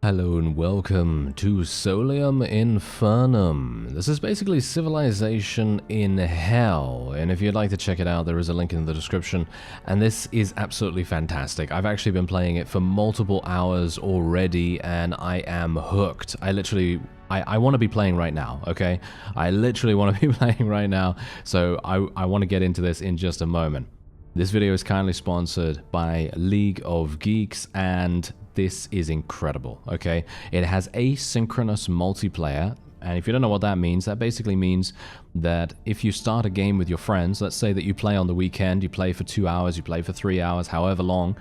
Hello and welcome to Solium Infernum. This is basically civilization in hell, and if you'd like to check it out, there is a link in the description, and this is absolutely fantastic. I've actually been playing it for multiple hours already, and I am hooked. I want to be playing right now, okay? I literally want to be playing right now, so I want to get into this in just a moment. This video is kindly sponsored by League of Geeks, and this is incredible, okay? It has asynchronous multiplayer, and if you don't know what that means, that basically means that if you start a game with your friends, let's say that you play on the weekend, you play for 2 hours, you play for 3 hours, however long,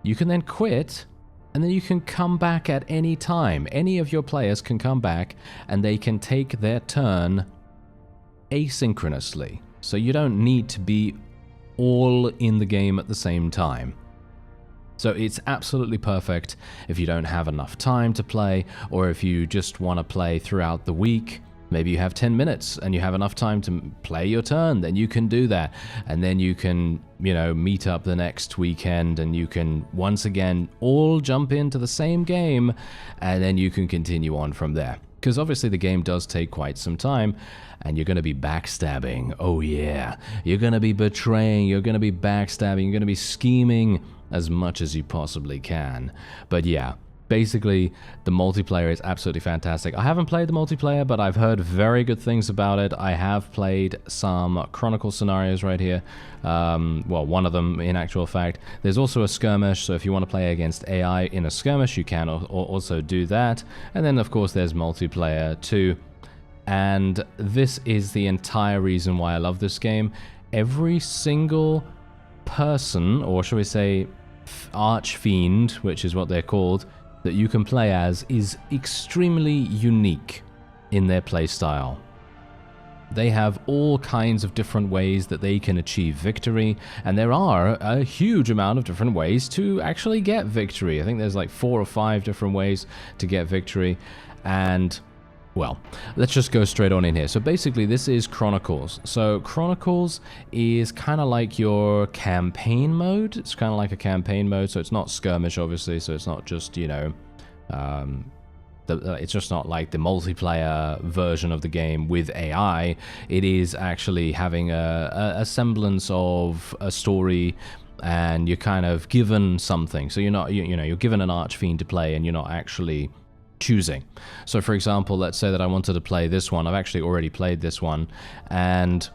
you can then quit, and then you can come back at any time. Any of your players can come back, and they can take their turn asynchronously. So you don't need to be all in the game at the same time. So it's absolutely perfect if you don't have enough time to play, or if you just want to play throughout the week. Maybe you have 10 minutes and you have enough time to play your turn, then you can do that. And then you can, meet up the next weekend and you can once again all jump into the same game, and then you can continue on from there. Because obviously the game does take quite some time, and you're going to be backstabbing. Oh yeah, you're going to be betraying, you're going to be backstabbing, you're going to be scheming as much as you possibly can. But yeah, basically the multiplayer is absolutely fantastic. I haven't played the multiplayer, but I've heard very good things about it. I have played some Chronicle scenarios right here. Well, one of them in actual fact. There's also a skirmish, so if you want to play against AI in a skirmish, you can also do that. And then of course there's multiplayer too. And this is the entire reason why I love this game. Every single person, or shall we say Archfiend, which is what they're called, that you can play as is extremely unique in their playstyle. They have all kinds of different ways that they can achieve victory, and there are a huge amount of different ways to actually get victory. I think there's like 4 or 5 different ways to get victory, and well, let's just go straight on in here. So basically this is Chronicles. So Chronicles is kind of like your campaign mode. It's kind of like a campaign mode, so it's not skirmish obviously, so it's not just, it's just not like the multiplayer version of the game with AI. It is actually having a semblance of a story, and you're kind of given something. So you're not, you're given an Archfiend to play, and you're not actually choosing. So for example, let's say that I wanted to play this one. I've actually already played this one, and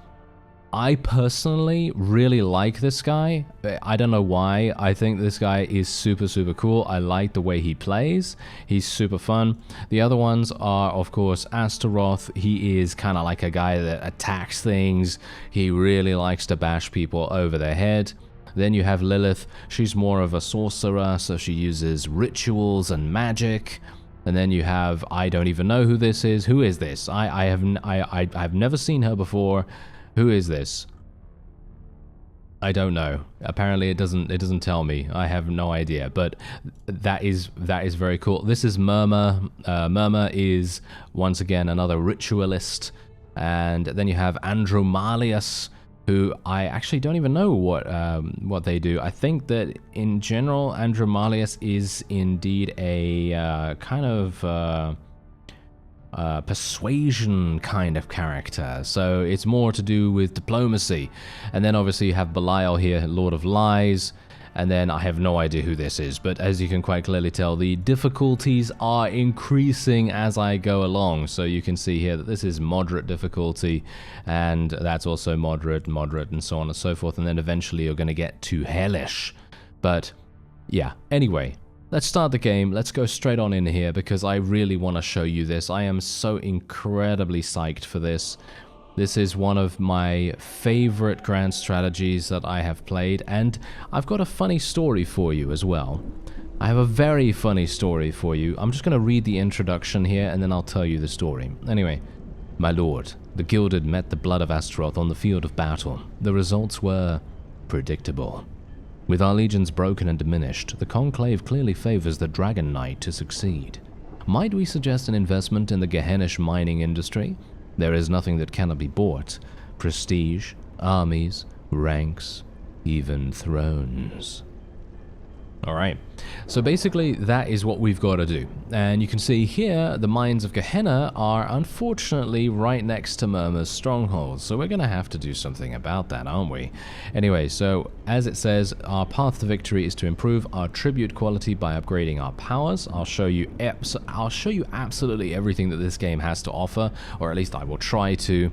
I personally really like this guy. I don't know why. I think this guy is super cool. I like the way he plays. He's super fun. The other ones are of course Astaroth. He is kind of like a guy that attacks things. He really likes to bash people over their head. Then you have Lilith. She's more of a sorcerer, so she uses rituals and magic. And then you have, I don't even know who this is. Who is this? I've never seen her before. Who is this? I don't know. Apparently it doesn't tell me. I have no idea. But that is very cool. This is Murmur. Murmur is once again another ritualist. And then you have Andromalius, who I actually don't even know what they do. I think that in general, Andromalius is indeed a kind of persuasion kind of character. So it's more to do with diplomacy. And then obviously you have Belial here, Lord of Lies. And then I have no idea who this is, but as you can quite clearly tell, the difficulties are increasing as I go along. So you can see here that this is moderate difficulty, and that's also moderate, and so on and so forth. And then eventually you're going to get to hellish. But yeah, anyway, let's start the game. Let's go straight on in here because I really want to show you this. I am so incredibly psyched for this. This is one of my favorite grand strategies that I have played, and I've got a funny story for you as well. I have a very funny story for you. I'm just going to read the introduction here, and then I'll tell you the story. Anyway, my lord, the Gilded met the blood of Astaroth on the field of battle. The results were predictable. With our legions broken and diminished, the Conclave clearly favors the Dragon Knight to succeed. Might we suggest an investment in the Gehennish mining industry? There is nothing that cannot be bought. Prestige, armies, ranks, even thrones. Alright, so basically that is what we've got to do. And you can see here, the Mines of Gehenna are unfortunately right next to Murmur's stronghold, so we're going to have to do something about that, aren't we? Anyway, so as it says, our path to victory is to improve our tribute quality by upgrading our powers. I'll show you absolutely everything that this game has to offer, or at least I will try to.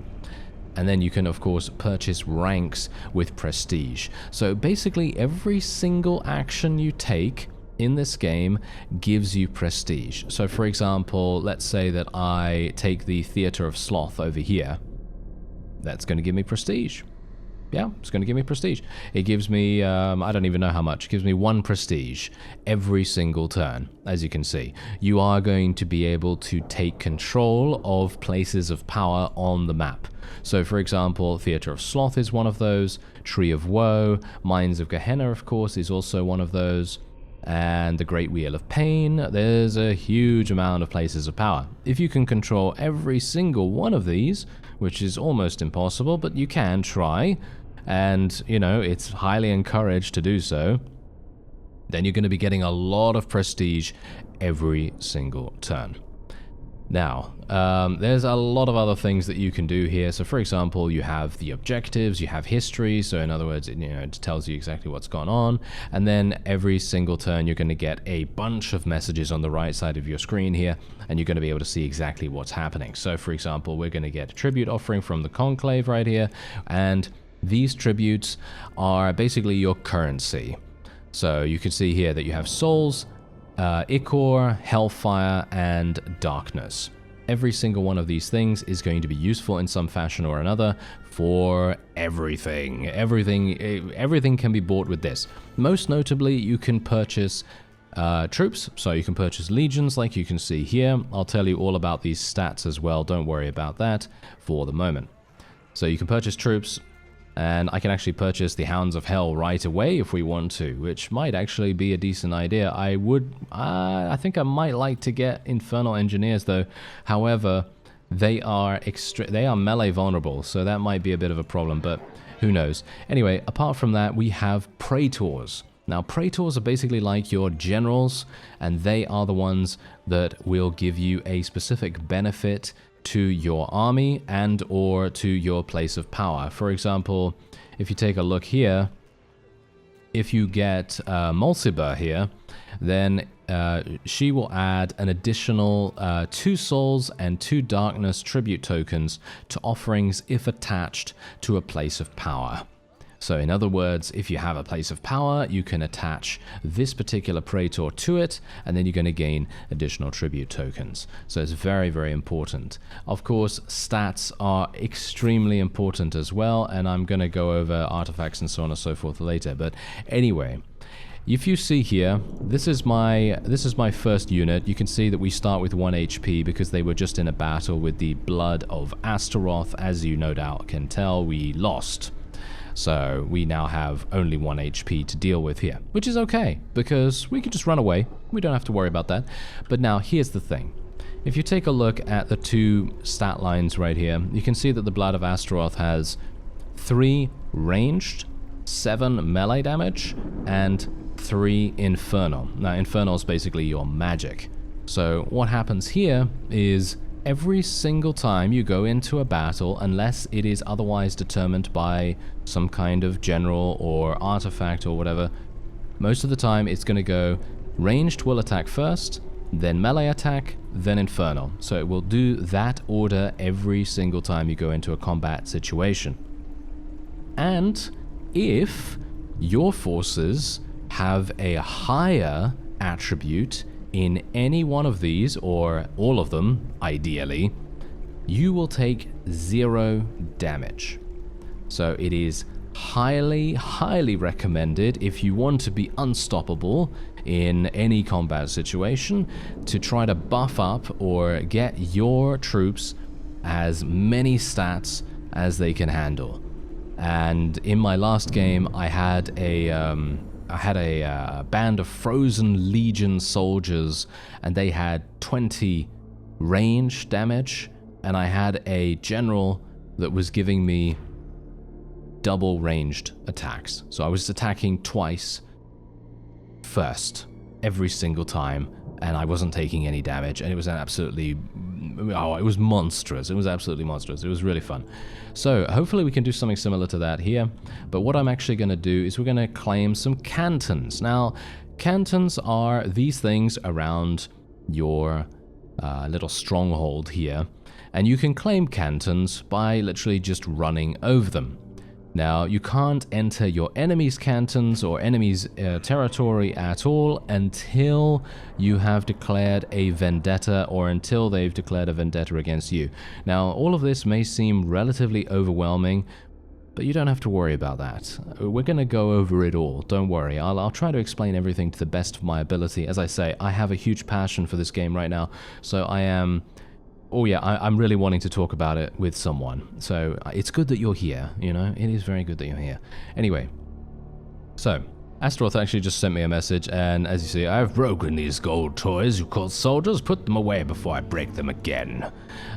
And then you can, of course, purchase ranks with prestige. So basically, every single action you take in this game gives you prestige. So for example, let's say that I take the Theater of Sloth over here. That's going to give me prestige. Yeah, it's going to give me prestige. It gives me, I don't even know how much. It gives me 1 prestige every single turn, as you can see. You are going to be able to take control of places of power on the map. So, for example, Theater of Sloth is one of those. Tree of Woe, Mines of Gehenna, of course, is also one of those. And the Great Wheel of Pain. There's a huge amount of places of power. If you can control every single one of these, which is almost impossible, but you can try, and, you know, it's highly encouraged to do so, then you're going to be getting a lot of prestige every single turn. Now, there's a lot of other things that you can do here. So, for example, you have the objectives, you have history. So, in other words, it tells you exactly what's gone on. And then every single turn, you're going to get a bunch of messages on the right side of your screen here, and you're going to be able to see exactly what's happening. So, for example, we're going to get a tribute offering from the Conclave right here, and these tributes are basically your currency. So, you can see here that you have souls, Ichor, Hellfire, and Darkness. Every single one of these things is going to be useful in some fashion or another for everything. Everything can be bought with this. Most notably, you can purchase troops, so you can purchase legions like you can see here. I'll tell you all about these stats as well, don't worry about that for the moment. So you can purchase troops, and I can actually purchase the Hounds of Hell right away if we want to, which might actually be a decent idea. I think I might like to get Infernal Engineers though. However, they are melee vulnerable, so that might be a bit of a problem, but who knows. Anyway, apart from that, we have Praetors. Now, Praetors are basically like your generals, and they are the ones that will give you a specific benefit to your army and or to your place of power. For example, if you take a look here, if you get Mulciber here, then she will add an additional 2 souls and 2 darkness tribute tokens to offerings if attached to a place of power. So in other words, if you have a place of power, you can attach this particular Praetor to it, and then you're going to gain additional tribute tokens. So it's very, very important. Of course, stats are extremely important as well, and I'm going to go over artifacts and so on and so forth later. But anyway, if you see here, this is my first unit. You can see that we start with 1 HP because they were just in a battle with the Blood of Astaroth. As you no doubt can tell, we lost. So we now have only 1 HP to deal with here, which is okay, because we can just run away. We don't have to worry about that. But now, here's the thing. If you take a look at the 2 stat lines right here, you can see that the Blood of Astaroth has 3 ranged, 7 melee damage, and 3 infernal. Now, infernal is basically your magic. So what happens here is every single time you go into a battle, unless it is otherwise determined by some kind of general or artifact or whatever, most of the time it's going to go ranged will attack first, then melee attack, then infernal. So it will do that order every single time you go into a combat situation. And if your forces have a higher attribute in any one of these, or all of them, ideally, you will take 0 damage. So it is highly, highly recommended if you want to be unstoppable in any combat situation to try to buff up or get your troops as many stats as they can handle. And in my last game, I had a band of Frozen Legion soldiers, and they had 20 range damage, and I had a general that was giving me double ranged attacks. So I was attacking twice first every single time, and I wasn't taking any damage, and it was absolutely, oh, it was monstrous. It was absolutely monstrous. It was really fun. So hopefully we can do something similar to that here, but what I'm actually going to do is we're going to claim some cantons. Now, cantons are these things around your little stronghold here, and you can claim cantons by literally just running over them. Now, you can't enter your enemy's cantons or enemy's territory at all until you have declared a vendetta, or until they've declared a vendetta against you. Now, all of this may seem relatively overwhelming, but you don't have to worry about that. We're going to go over it all, don't worry. I'll try to explain everything to the best of my ability. As I say, I have a huge passion for this game right now, so I am... Oh yeah, I'm really wanting to talk about it with someone. So it's good that you're here, you know? It is very good that you're here. Anyway, so Astaroth actually just sent me a message, and as you see, I've broken these gold toys you call soldiers. Put them away before I break them again.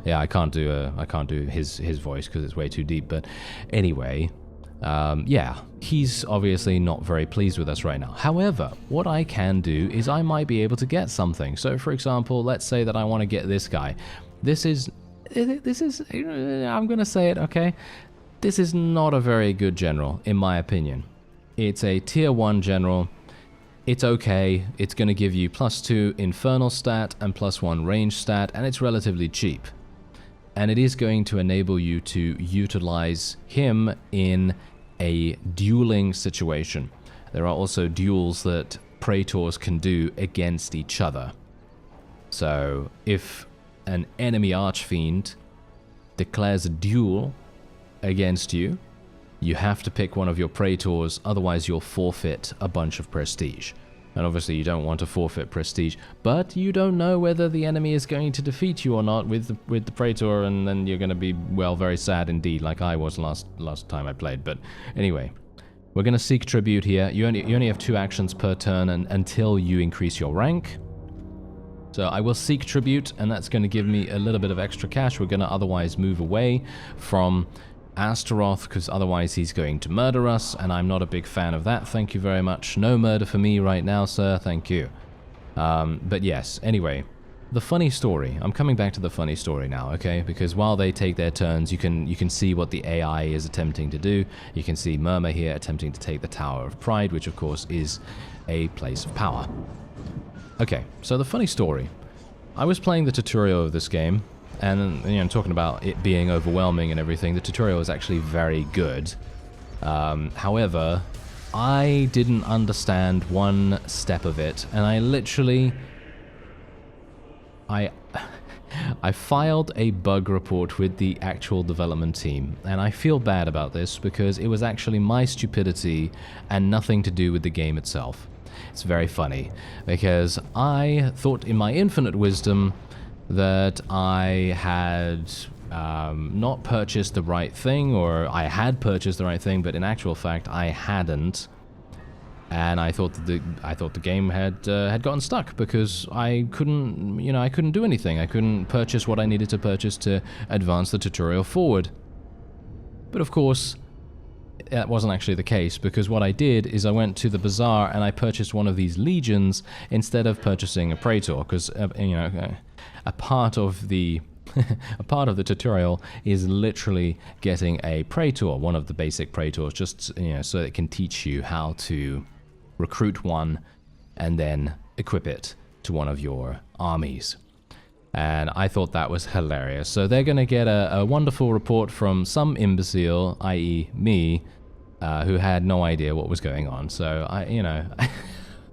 Yeah, I can't do his voice because it's way too deep. But anyway, yeah, he's obviously not very pleased with us right now. However, what I can do is I might be able to get something. So, for example, let's say that I want to get this guy. This is, I'm going to say it, okay? This is not a very good general, in my opinion. It's a tier 1 general. It's okay. It's going to give you +2 infernal stat and +1 range stat, and it's relatively cheap. And it is going to enable you to utilize him in a dueling situation. There are also duels that praetors can do against each other. So if an enemy archfiend declares a duel against you, you have to pick one of your praetors, otherwise you'll forfeit a bunch of prestige. And obviously you don't want to forfeit prestige, but you don't know whether the enemy is going to defeat you or not with the praetor, and then you're going to be, well, very sad indeed, like I was last time I played. But anyway, we're going to seek tribute here. You only have 2 actions per turn until you increase your rank. So I will seek tribute, and that's going to give me a little bit of extra cash. We're going to otherwise move away from Astaroth, because otherwise he's going to murder us, and I'm not a big fan of that. Thank you very much. No murder for me right now, sir. Thank you. But yes, anyway, the funny story. I'm coming back to the funny story now, okay? Because while they take their turns, you can see what the AI is attempting to do. You can see Murmur here attempting to take the Tower of Pride, which of course is a place of power. Okay, so the funny story. I was playing the tutorial of this game, and, you know, talking about it being overwhelming and everything, the tutorial is actually very good. However, I didn't understand one step of it, and I literally... I filed a bug report with the actual development team, and I feel bad about this because it was actually my stupidity and nothing to do with the game itself. It's very funny, because I thought in my infinite wisdom that I had not purchased the right thing, or I had purchased the right thing, but in actual fact I hadn't. And I thought that the game had gotten stuck because I couldn't do anything. I couldn't purchase what I needed to purchase to advance the tutorial forward. But of course, that wasn't actually the case, because what I did is I went to the bazaar and I purchased one of these legions instead of purchasing a praetor, because a part of the a part of the tutorial is literally getting a praetor, one of the basic praetors, just so it can teach you how to recruit one and then equip it to one of your armies. And I thought that was hilarious. So they're going to get a wonderful report from some imbecile, i.e. me, who had no idea what was going on. So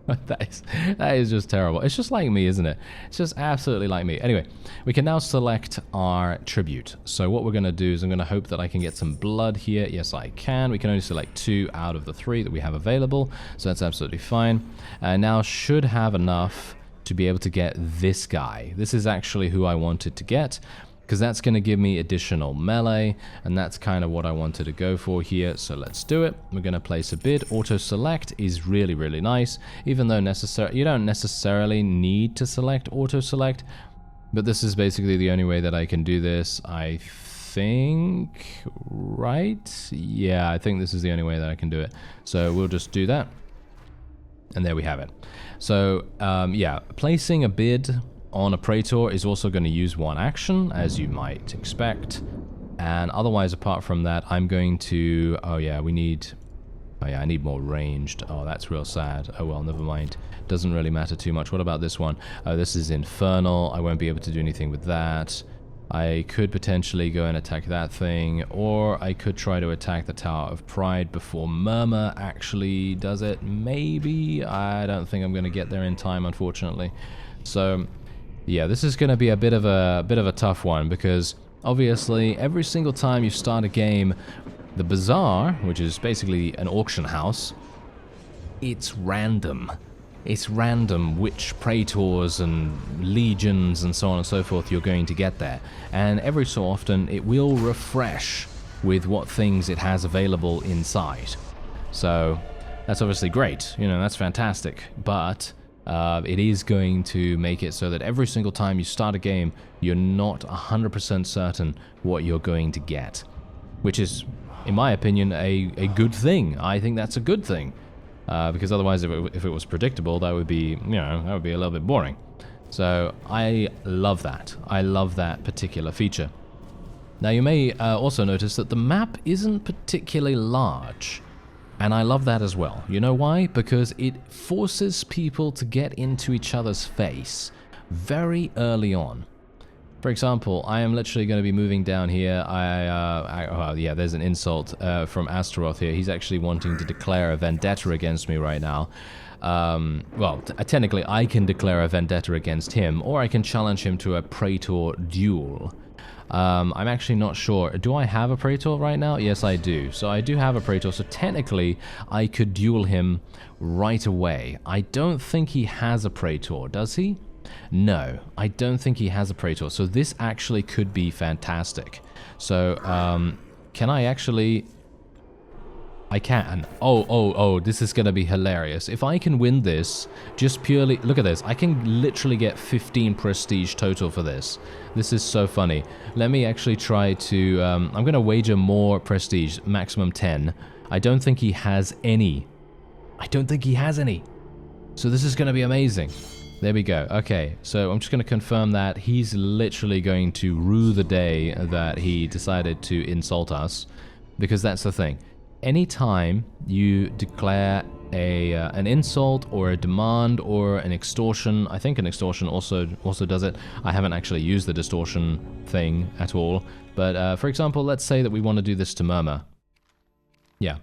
that is just terrible. It's just like me, isn't it? It's just absolutely like me. Anyway, we can now select our tribute. So what we're going to do is I'm going to hope that I can get some blood here. Yes, I can. We can only select 2 out of the 3 that we have available, so that's absolutely fine. And now should have enough to be able to get this guy. This is actually who I wanted to get, because that's going to give me additional melee, and that's kind of what I wanted to go for here. So let's do it. We're going to place a bid. Auto select is really, really nice, even though you don't necessarily need to select auto select, but this is basically the only way that I can do this, I think, right? Yeah, I think this is the only way that I can do it. So we'll just do that. And there we have it. So, yeah, placing a bid on a Praetor is also going to use one action, as you might expect. And otherwise, apart from that, I'm going to... Oh, yeah, we need... Oh, yeah, I need more ranged. Oh, that's real sad. Oh, well, never mind. Doesn't really matter too much. What about this one? Oh, this is Infernal. I won't be able to do anything with that. I could potentially go and attack that thing, or I could try to attack the Tower of Pride before Murmur actually does it. Maybe. I don't think I'm going to get there in time, unfortunately. So, yeah, this is going to be a bit of a tough one, because obviously every single time you start a game, the Bazaar, which is basically an auction house, it's random. It's random which Praetors and Legions and so on and so forth you're going to get there. And every so often it will refresh with what things it has available inside. So that's obviously great, you know, that's fantastic. But it is going to make it so that every single time you start a game, you're not 100% certain what you're going to get. Which is, in my opinion, a good thing. I think that's a good thing. Because otherwise, if it was predictable, that would be, you know, that would be a little bit boring. So I love that. I love that particular feature. Now you may also notice that the map isn't particularly large, and I love that as well. You know why? Because it forces people to get into each other's face very early on. For example, I am literally going to be moving down here. Yeah, there's an insult from Astaroth here. He's actually wanting to declare a vendetta against me right now. Well, technically, I can declare a vendetta against him, or I can challenge him to a Praetor duel. I'm actually not sure. Do I have a Praetor right now? Yes, I do. So I do have a Praetor, so technically, I could duel him right away. I don't think he has a Praetor, does he? No, I don't think he has a Praetor, so this actually could be fantastic. So, can I actually... I can. Oh, this is gonna be hilarious. If I can win this, just purely... Look at this, I can literally get 15 prestige total for this. This is so funny. Let me actually try to... I'm gonna wager more prestige, maximum 10. I don't think he has any. I don't think he has any. So this is gonna be amazing. There we go. Okay, so I'm just going to confirm that he's literally going to rue the day that he decided to insult us, because that's the thing. Anytime you declare an insult or a demand or an extortion, I think an extortion also does it. I haven't actually used the distortion thing at all, but for example, let's say that we want to do this to Murmur. Yeah.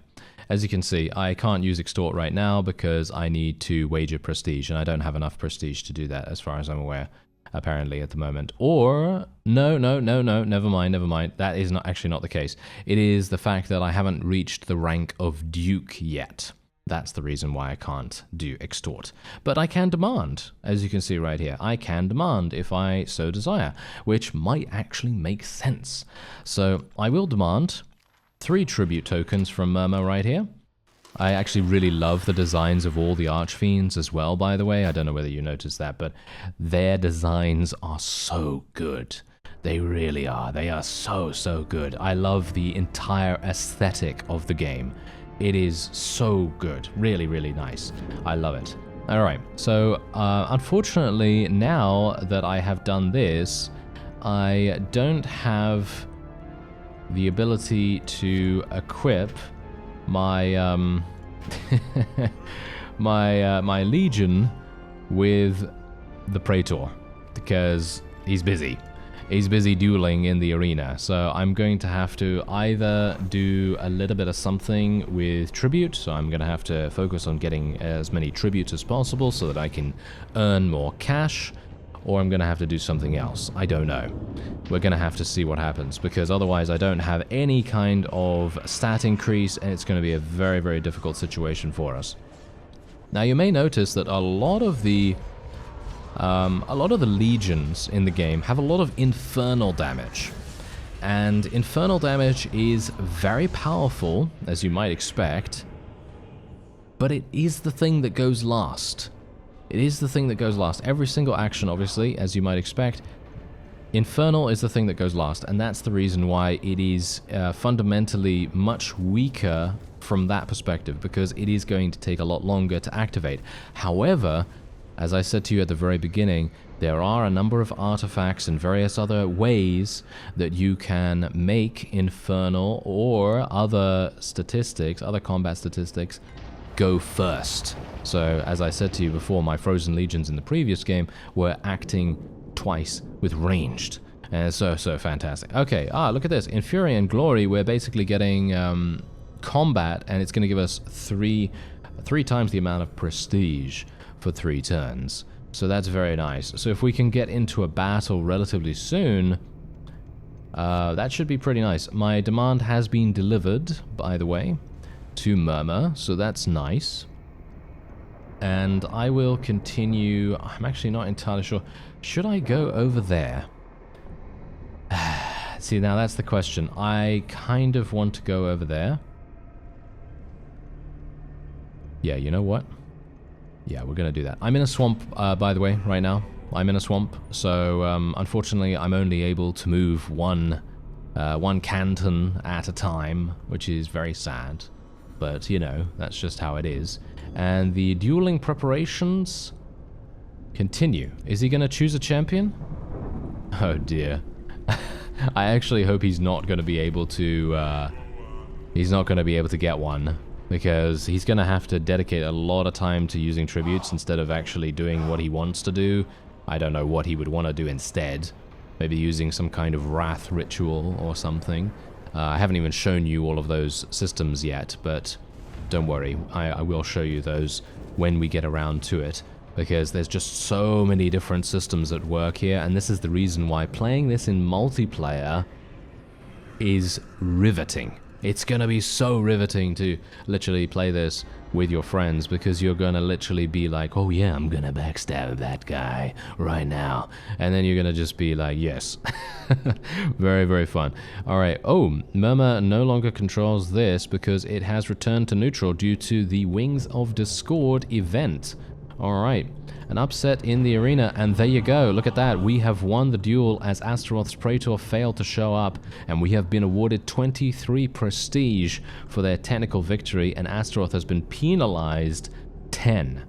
As you can see, I can't use extort right now because I need to wager prestige, and I don't have enough prestige to do that as far as I'm aware, apparently at the moment. Or, no, never mind. That is actually not the case. It is the fact that I haven't reached the rank of Duke yet. That's the reason why I can't do extort. But I can demand, as you can see right here. I can demand if I so desire, which might actually make sense. So I will demand 3 tribute tokens from Murmur right here. I actually really love the designs of all the Archfiends as well, by the way. I don't know whether you noticed that, but their designs are so good. They really are. They are so good. I love the entire aesthetic of the game. It is so good. Really nice. I love it. Alright, so unfortunately, now that I have done this, I don't have the ability to equip my my Legion with the Praetor, because he's busy. He's busy dueling in the arena, so I'm going to have to either do a little bit of something with tribute, so I'm going to have to focus on getting as many tributes as possible so that I can earn more cash, or I'm going to have to do something else. I don't know. We're going to have to see what happens, because otherwise I don't have any kind of stat increase, and it's going to be a very difficult situation for us. Now you may notice that a lot of the legions in the game have a lot of infernal damage. And infernal damage is very powerful, as you might expect, but it is the thing that goes last. It is the thing that goes last. Every single action, obviously, as you might expect, Infernal is the thing that goes last, and that's the reason why it is fundamentally much weaker from that perspective, because it is going to take a lot longer to activate. However, as I said to you at the very beginning, there are a number of artifacts and various other ways that you can make infernal or other statistics, other combat statistics, go first. So, as I said to you before, my Frozen Legions in the previous game were acting twice with ranged. And so fantastic. Okay, look at this. In Fury and Glory, we're basically getting combat, and it's going to give us three times the amount of prestige for 3 turns. So that's very nice. So if we can get into a battle relatively soon, that should be pretty nice. My demand has been delivered, by the way, to Murmur, so that's nice. And I will continue. I'm actually not entirely sure. Should I go over there? See, now that's the question. I kind of want to go over there. Yeah, you know what? Yeah, we're going to do that. I'm in a swamp, by the way, right now. I'm in a swamp, so unfortunately I'm only able to move one canton at a time, which is very sad. But, you know, that's just how it is. And the dueling preparations continue. Is he going to choose a champion? Oh, dear. I actually hope he's not going to be able to... he's not going to be able to get one. Because he's going to have to dedicate a lot of time to using tributes instead of actually doing what he wants to do. I don't know what he would want to do instead. Maybe using some kind of wrath ritual or something. I haven't even shown you all of those systems yet, but don't worry. I will show you those when we get around to it. Because there's just so many different systems at work here, and this is the reason why playing this in multiplayer is riveting. It's going to be so riveting to literally play this with your friends, because you're going to literally be like, oh yeah, I'm going to backstab that guy right now. And then you're going to just be like, yes. Very, very fun. Alright, Murmur no longer controls this because it has returned to neutral due to the Wings of Discord event. Alright, an upset in the arena, and there you go, look at that, we have won the duel as Astaroth's Praetor failed to show up, and we have been awarded 23 prestige for their technical victory, and Astaroth has been penalized 10.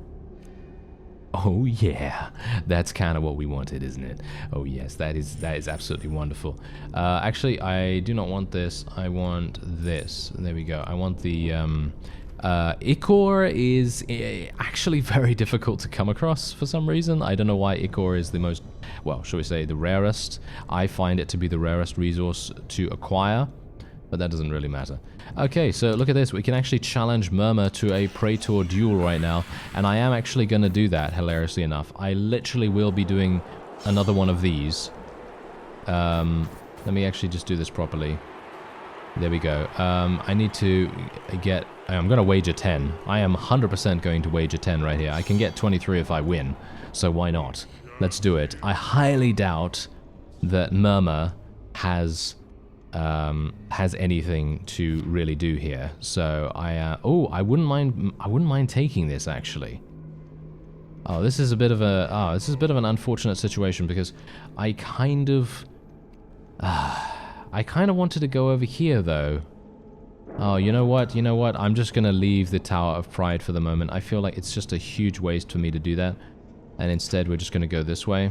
Oh yeah, that's kind of what we wanted, isn't it? Oh yes, that is absolutely wonderful. Actually, I do not want this, I want this. There we go, I want the... Ichor is actually very difficult to come across for some reason. I don't know why Ichor is the most, well, shall we say the rarest. I find it to be the rarest resource to acquire, but that doesn't really matter. Okay, so look at this. We can actually challenge Murmur to a Praetor duel right now, and I am actually going to do that, hilariously enough. I literally will be doing another one of these. Let me actually just do this properly. There we go. I need to get... I'm going to wager 10. I am 100% going to wager 10 right here. I can get 23 if I win, so why not? Let's do it. I highly doubt that Murmur has anything to really do here. So I wouldn't mind taking this actually. Oh, this is a bit of an unfortunate situation because I kind of wanted to go over here though. Oh, you know what? I'm just going to leave the Tower of Pride for the moment. I feel like it's just a huge waste for me to do that. And instead, we're just going to go this way.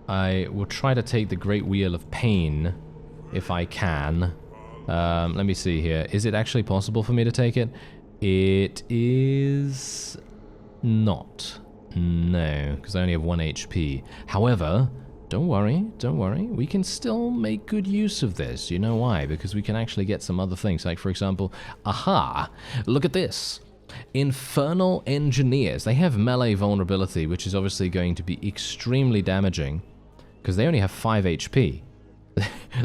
I will try to take the Great Wheel of Pain, if I can. Let me see here. Is it actually possible for me to take it? It is not. No, because I only have 1 HP. However... Don't worry, we can still make good use of this. You know why? Because we can actually get some other things. Like, for example, aha! Look at this! Infernal Engineers. They have melee vulnerability, which is obviously going to be extremely damaging, because they only have 5 HP.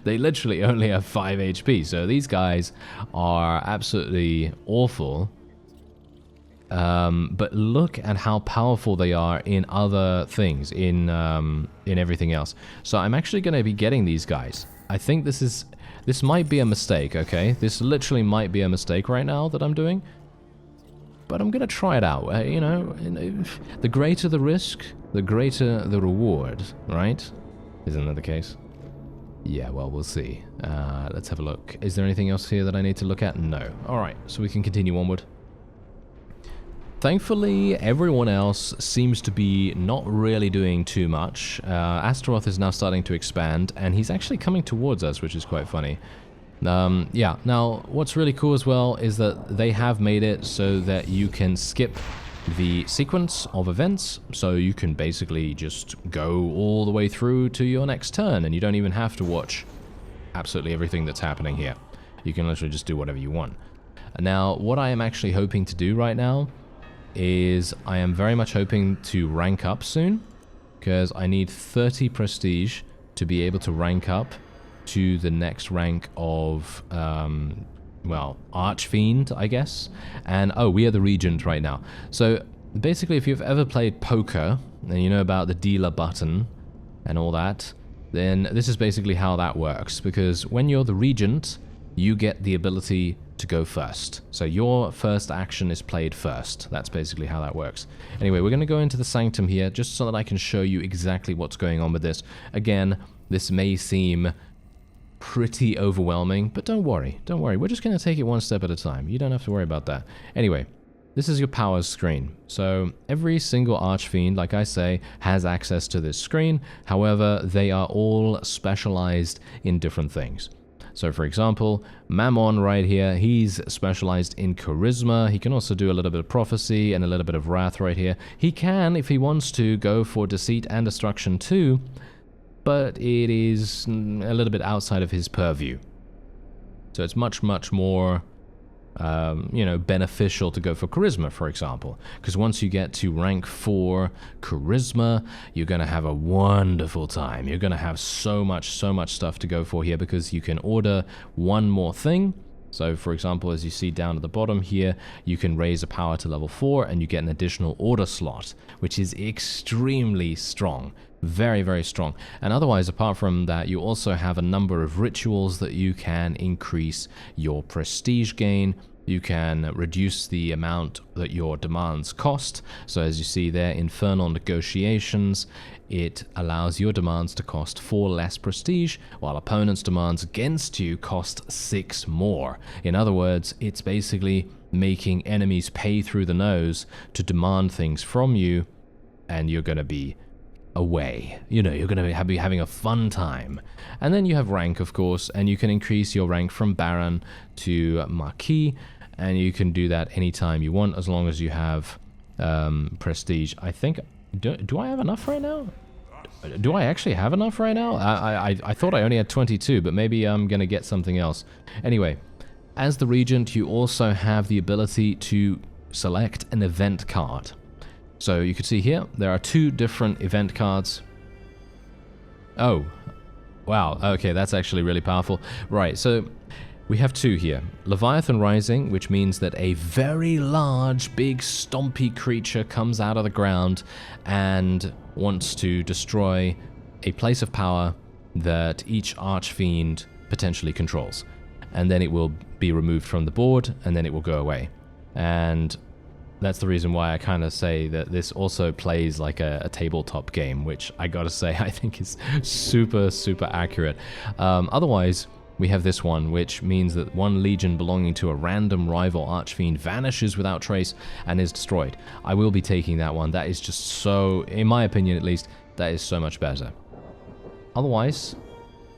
They literally only have 5 HP, so these guys are absolutely awful. But look at how powerful they are in other things, in everything else. So I'm actually going to be getting these guys. I think this might be a mistake, okay? This literally might be a mistake right now that I'm doing. But I'm going to try it out, you know, the greater the risk, the greater the reward, right? Isn't that the case? Yeah, well, we'll see. Let's have a look. Is there anything else here that I need to look at? No. Alright, so we can continue onward. Thankfully, everyone else seems to be not really doing too much. Astaroth is now starting to expand, and he's actually coming towards us, which is quite funny. Yeah, now, what's really cool as well is that they have made it so that you can skip the sequence of events, so you can basically just go all the way through to your next turn, and you don't even have to watch absolutely everything that's happening here. You can literally just do whatever you want. Now, what I am actually hoping to do right now is I am very much hoping to rank up soon, because I need 30 prestige to be able to rank up to the next rank of well, Archfiend, I guess. And, oh, we are the Regent right now. So, basically, if you've ever played poker, and you know about the dealer button and all that, then this is basically how that works. Because when you're the Regent, you get the ability to go first. So your first action is played first. That's basically how that works. Anyway, we're going to go into the Sanctum here, just so that I can show you exactly what's going on with this. Again, this may seem pretty overwhelming, but don't worry, we're just going to take it one step at a time. You don't have to worry about that. Anyway, this is your powers screen. So every single Archfiend, like I say, has access to this screen. However, they are all specialized in different things. So for example, Mammon right here, he's specialized in charisma. He can also do a little bit of prophecy and a little bit of wrath right here. He can, if he wants to, go for deceit and destruction too, but it is a little bit outside of his purview. So it's much, much more, you know, beneficial to go for charisma, for example. Because once you get to rank 4 charisma, you're going to have a wonderful time. You're going to have so much stuff to go for here, because you can order one more thing. So, for example, as you see down at the bottom here, you can raise a power to level 4, and you get an additional order slot, which is extremely strong. Very, very strong. And otherwise, apart from that, you also have a number of rituals that you can increase your prestige gain. You can reduce the amount that your demands cost. So as you see there, Infernal Negotiations, it allows your demands to cost 4 less prestige, while opponents' demands against you cost 6 more. In other words, it's basically making enemies pay through the nose to demand things from you, and you're going to be away. You know, you're going to be having a fun time. And then you have rank, of course, and you can increase your rank from Baron to Marquis, and you can do that anytime you want, as long as you have prestige. I think, do I have enough right now? Do I actually have enough right now? I thought I only had 22, but maybe I'm going to get something else. Anyway, as the Regent, you also have the ability to select an event card. So you can see here, there are 2 different event cards. Oh, wow, okay, that's actually really powerful. Right, so we have 2 here. Leviathan Rising, which means that a very large, big, stompy creature comes out of the ground and wants to destroy a place of power that each Archfiend potentially controls. And then it will be removed from the board, and then it will go away. And that's the reason why I kind of say that this also plays like a tabletop game, which I gotta say I think is super, super accurate. Otherwise, we have this one, which means that one legion belonging to a random rival Archfiend vanishes without trace and is destroyed. I will be taking that one. That is just so, in my opinion at least, that is so much better. Otherwise,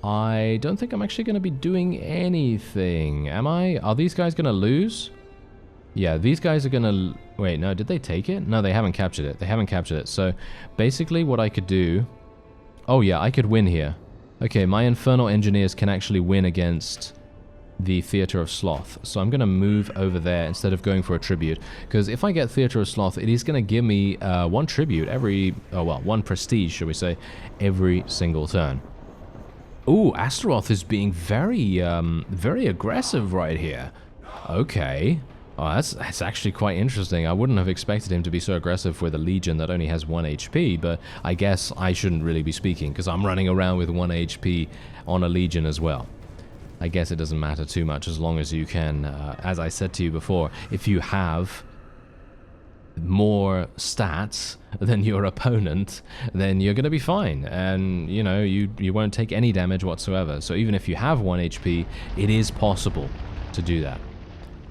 I don't think I'm actually going to be doing anything, am I? Are these guys going to lose? Yeah, these guys are gonna... Wait, no, did they take it? No, they haven't captured it. They haven't captured it. So, basically what I could do... Oh yeah, I could win here. Okay, my Infernal Engineers can actually win against the Theatre of Sloth. So I'm gonna move over there instead of going for a tribute. Because if I get Theatre of Sloth, it is gonna give me 1 tribute every... Oh, well, 1 prestige, shall we say, every single turn. Ooh, Astaroth is being very, very aggressive right here. Okay. Oh, that's actually quite interesting. I wouldn't have expected him to be so aggressive with a Legion that only has 1 HP, but I guess I shouldn't really be speaking, because I'm running around with 1 HP on a Legion as well. I guess it doesn't matter too much as long as you can, as I said to you before, if you have more stats than your opponent, then you're going to be fine, and you know, you won't take any damage whatsoever. So even if you have 1 HP, it is possible to do that.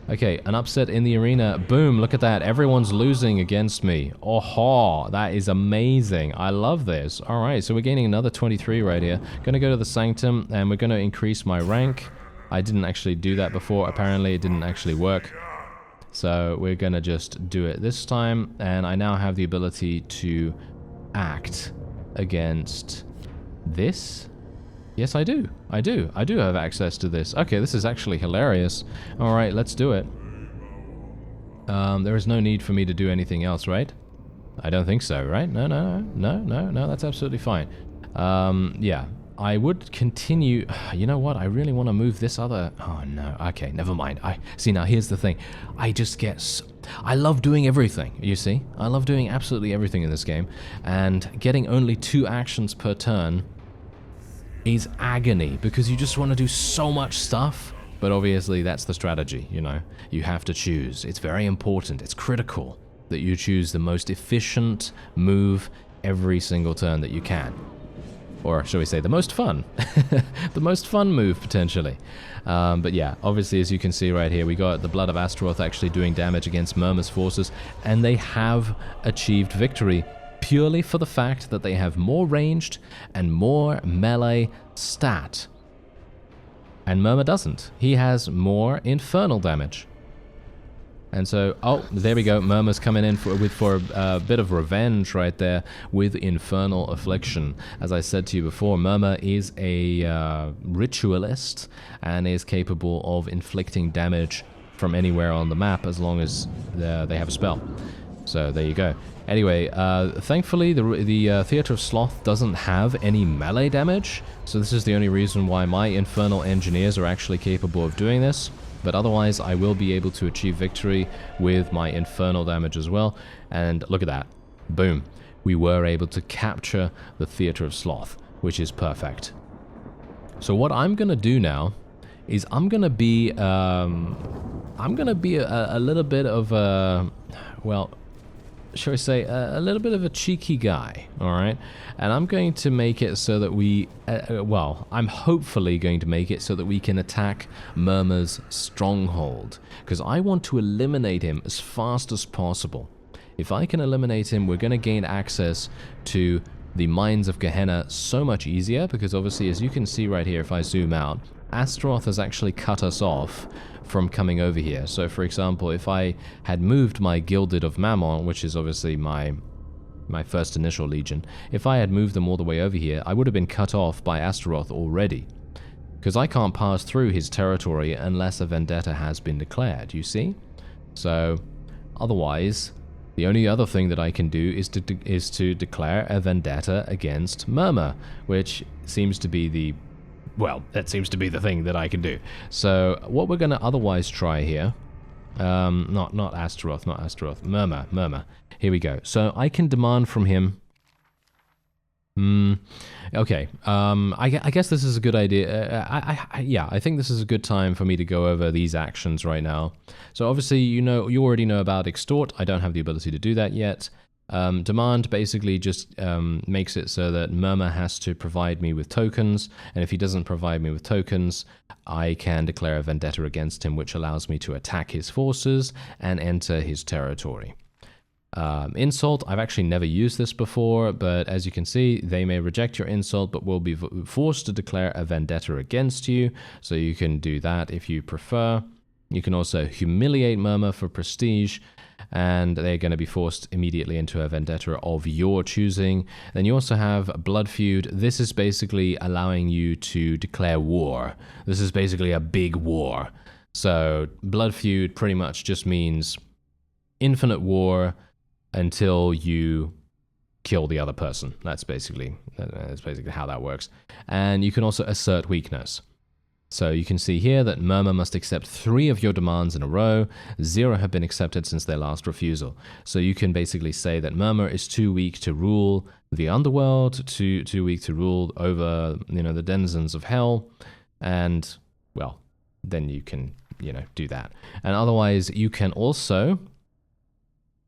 Okay, an upset in the arena. Boom, look at that. Everyone's losing against me. Oh, that is amazing. I love this. All right, so we're gaining another 23 right here. Gonna go to the Sanctum, and we're gonna increase my rank. I didn't actually do that before. Apparently, it didn't actually work. So we're gonna just do it this time, and I now have the ability to act against this. Yes, I do. I do have access to this. Okay, this is actually hilarious. Alright, let's do it. There is no need for me to do anything else, right? I don't think so, right? No, that's absolutely fine. Yeah, I would continue... You know what? I really want to move this other... Oh, no. Okay, never mind. See, now, here's the thing. I just get... I love doing everything, you see? I love doing absolutely everything in this game. And getting only 2 actions per turn is agony, because you just want to do so much stuff. But obviously that's the strategy, you know. You have to choose. It's very important. It's critical that you choose the most efficient move every single turn that you can. Or shall we say the most fun. The most fun move, potentially. But yeah, obviously, as you can see right here, we got the Blood of Astaroth actually doing damage against Murmur's forces, and they have achieved victory purely for the fact that they have more ranged and more melee stat. And Murmur doesn't. He has more infernal damage. And so, oh, there we go. Murmur's coming in for a bit of revenge right there with Infernal Affliction. As I said to you before, Murmur is a ritualist and is capable of inflicting damage from anywhere on the map as long as they have a spell. So there you go. Anyway, thankfully the Theatre of Sloth doesn't have any melee damage, so this is the only reason why my Infernal Engineers are actually capable of doing this. But otherwise, I will be able to achieve victory with my infernal damage as well. And look at that. Boom. We were able to capture the Theatre of Sloth, which is perfect. So what I'm going to do now is I'm going to be a little bit of a, well, shall we say, a little bit of a cheeky guy, all right? And I'm going to make it so that we, well, I'm hopefully going to make it so that we can attack Murmur's stronghold, because I want to eliminate him as fast as possible. If I can eliminate him, we're going to gain access to the Mines of Gehenna so much easier, because obviously, as you can see right here, if I zoom out, Astaroth has actually cut us off from coming over here. So for example, if I had moved my Gilded of Mammon, which is obviously my first initial legion, if I had moved them all the way over here, I would have been cut off by Astaroth already, because I can't pass through his territory unless a vendetta has been declared, you see? So otherwise, the only other thing that I can do is to declare a vendetta against Murmur, which seems to be the... well, that seems to be the thing that I can do. So what we're going to otherwise try here, not Astaroth, Murmur. Here we go. So I can demand from him. Okay. I guess this is a good idea. Yeah, I think this is a good time for me to go over these actions right now. So obviously, you already know about Extort. I don't have the ability to do that yet. Demand basically just makes it so that Murmur has to provide me with tokens, and if he doesn't provide me with tokens, I can declare a vendetta against him, which allows me to attack his forces and enter his territory. Insult, I've actually never used this before, but as you can see, they may reject your insult, but will be forced to declare a vendetta against you, so you can do that if you prefer. You can also humiliate Murmur for prestige, and they're going to be forced immediately into a vendetta of your choosing. Then you also have Blood Feud. This is basically allowing you to declare war. This is basically a big war. So Blood Feud pretty much just means infinite war until you kill the other person. That's basically how that works. And you can also assert weakness. So you can see here that Murmur must accept 3 of your demands in a row. 0 have been accepted since their last refusal. So you can basically say that Murmur is too weak to rule the underworld, too weak to rule over, the denizens of hell, and, well, then you can, do that. And otherwise, you can also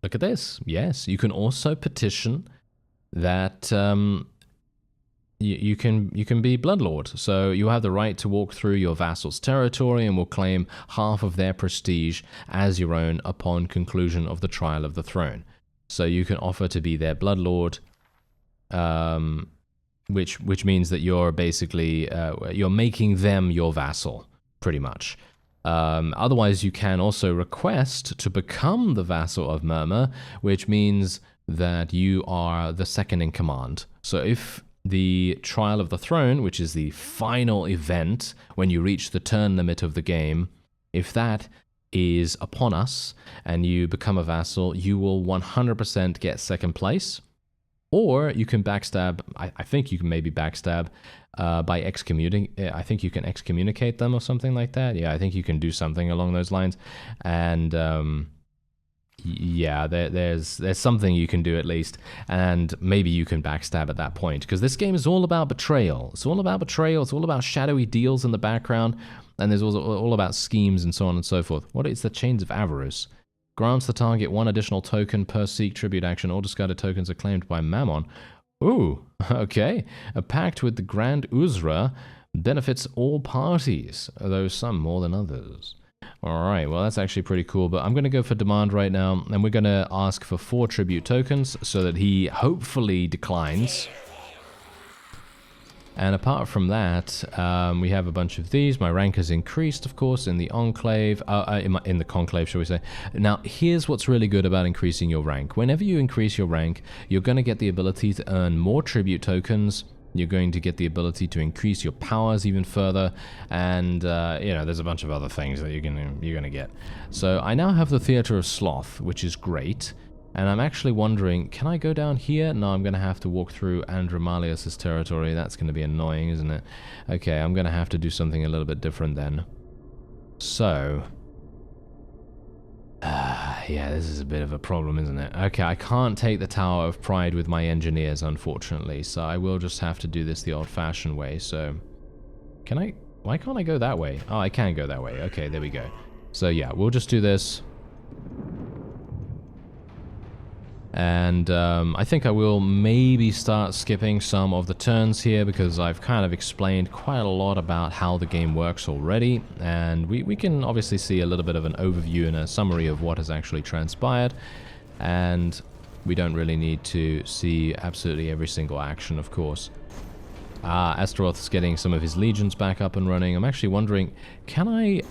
Look at this. Yes, you can also petition that you can be Bloodlord. So you have the right to walk through your vassal's territory and will claim half of their prestige as your own upon conclusion of the trial of the throne. So you can offer to be their Bloodlord, which means that you're basically you're making them your vassal, pretty much. Otherwise, you can also request to become the vassal of Murmur, which means that you are the second in command. So if the Trial of the Throne, which is the final event when you reach the turn limit of the game, if that is upon us and you become a vassal, you will 100% get second place. Or you can backstab, I think you can maybe backstab by excommunicating. I think you can excommunicate them or something like that. Yeah, I think you can do something along those lines. And yeah, there's something you can do at least. And maybe you can backstab at that point. Because this game is all about betrayal. It's all about betrayal. It's all about shadowy deals in the background. And there's also all about schemes and so on and so forth. What is the Chains of Avarice? Grants the target one additional token per seek tribute action. All discarded tokens are claimed by Mammon. Ooh, okay. A pact with the Grand Uzra benefits all parties, though some more than others. Alright, well that's actually pretty cool, but I'm going to go for demand right now, and we're going to ask for 4 tribute tokens so that he hopefully declines. And apart from that, we have a bunch of these. My rank has increased, of course, in the enclave, in the conclave, shall we say. Now, here's what's really good about increasing your rank. Whenever you increase your rank, you're going to get the ability to earn more tribute tokens. You're going to get the ability to increase your powers even further, and you know, there's a bunch of other things that you're gonna get. So I now have the Theater of Sloth, which is great. And I'm actually wondering, can I go down here? No, I'm going to have to walk through Andromalius' territory. That's going to be annoying, isn't it? Okay, I'm going to have to do something a little bit different then. So... yeah, this is a bit of a problem, isn't it? Okay, I can't take the Tower of Pride with my engineers, unfortunately. So I will just have to do this the old-fashioned way. So, can I... Why can't I go that way? Oh, I can go that way. Okay, there we go. So yeah, we'll just do this. And I think I will maybe start skipping some of the turns here because I've kind of explained quite a lot about how the game works already. And we can obviously see a little bit of an overview and a summary of what has actually transpired. And we don't really need to see absolutely every single action, of course. Astaroth's getting some of his legions back up and running. I'm actually wondering, can I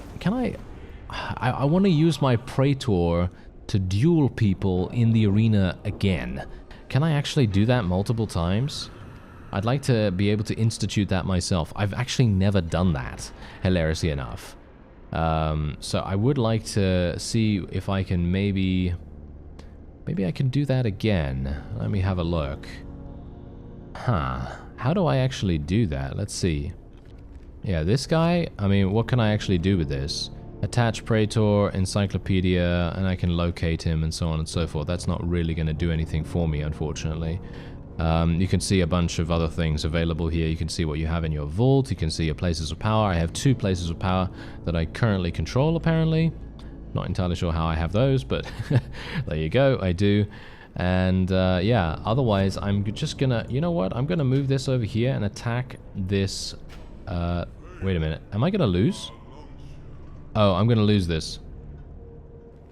want to use my Praetor to duel people in the arena again. Can I actually do that multiple times? I'd like to be able to institute that myself. I've actually never done that, hilariously enough. So I would like to see if I can maybe I can do that again. Let me have a look. How do I actually do that? Let's see. Yeah, this guy, I mean, what can I actually do with this? Attach Praetor, Encyclopedia, and I can locate him and so on and so forth. That's not really going to do anything for me, unfortunately. You can see a bunch of other things available here. You can see what you have in your vault. You can see your places of power. I have 2 places of power that I currently control, apparently. Not entirely sure how I have those, but there you go, I do. And yeah, otherwise I'm just gonna, you know what, I'm gonna move this over here and attack this, wait a minute, am I gonna lose? Oh, I'm gonna lose this.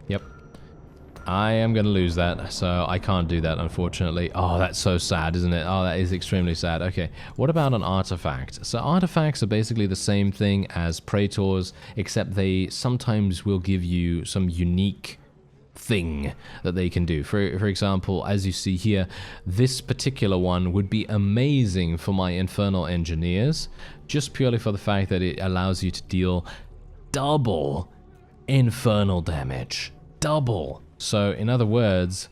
Yep. I am gonna lose that, so I can't do that, unfortunately. Oh, that's so sad, isn't it? Oh, that is extremely sad. Okay, what about an artifact? So artifacts are basically the same thing as Praetors, except they sometimes will give you some unique thing that they can do. For example, as you see here, this particular one would be amazing for my Infernal Engineers, just purely for the fact that it allows you to deal double infernal damage. Double. So, in other words,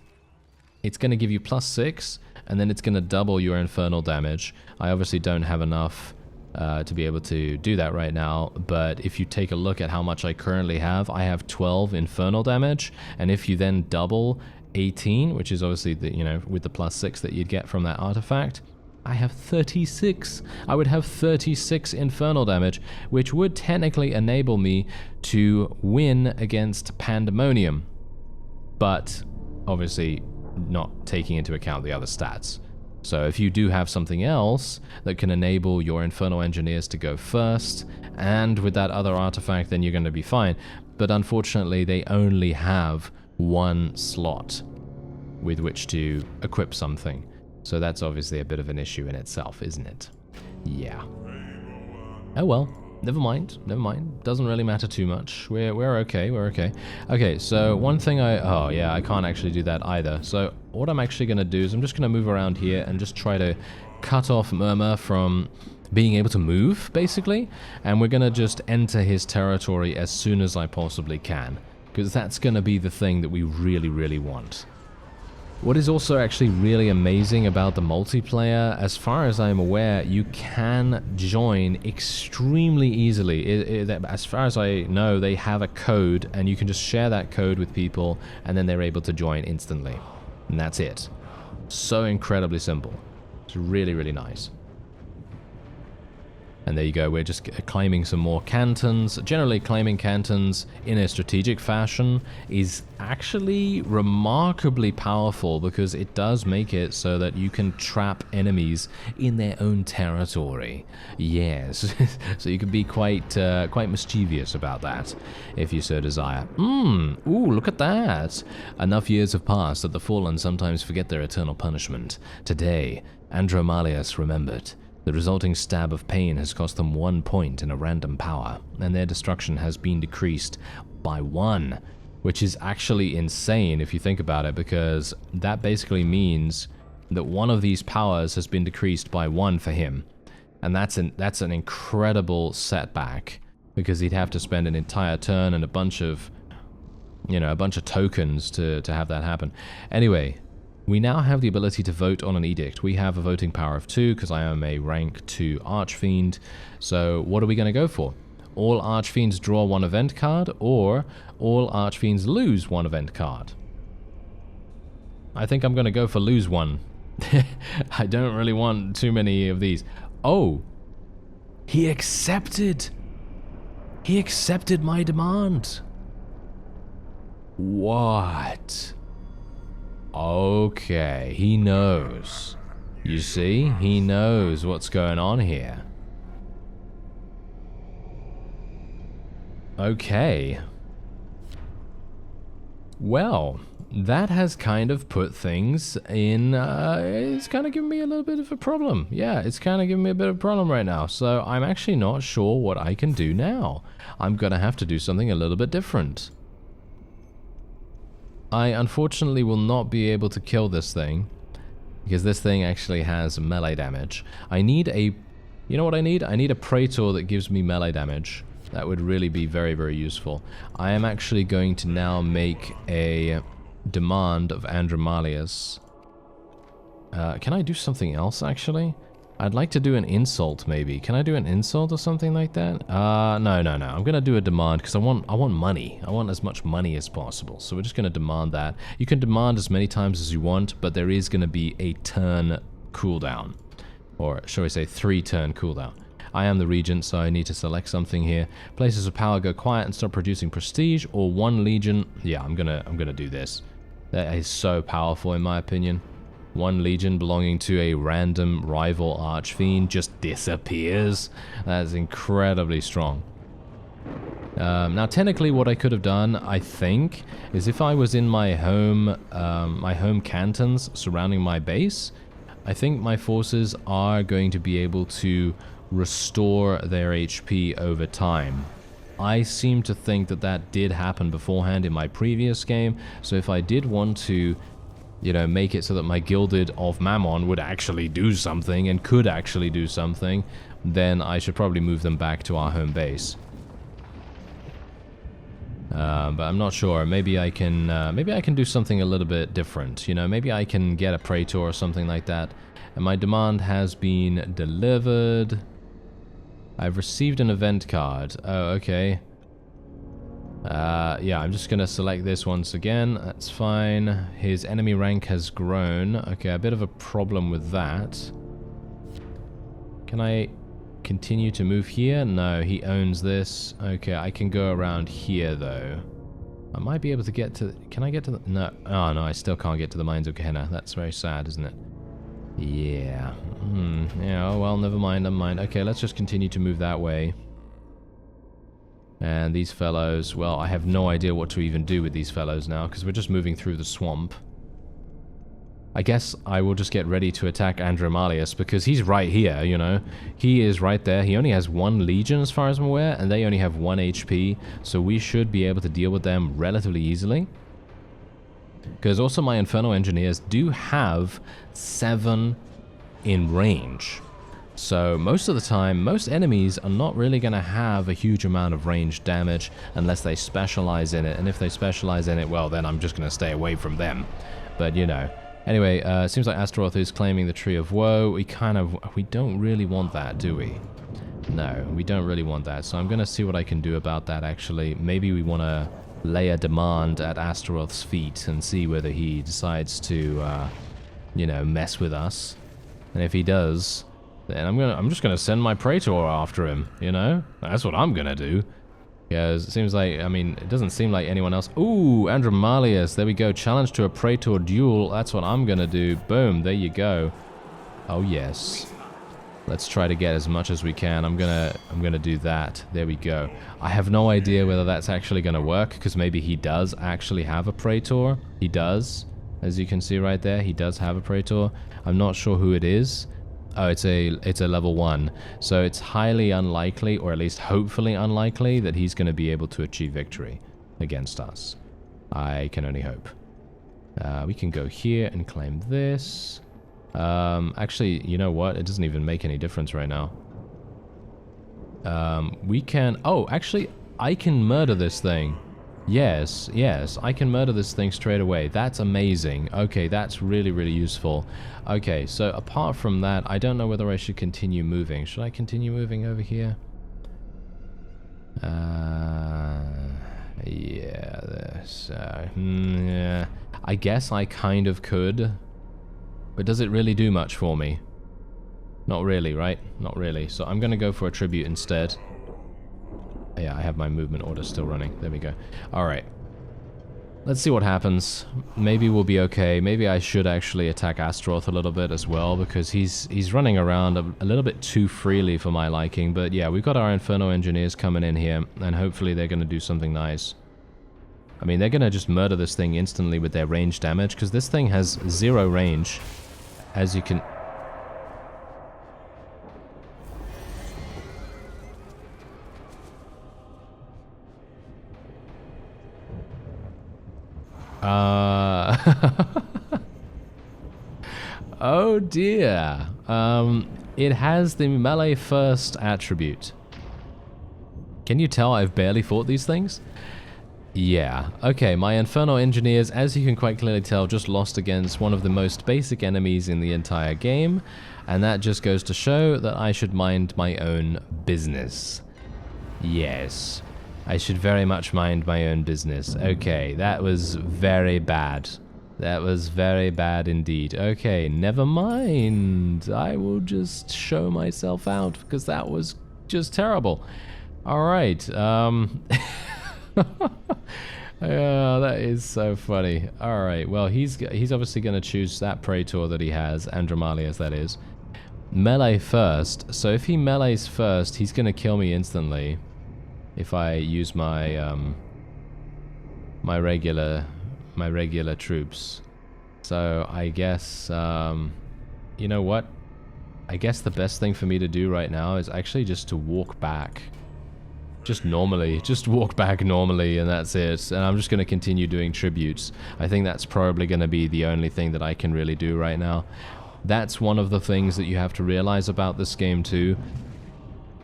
it's going to give you +6, and then it's going to double your infernal damage. I obviously don't have enough to be able to do that right now, but if you take a look at how much I currently have, I have 12 infernal damage, and if you then double 18, which is obviously the, you know, with the +6 that you'd get from that artifact, I have 36. I would have 36 infernal damage, which would technically enable me to win against Pandemonium. But obviously not taking into account the other stats. So if you do have something else that can enable your Infernal Engineers to go first, and with that other artifact, then you're going to be fine. But unfortunately, they only have one slot with which to equip something. So that's obviously a bit of an issue in itself, isn't it? Yeah. Oh well. Never mind, doesn't really matter too much. We're okay, Okay, so one thing oh yeah, I can't actually do that either. So what I'm actually gonna do is I'm just gonna move around here and just try to cut off Murmur from being able to move, basically. And we're gonna just enter his territory as soon as I possibly can, because that's gonna be the thing that we really, really want. What is also actually really amazing about the multiplayer, as far as I'm aware, you can join extremely easily. As far as I know, they have a code, and you can just share that code with people, and then they're able to join instantly. And that's it. So incredibly simple. It's really, really nice. And there you go, we're just claiming some more cantons. Generally, claiming cantons in a strategic fashion is actually remarkably powerful, because it does make it so that you can trap enemies in their own territory. Yes, so you can be quite mischievous about that, if you so desire. Ooh, look at that! Enough years have passed that the fallen sometimes forget their eternal punishment. Today, Andromalius remembered. The resulting stab of pain has cost them 1 point in a random power, and their destruction has been decreased by 1, which is actually insane if you think about it, because that basically means that one of these powers has been decreased by 1 for him, and that's an incredible setback, because he'd have to spend an entire turn and a bunch of tokens to have that happen. Anyway. We now have the ability to vote on an edict. We have a voting power of 2 because I am a rank 2 Archfiend. So what are we going to go for? All Archfiends draw 1 event card, or all Archfiends lose 1 event card? I think I'm going to go for lose 1. I don't really want too many of these. Oh! He accepted! He accepted my demand! What? Okay, he knows. You see? He knows what's going on here. Okay. Well, that has kind of put things in, it's kind of giving me a little bit of a problem. Yeah, it's kind of giving me a bit of a problem right now. So I'm actually not sure what I can do now. I'm gonna have to do something a little bit different. I unfortunately will not be able to kill this thing, because this thing actually has melee damage. I need a... You know what I need? I need a Praetor that gives me melee damage. That would really be very, very useful. I am actually going to now make a demand of Andromalius. Can I do something else, actually? I'd like to do an insult, maybe. Can I do an insult or something like that? No. I'm gonna do a demand because I want money. I want as much money as possible. So we're just gonna demand that. You can demand as many times as you want, but there is gonna be a turn cooldown, or shall we say 3 turn cooldown. I am the regent, so I need to select something here. Places of power go quiet and stop producing prestige, or 1 legion. Yeah, I'm gonna do this. That is so powerful in my opinion. 1 legion belonging to a random rival Archfiend just disappears. That is incredibly strong. Now, technically, what I could have done, I think, is if I was in my home cantons surrounding my base, I think my forces are going to be able to restore their HP over time. I seem to think that that did happen beforehand in my previous game, so if I did want to, you know, make it so that my Gilded of Mammon would actually do something and could actually do something, then I should probably move them back to our home base. But I'm not sure. Maybe I can do something a little bit different. You know, maybe I can get a Praetor or something like that. And my demand has been delivered. I've received an event card. Oh, okay. Yeah, I'm just gonna select this once again. That's fine. His enemy rank has grown. Okay, a bit of a problem with that. Can I continue to move here? No, he owns this. Okay, I can go around here though. I might be able to get to... Can I get to the... No. Oh, no, I still can't get to the Mines of Gehenna. That's very sad, isn't it? Yeah. Yeah, oh, well, never mind, never mind. Okay, let's just continue to move that way. And these fellows... Well, I have no idea what to even do with these fellows now, because we're just moving through the swamp. I guess I will just get ready to attack Andromalius, because he's right here, you know. He is right there. He only has 1 legion as far as I'm aware, and they only have 1 HP, so we should be able to deal with them relatively easily. Because also my Infernal Engineers do have 7 in range. So most of the time, most enemies are not really going to have a huge amount of range damage unless they specialize in it, and if they specialize in it, well, then I'm just going to stay away from them. But, you know... Anyway, it seems like Astaroth is claiming the Tree of Woe. We don't really want that, do we? No, we don't really want that. So I'm going to see what I can do about that, actually. Maybe we want to lay a demand at Astaroth's feet and see whether he decides to, you know, mess with us. And if he does, then I'm just going to send my Praetor after him, you know? That's what I'm going to do. Yeah, it seems like, I mean, it doesn't seem like anyone else... Ooh, Andromalius, there we go. Challenge to a Praetor duel. That's what I'm gonna do. Boom, there you go. Oh, yes. Let's try to get as much as we can. I'm gonna do that. There we go. I have no idea whether that's actually gonna work, because maybe he does actually have a Praetor. He does. As you can see right there, he does have a Praetor. I'm not sure who it is. Oh, it's a level 1, so it's highly unlikely, or at least hopefully unlikely, that he's going to be able to achieve victory against us. I can only hope. We can go here and claim this. Actually, you know what? It doesn't even make any difference right now. We can... Oh, actually, I can murder this thing. Yes, yes, I can murder this thing straight away. That's amazing. Okay, that's really, really useful. Okay, so apart from that, I don't know whether I should continue moving. Should I continue moving over here? Yeah, this, yeah. I guess I kind of could. But does it really do much for me? Not really, right? Not really. So I'm gonna go for a tribute instead. Yeah, I have my movement order still running. There we go. Alright. Let's see what happens. Maybe we'll be okay. Maybe I should actually attack Astaroth a little bit as well, because he's running around a little bit too freely for my liking. But yeah, we've got our Infernal Engineers coming in here, and hopefully they're going to do something nice. I mean, they're going to just murder this thing instantly with their range damage, because this thing has 0 range, as you can... Oh dear. It has the melee first attribute. Can you tell I've barely fought these things? Yeah. Okay, my Infernal Engineers, as you can quite clearly tell, just lost against one of the most basic enemies in the entire game, and that just goes to show that I should mind my own business. Yes. I should very much mind my own business. Okay, that was very bad. That was very bad indeed. Okay, never mind. I will just show myself out, because that was just terrible. Alright, yeah, that is so funny. Alright, well, he's obviously going to choose that Praetor that he has, Andromalius that is. Melee first, so if he melees first, he's going to kill me instantly. If I use my my regular troops. So I guess you know what? I guess the best thing for me to do right now is actually just to walk back. Just normally, just walk back normally, and that's it. And I'm just going to continue doing tributes. I think that's probably going to be the only thing that I can really do right now. That's one of the things that you have to realize about this game too.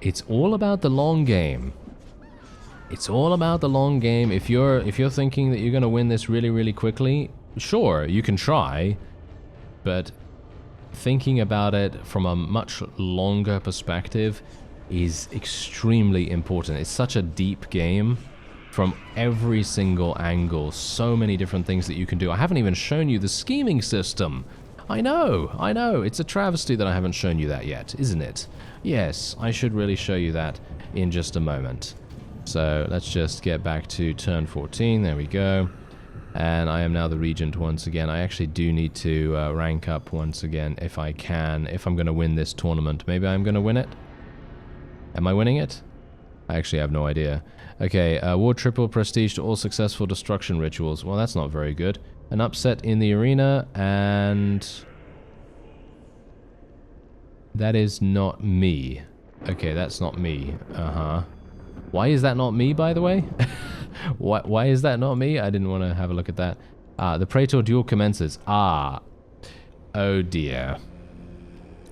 It's all about the long game. It's all about the long game. If you're thinking that you're going to win this really, really quickly, sure, you can try, but thinking about it from a much longer perspective is extremely important. It's such a deep game from every single angle. So many different things that you can do. I haven't even shown you the scheming system. I know. It's a travesty that I haven't shown you that yet, isn't it? Yes, I should really show you that in just a moment. So let's just get back to turn 14. There we go. And I am now the regent once again. I actually do need to rank up once again if I can, if I'm going to win this tournament. Maybe I'm going to win it? Am I winning it? I actually have no idea. Okay, award triple prestige to all successful destruction rituals. Well, that's not very good. An upset in the arena, and... that is not me. Okay, that's not me. Uh-huh. Why is that not me, by the way? Why is that not me? I didn't want to have a look at that. The Praetor duel commences. Ah. Oh dear.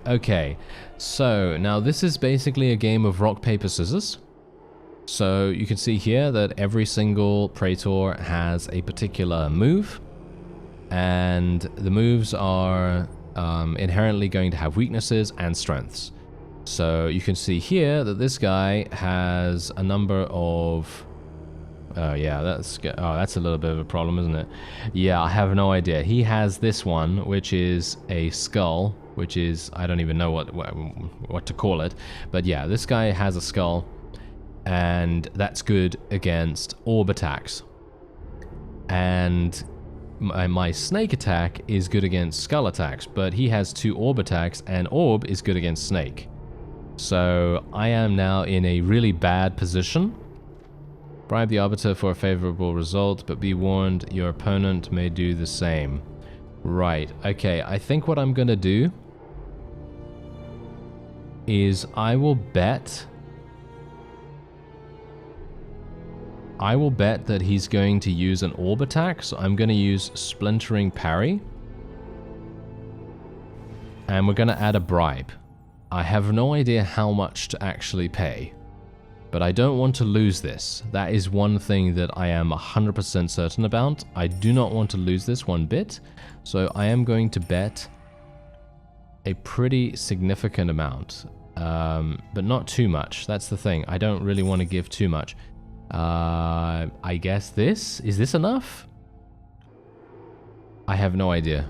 Okay. So, now this is basically a game of rock, paper, scissors. So, you can see here that every single Praetor has a particular move. And the moves are inherently going to have weaknesses and strengths. So you can see here that this guy has a number of... oh yeah, that's a little bit of a problem, isn't it? Yeah, I have no idea. He has this one, which is a skull, which is... I don't even know what to call it. But yeah, this guy has a skull, and that's good against orb attacks. And my snake attack is good against skull attacks, but he has 2 orb attacks, and orb is good against snake. So I am now in a really bad position. Bribe the arbiter for a favorable result, but be warned, your opponent may do the same. Right, okay, I think what I'm gonna do is I will bet that he's going to use an orb attack, so I'm gonna use splintering parry. And we're gonna add a bribe. I have no idea how much to actually pay, but I don't want to lose this. That is one thing that I am 100% certain about. I do not want to lose this one bit, so I am going to bet a pretty significant amount, but not too much. That's the thing. I don't really want to give too much. I guess this? Is this enough? I have no idea.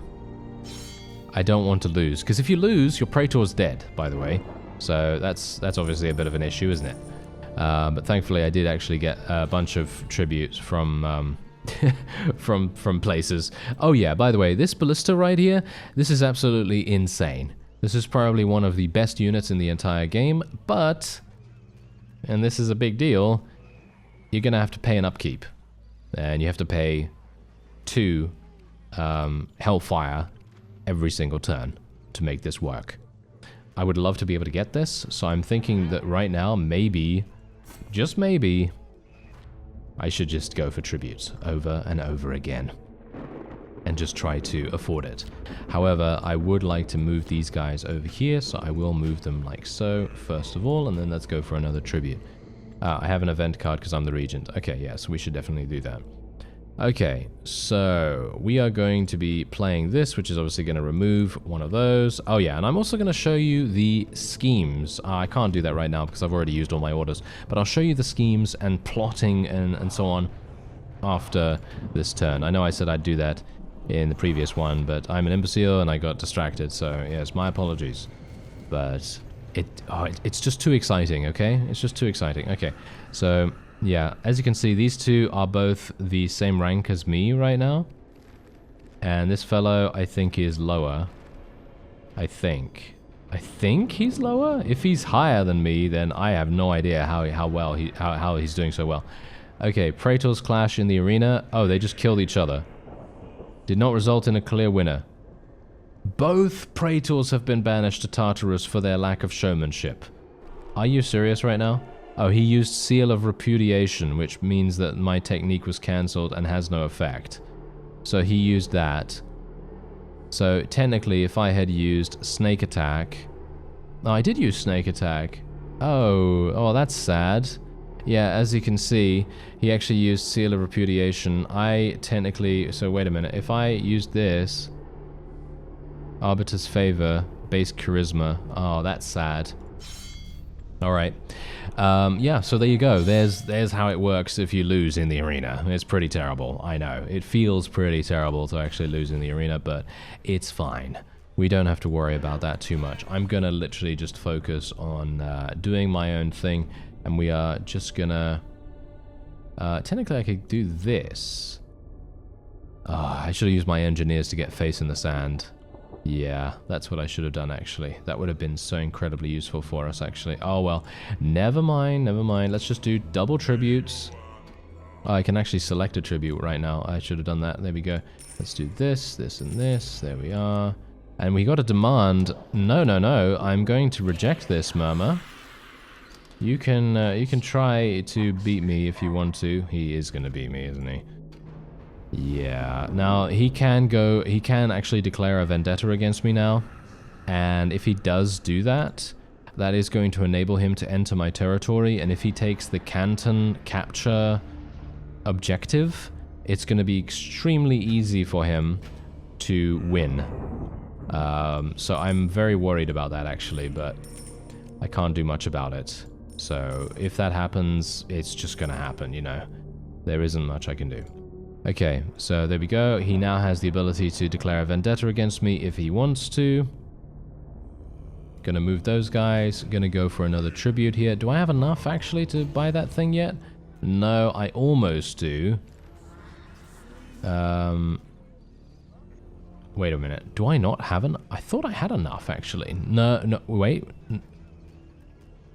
I don't want to lose, because if you lose, your Praetor's dead, by the way. So that's obviously a bit of an issue, isn't it? But thankfully, I did actually get a bunch of tributes from from places. Oh yeah, by the way, this ballista right here, this is absolutely insane. This is probably one of the best units in the entire game, but, and this is a big deal, you're gonna have to pay an upkeep, and you have to pay 2 Hellfire every single turn to make this work. I would love to be able to get this, so I'm thinking that right now, maybe, just maybe, I should just go for tributes over and over again and just try to afford it. However, I would like to move these guys over here, so I will move them like so, first of all, and then let's go for another tribute. I have an event card because I'm the regent. Okay, yeah, so we should definitely do that. Okay, so we are going to be playing this, which is obviously going to remove one of those. Oh yeah, and I'm also going to show you the schemes. I can't do that right now because I've already used all my orders, but I'll show you the schemes and plotting and so on after this turn. I know I said I'd do that in the previous one, but I'm an imbecile and I got distracted, so yes, my apologies. But it's just too exciting, okay? It's just too exciting. Okay, so... yeah, as you can see, these two are both the same rank as me right now. And this fellow, I think, is lower. I think he's lower? If he's higher than me, then I have no idea how he's doing so well. Okay, Praetors clash in the arena. Oh, they just killed each other. Did not result in a clear winner. Both Praetors have been banished to Tartarus for their lack of showmanship. Are you serious right now? Oh, he used Seal of Repudiation, which means that my technique was cancelled and has no effect. So he used that. So technically, if I had used Snake Attack... oh, I did use Snake Attack. Oh, that's sad. Yeah, as you can see, he actually used Seal of Repudiation. I technically... so wait a minute. If I used this... Arbiter's Favor, Base Charisma. Oh, that's sad. Alright. Yeah, so there you go. There's how it works if you lose in the arena. It's pretty terrible, I know. It feels pretty terrible to actually lose in the arena, but it's fine. We don't have to worry about that too much. I'm gonna literally just focus on doing my own thing, and we are just gonna Technically I could do this. I should have used my engineers to get face in the sand. Yeah, that's what I should have done, actually. That would have been so incredibly useful for us, actually. Oh, well. Never mind, never mind. Let's just do double tributes. Oh, I can actually select a tribute right now. I should have done that. There we go. Let's do this, this, and this. There we are. And we got a demand. No, no, no. I'm going to reject this, Murmur. You can try to beat me if you want to. He is going to beat me, isn't he? Yeah. Now, he can actually declare a vendetta against me now. And if he does do that, that is going to enable him to enter my territory. And if he takes the Canton capture objective, it's going to be extremely easy for him to win. So I'm very worried about that, actually, but I can't do much about it. So if that happens, it's just going to happen, you know. There isn't much I can do. Okay, so there we go. He now has the ability to declare a vendetta against me if he wants to. Gonna move those guys. Gonna go for another tribute here. Do I have enough, actually, to buy that thing yet? No, I almost do. Wait a minute. Do I not have an... I thought I had enough, actually. No, no, wait.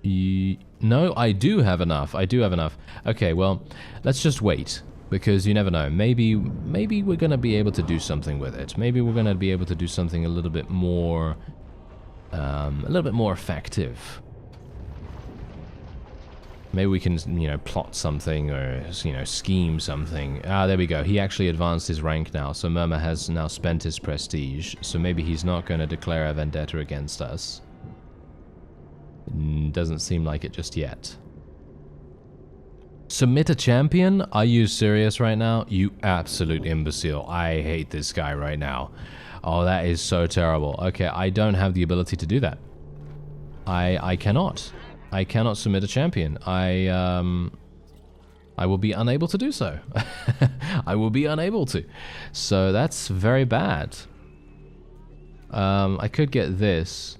No, I do have enough. I do have enough. Okay, well, let's just wait. Because you never know. Maybe we're going to be able to do something with it. Maybe we're going to be able to do something a little bit more effective. Maybe we can, you know, plot something or, you know, scheme something. Ah, there we go. He actually advanced his rank now. So Murmur has now spent his prestige. So maybe he's not going to declare a vendetta against us. Doesn't seem like it just yet. Submit a champion? Are you serious right now? You absolute imbecile. I hate this guy right now. Oh, that is so terrible. Okay, I don't have the ability to do that. I cannot. I cannot submit a champion. I will be unable to do so. I will be unable to. So that's very bad. I could get this.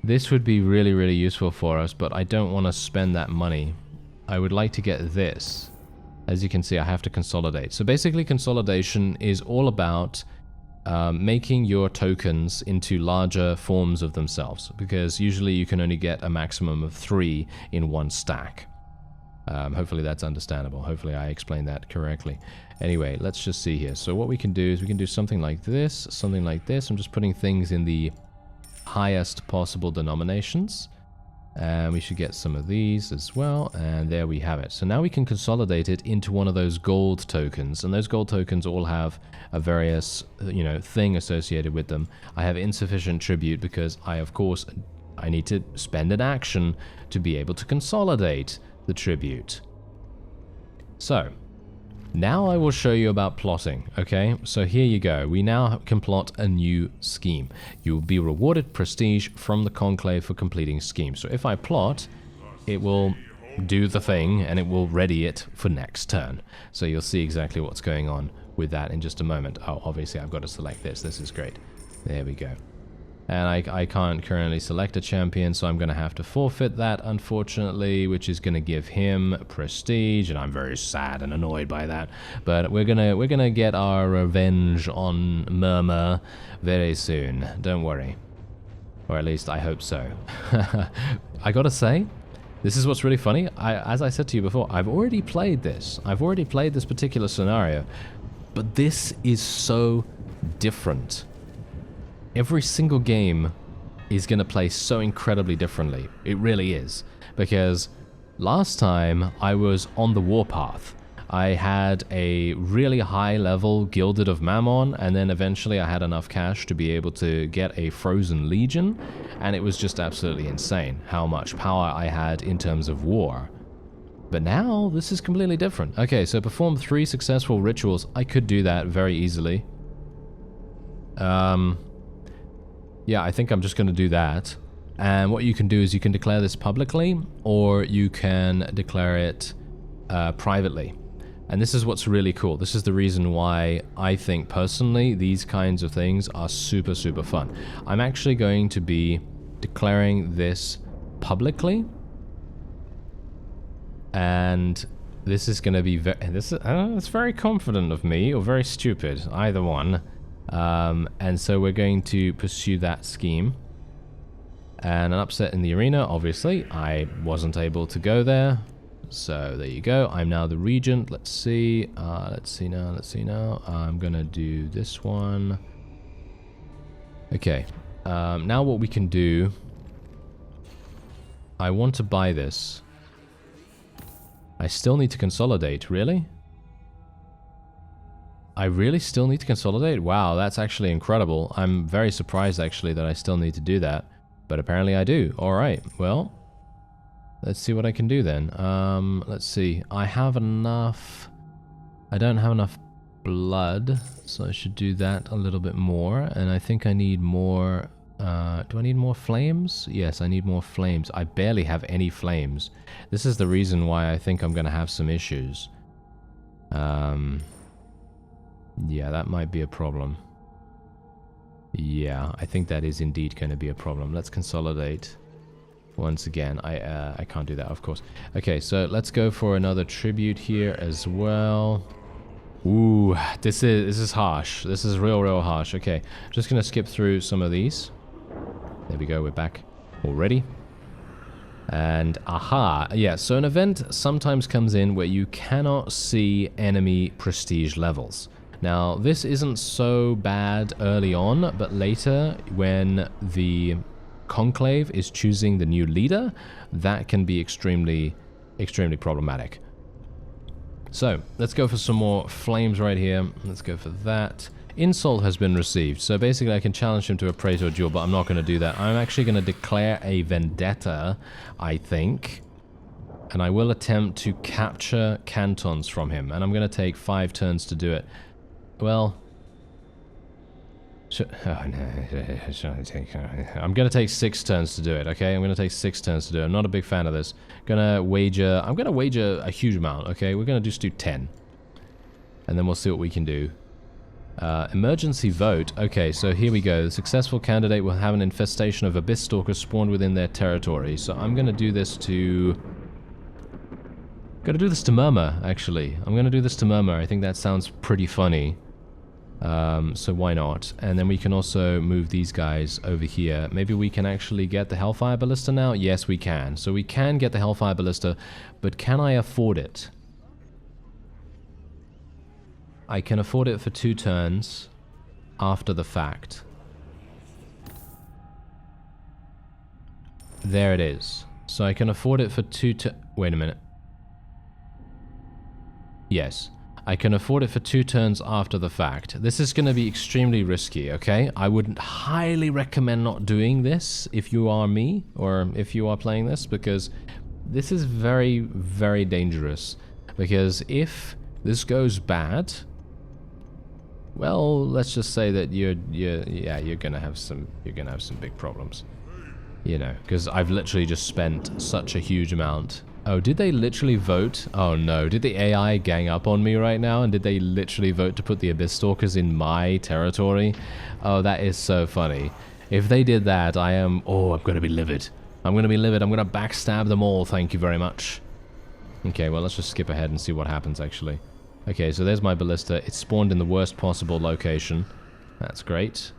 This would be really, really useful for us, but I don't want to spend that money. I would like to get this. As you can see, I have to consolidate. So basically, consolidation is all about making your tokens into larger forms of themselves, because usually you can only get a maximum of 3 in one stack. Hopefully that's understandable. Hopefully I explained that correctly. Anyway, let's just see here. So what we can do is we can do something like this, something like this. I'm just putting things in the highest possible denominations. And we should get some of these as well, and there we have it. So now we can consolidate it into one of those gold tokens, and those gold tokens all have a various, you know, thing associated with them. I have insufficient tribute because of course, I need to spend an action to be able to consolidate the tribute. So, now I will show you about plotting, okay? So here you go. We now can plot a new scheme. You will be rewarded prestige from the conclave for completing schemes. So if I plot, it will do the thing and it will ready it for next turn. So you'll see exactly what's going on with that in just a moment. Oh, obviously I've got to select this. This is great. There we go. And I can't currently select a champion, so I'm going to have to forfeit that, unfortunately, which is going to give him prestige, and I'm very sad and annoyed by that. But we're gonna get our revenge on Murmur very soon. Don't worry, or at least I hope so. I gotta say, this is what's really funny. As I said to you before, I've already played this. I've already played this particular scenario, but this is so different. Every single game is going to play so incredibly differently. It really is. Because last time I was on the warpath. I had a really high level Gilded of Mammon, and then eventually I had enough cash to be able to get a Frozen Legion, and it was just absolutely insane how much power I had in terms of war. But now, this is completely different. Okay, so perform 3 successful rituals. I could do that very easily. Yeah, I think I'm just going to do that. And what you can do is you can declare this publicly, or you can declare it privately. And this is what's really cool. This is the reason why I think, personally, these kinds of things are super, super fun. I'm actually going to be declaring this publicly. And This is going to be that's very confident of me, or very stupid, either one. And so we're going to pursue that scheme. And an upset in the arena, obviously. I wasn't able to go there. So there you go. I'm now the regent. Let's see. Let's see now. I'm going to do this one. Okay. Now what we can do... I want to buy this. I still need to consolidate, really? I really still need to consolidate? Wow, that's actually incredible. I'm very surprised, actually, that I still need to do that. But apparently I do. Alright, well, let's see what I can do then. Let's see. I have enough... I don't have enough blood, so I should do that a little bit more. And I think I need more... do I need more flames? Yes, I need more flames. I barely have any flames. This is the reason why I think I'm going to have some issues. Yeah, that might be a problem. Yeah, I think that is indeed going to be a problem. Let's consolidate. Once again, I can't do that, of course. Okay, so let's go for another tribute here as well. Ooh, this is harsh. This is real harsh. Okay, just going to skip through some of these. There we go, we're back already. And aha, yeah, so an event sometimes comes in where you cannot see enemy prestige levels. Now, this isn't so bad early on, but later, when the conclave is choosing the new leader, that can be extremely problematic. So, let's go for some more flames right here. Let's go for that. Insult has been received, so basically I can challenge him to a Praetor duel, but I'm not going to do that. I'm actually going to declare a vendetta, I think, and I will attempt to capture cantons from him, and I'm going to take 5 turns to do it. Well, I'm going to take 6 turns to do it, okay? I'm going to take 6 turns to do it. I'm not a big fan of this. I'm going to wager a huge amount, okay? We're going to just do 10. And then we'll see what we can do. Emergency vote. Okay, so here we go. The successful candidate will have an infestation of abyss stalkers spawned within their territory. So I'm going to do this to... Murmur, actually. I'm going to do this to Murmur. I think that sounds pretty funny. So why not? And then we can also move these guys over here. Maybe we can actually get the Hellfire Ballista now? Yes, we can. So we can get the Hellfire Ballista, but can I afford it? I can afford it for 2 turns after the fact. There it is. So I can afford it for 2 turns. Wait a minute. Yes. I can afford it for 2 turns after the fact. This is going to be extremely risky, okay? I would highly recommend not doing this if you are me, or if you are playing this, because this is very dangerous. Because if this goes bad, well, let's just say that you're gonna have some big problems. You know, because I've literally just spent such a huge amount. Oh, did they literally vote? Oh no, did the AI gang up on me right now? And did they literally vote to put the Abyss Stalkers in my territory? Oh, that is so funny. If they did that, I'm gonna be livid. I'm gonna be livid. I'm gonna backstab them all, thank you very much. Okay, well, let's just skip ahead and see what happens, actually. Okay, so there's my ballista. It's spawned in the worst possible location. That's great.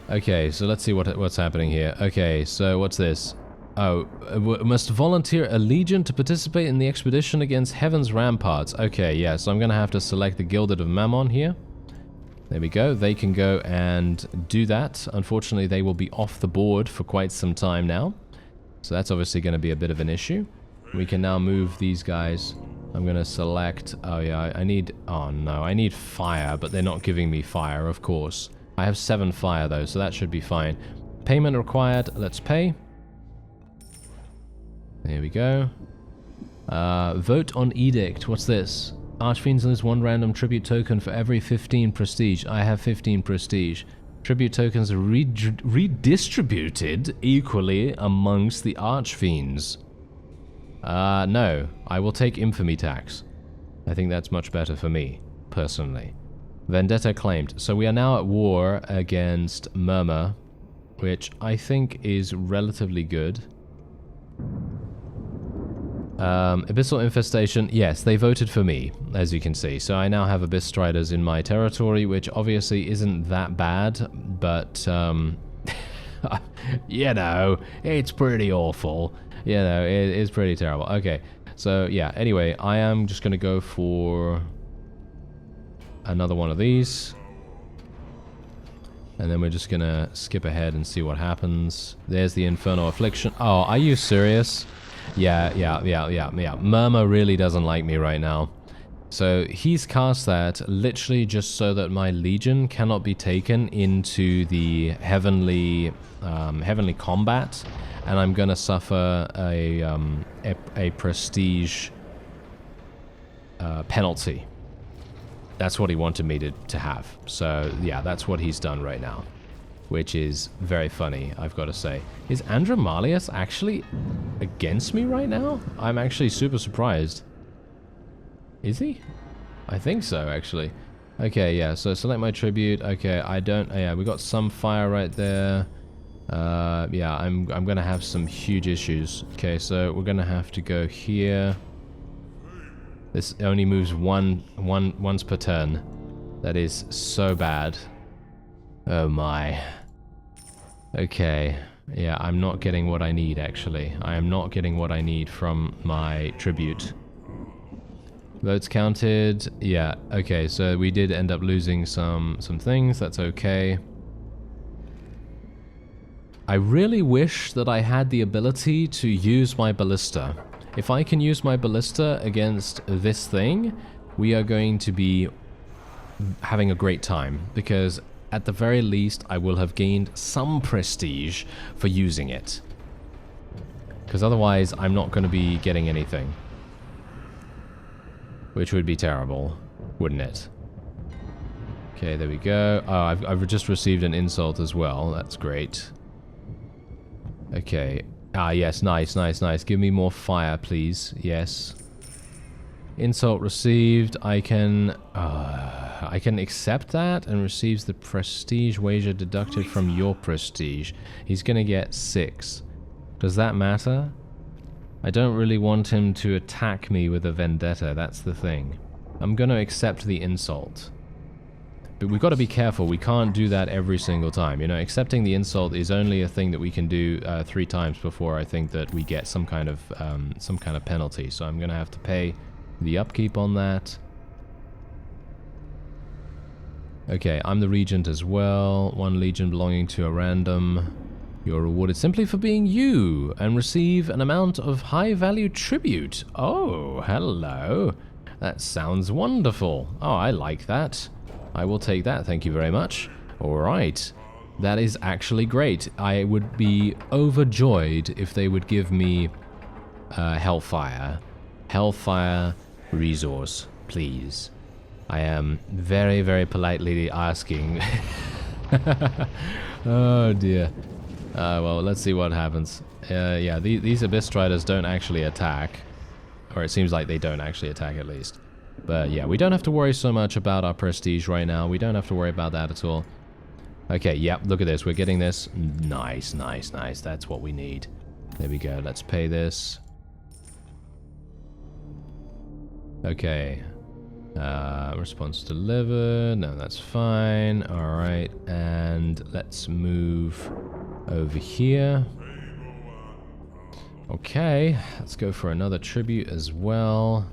Okay, so let's see what's happening here. Okay, so what's this? Oh, must volunteer a legion to participate in the expedition against Heaven's Ramparts. Okay, yeah, so I'm going to have to select the Gilded of Mammon here. There we go. They can go and do that. Unfortunately, they will be off the board for quite some time now. So that's obviously going to be a bit of an issue. We can now move these guys. I'm going to select... Oh, yeah, I need... Oh, no, I need fire, but they're not giving me fire, of course. I have 7 fire, though, so that should be fine. Payment required. Let's pay. There we go. Vote on Edict. What's this? Archfiends lose 1 random tribute token for every 15 prestige. I have 15 prestige. Tribute tokens are redistributed equally amongst the Archfiends. No. I will take infamy tax. I think that's much better for me, personally. Vendetta claimed. So we are now at war against Murmur, which I think is relatively good. Abyssal Infestation, yes, they voted for me, as you can see. So I now have Abyss Striders in my territory, which obviously isn't that bad, but, you know, it's pretty awful. You know, it is pretty terrible. Okay, so yeah, anyway, I am just going to go for another one of these. And then we're just going to skip ahead and see what happens. There's the Infernal Affliction. Oh, are you serious? Yeah. Murmur really doesn't like me right now. So he's cast that literally just so that my Legion cannot be taken into the heavenly combat, and I'm gonna suffer a prestige penalty. That's what he wanted me to have. So yeah, that's what he's done right now, which is very funny, I've got to say. Is Andromalius actually against me right now? I'm actually super surprised. Is he? I think so, actually. Okay, yeah, so select my tribute. Okay, I don't... Yeah, we got some fire right there. Yeah, I'm gonna have some huge issues. Okay, so we're gonna have to go here. This only moves once per turn. That is so bad. Oh my. Okay. Yeah, I'm not getting what I need, actually. I am not getting what I need from my tribute. Votes counted. Yeah, okay, so we did end up losing some things. That's okay. I really wish that I had the ability to use my ballista. If I can use my ballista against this thing, we are going to be having a great time, because at the very least I will have gained some prestige for using it. Because otherwise I'm not going to be getting anything. Which would be terrible, wouldn't it? Okay, there we go. Oh, I've just received an insult as well. That's great. Okay. Ah, yes, nice. Give me more fire, please. Yes. Insult received. I can accept that and receives the prestige wager deducted from your prestige. He's gonna get 6. Does that matter? I don't really want him to attack me with a vendetta, that's the thing. I'm gonna accept the insult. But we've got to be careful, we can't do that every single time. You know, accepting the insult is only a thing that we can do 3 times before I think that we get some kind of penalty. So I'm gonna have to pay the upkeep on that. Okay, I'm the regent as well. 1 legion belonging to a random. You're rewarded simply for being you and receive an amount of high-value tribute. Oh, hello. That sounds wonderful. Oh, I like that. I will take that, thank you very much. Alright. That is actually great. I would be overjoyed if they would give me Hellfire. Hellfire resource, please. I am very, very politely asking. Oh dear. Well, let's see what happens. Yeah, these Abyss Striders don't actually attack. Or it seems like they don't actually attack, at least. But yeah, we don't have to worry so much about our prestige right now. We don't have to worry about that at all. Okay, yep, look at this. We're getting this. Nice. That's what we need. There we go. Let's pay this. Okay. Response delivered. No, that's fine. Alright, and let's move over here. Okay, let's go for another tribute as well.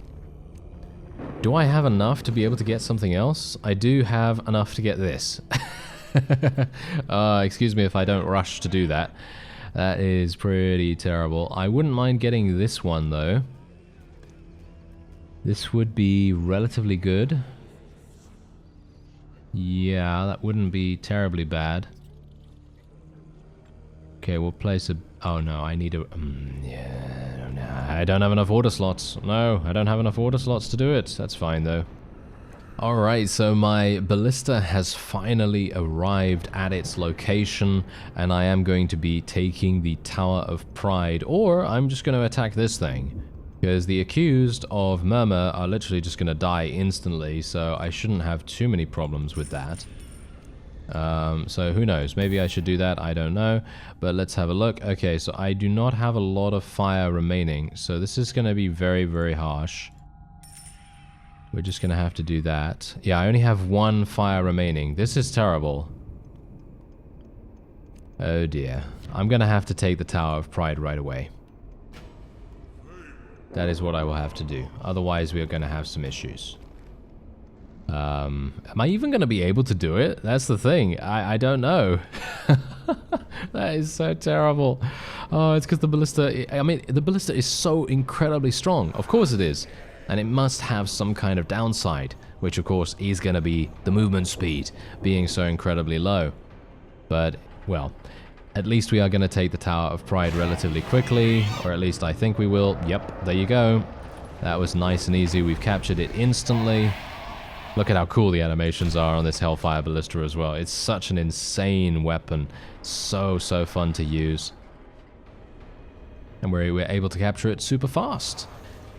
Do I have enough to be able to get something else? I do have enough to get this. Excuse me if I don't rush to do that. That is pretty terrible. I wouldn't mind getting this one, though. This would be relatively good. Yeah, that wouldn't be terribly bad. Okay, we'll place a... Oh no, I need a... yeah, no, I don't have enough order slots. No, I don't have enough order slots to do it. That's fine, though. Alright, so my ballista has finally arrived at its location, and I am going to be taking the Tower of Pride, or I'm just going to attack this thing. Because the accused of Murmur are literally just going to die instantly, so I shouldn't have too many problems with that. So who knows? Maybe I should do that. I don't know. But let's have a look. Okay, so I do not have a lot of fire remaining. So this is going to be very, very harsh. We're just going to have to do that. Yeah, I only have 1 fire remaining. This is terrible. Oh dear. I'm going to have to take the Tower of Pride right away. That is what I will have to do. Otherwise, we are going to have some issues. Am I even going to be able to do it? That's the thing. I don't know. That is so terrible. Oh, it's because the ballista... I mean, the ballista is so incredibly strong. Of course it is. And it must have some kind of downside, which of course is going to be the movement speed being so incredibly low. But, well, at least we are going to take the Tower of Pride relatively quickly, or at least I think we will. Yep, there you go. That was nice and easy. We've captured it instantly. Look at how cool the animations are on this Hellfire Ballista as well. It's such an insane weapon. So fun to use. And we're able to capture it super fast.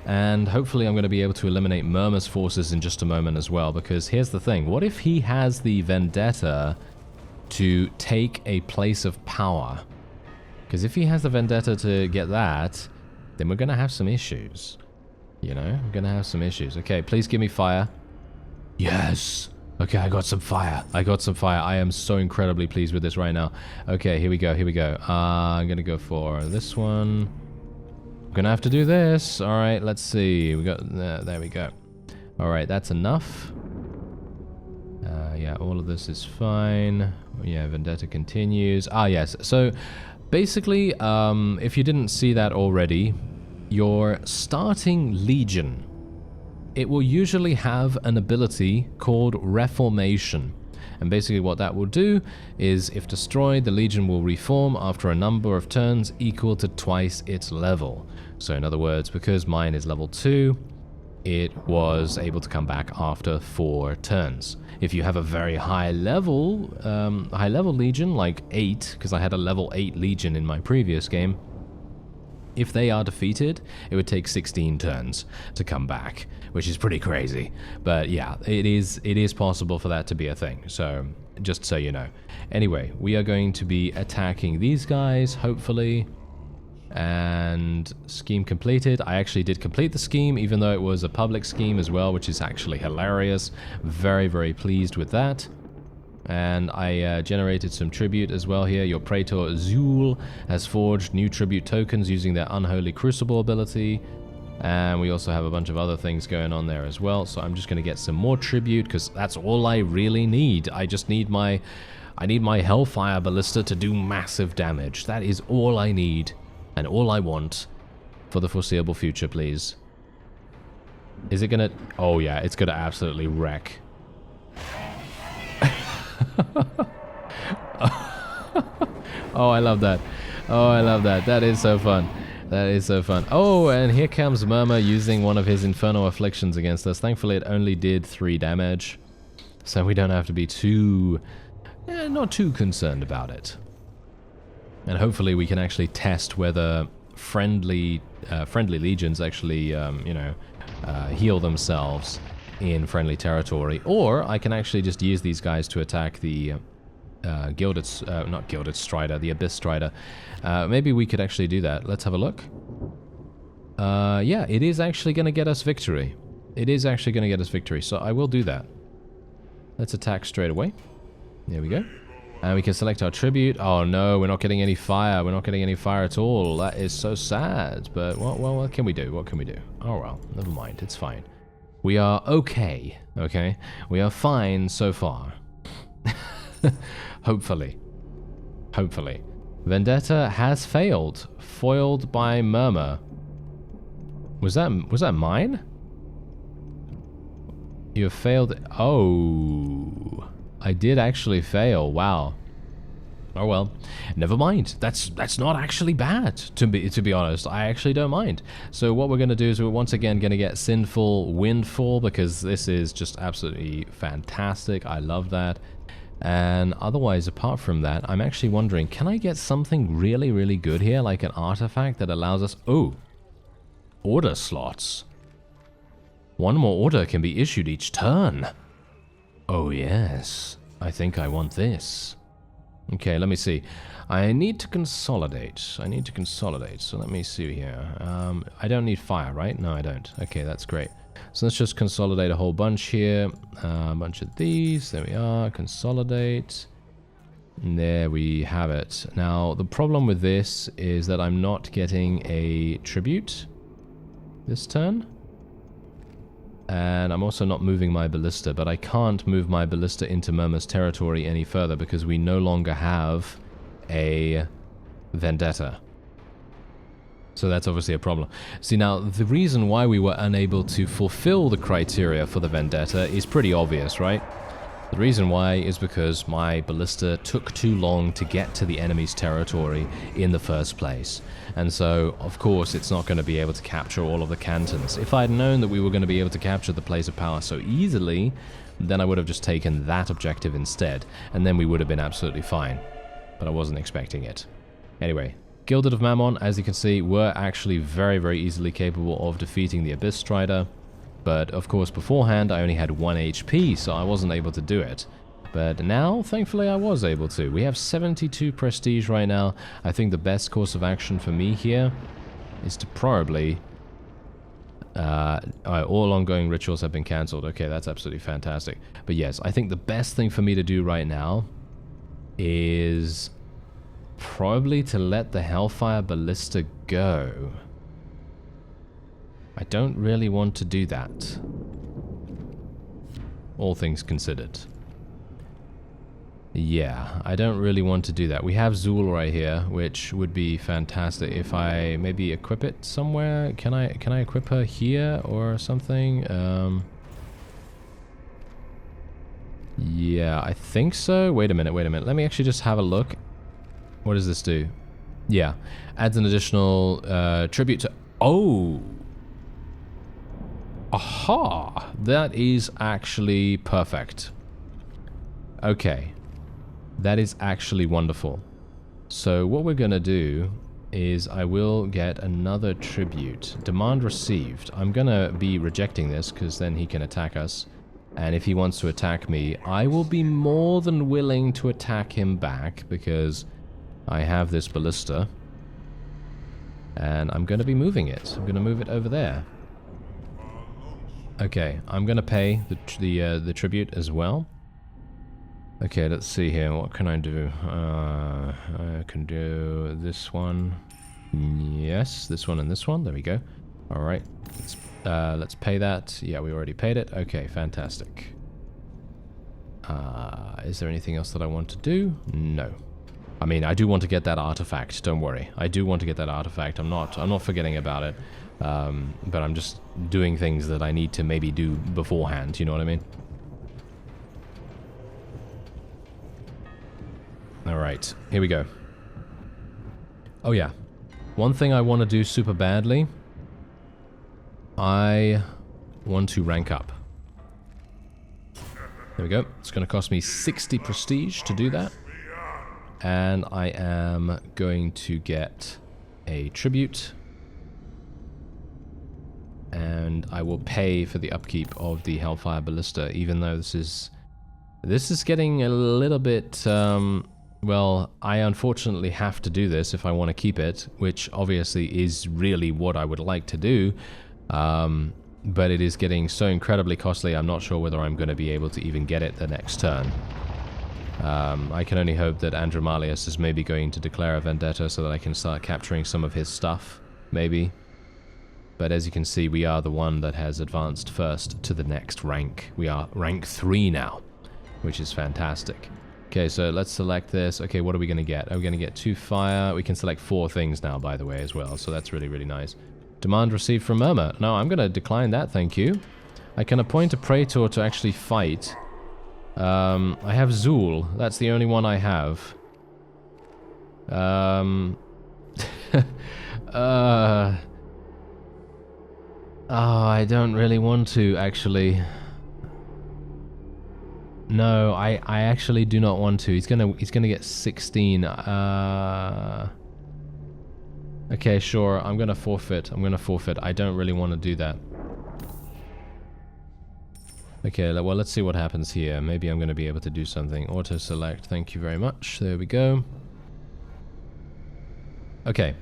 And hopefully I'm going to be able to eliminate Murmur's forces in just a moment as well, because here's the thing. What if he has the vendetta to take a place of power? Because if he has the vendetta to get that, then we're going to have some issues. You know, we're going to have some issues. Okay, please give me fire. Yes! Okay, I got some fire. I got some fire. I am so incredibly pleased with this right now. Okay, here we go, here we go. I'm going to go for this one. Gonna have to do this. All right, let's see. We got there we go. All right, that's enough. Yeah, all of this is fine. Yeah, vendetta continues. Ah, yes. So basically, if you didn't see that already, your starting legion, it will usually have an ability called Reformation. And basically what that will do is, if destroyed, the legion will reform after a number of turns equal to twice its level. So in other words, because mine is level 2, it was able to come back after 4 turns. If you have a very high level legion, like 8, because I had a level 8 legion in my previous game, if they are defeated, it would take 16 turns to come back, which is pretty crazy. But yeah, it is possible for that to be a thing, so just so you know. Anyway, we are going to be attacking these guys, hopefully. And scheme completed. I actually did complete the scheme, even though it was a public scheme as well, which is actually hilarious. Very, very pleased with that. And I generated some tribute as well here. Your Praetor Zul has forged new tribute tokens using their Unholy Crucible ability. And we also have a bunch of other things going on there as well. So I'm just going to get some more tribute, because that's all I really need. I just need my Hellfire Ballista to do massive damage. That is all I need. And all I want for the foreseeable future, please. Is it gonna... Oh yeah, it's gonna absolutely wreck. Oh, I love that. Oh, I love that. That is so fun. That is so fun. Oh, and here comes Murmur using one of his Infernal Afflictions against us. Thankfully, it only did 3 damage. So we don't have to be too... not too concerned about it. And hopefully we can actually test whether friendly legions actually, heal themselves in friendly territory. Or I can actually just use these guys to attack the not Gilded Strider, the Abyss Strider. Maybe we could actually do that. Let's have a look. Yeah, it is actually going to get us victory. It is actually going to get us victory, so I will do that. Let's attack straight away. There we go. And we can select our tribute. Oh no, we're not getting any fire. We're not getting any fire at all. That is so sad. But what can we do? What can we do? Oh well, never mind. It's fine. We are okay. Okay? We are fine so far. Hopefully. Hopefully. Vendetta has failed. Foiled by Murmur. Was that mine? You have failed. Oh. I did actually fail. Wow. Oh well, never mind. That's not actually bad, to be honest. I actually don't mind. So what we're going to do is we're once again going to get Sinful Windfall, because this is just absolutely fantastic. I love that. And otherwise, apart from that, I'm actually wondering, can I get something really, really good here, like an artifact that allows us... Oh, order slots. 1 more order can be issued each turn. Oh yes. I think I want this. Okay, let me see. I need to consolidate. So let me see here. I don't need fire, right? No, I don't. Okay, that's great. So let's just consolidate a whole bunch here. A bunch of these. There we are. Consolidate. And there we have it. Now, the problem with this is that I'm not getting a tribute this turn. And I'm also not moving my ballista, but I can't move my ballista into Murmur's territory any further because we no longer have a vendetta. So that's obviously a problem. See, now, the reason why we were unable to fulfill the criteria for the vendetta is pretty obvious, right? The reason why is because my ballista took too long to get to the enemy's territory in the first place. And so, of course, it's not going to be able to capture all of the cantons. If I had known that we were going to be able to capture the Place of Power so easily, then I would have just taken that objective instead, and then we would have been absolutely fine. But I wasn't expecting it. Anyway, Gilded of Mammon, as you can see, were actually very, very easily capable of defeating the Abyss Strider. But, of course, beforehand, I only had 1 HP, so I wasn't able to do it. But now, thankfully, I was able to. We have 72 prestige right now. I think the best course of action for me here is to probably... all ongoing rituals have been cancelled. Okay, that's absolutely fantastic. But yes, I think the best thing for me to do right now is probably to let the Hellfire Ballista go. I don't really want to do that. All things considered. Yeah, I don't really want to do that. We have Zool right here, which would be fantastic if I maybe equip it somewhere. Can I equip her here or something? Yeah, I think so. Wait a minute. Let me actually just have a look. What does this do? Yeah, adds an additional tribute to... Oh! Aha! That is actually perfect. Okay. That is actually wonderful. So what we're going to do is I will get another tribute. Demand received. I'm going to be rejecting this because then he can attack us. And if he wants to attack me, I will be more than willing to attack him back because I have this ballista. And I'm going to be moving it. I'm going to move it over there. Okay, I'm going to pay the tribute as well. Okay, let's see here. What can I do? I can do this one. Yes, this one and this one. There we go. All right. Let's pay that. Yeah, we already paid it. Okay, fantastic. Is there anything else that I want to do? No. I mean, I do want to get that artifact. Don't worry. I do want to get that artifact. I'm not forgetting about it. But I'm just doing things that I need to maybe do beforehand. You know what I mean? Alright, here we go. Oh yeah. One thing I want to do super badly. I want to rank up. There we go. It's going to cost me 60 prestige to do that. And I am going to get a tribute. And I will pay for the upkeep of the Hellfire Ballista, even though this is getting a little bit... well, I unfortunately have to do this if I want to keep it, which obviously is really what I would like to do, but it is getting so incredibly costly, I'm not sure whether I'm going to be able to even get it the next turn. I can only hope that Andromalius is maybe going to declare a vendetta so that I can start capturing some of his stuff, maybe. But as you can see, we are the one that has advanced first to the next rank. We are rank 3 now, which is fantastic. Okay, so let's select this. Okay, what are we going to get? Are we going to get 2 fire? We can select 4 things now, by the way, as well. So that's really, really nice. Demand received from Murmur. No, I'm going to decline that, thank you. I can appoint a Praetor to actually fight. I have Zool. That's the only one I have. Oh, I don't really want to, actually. No, I actually do not want to. He's gonna get 16. Okay, sure. I'm gonna forfeit. I don't really want to do that. Okay, well, let's see what happens here. Maybe I'm going to be able to do something. Auto select, thank you very much. There we go. Okay,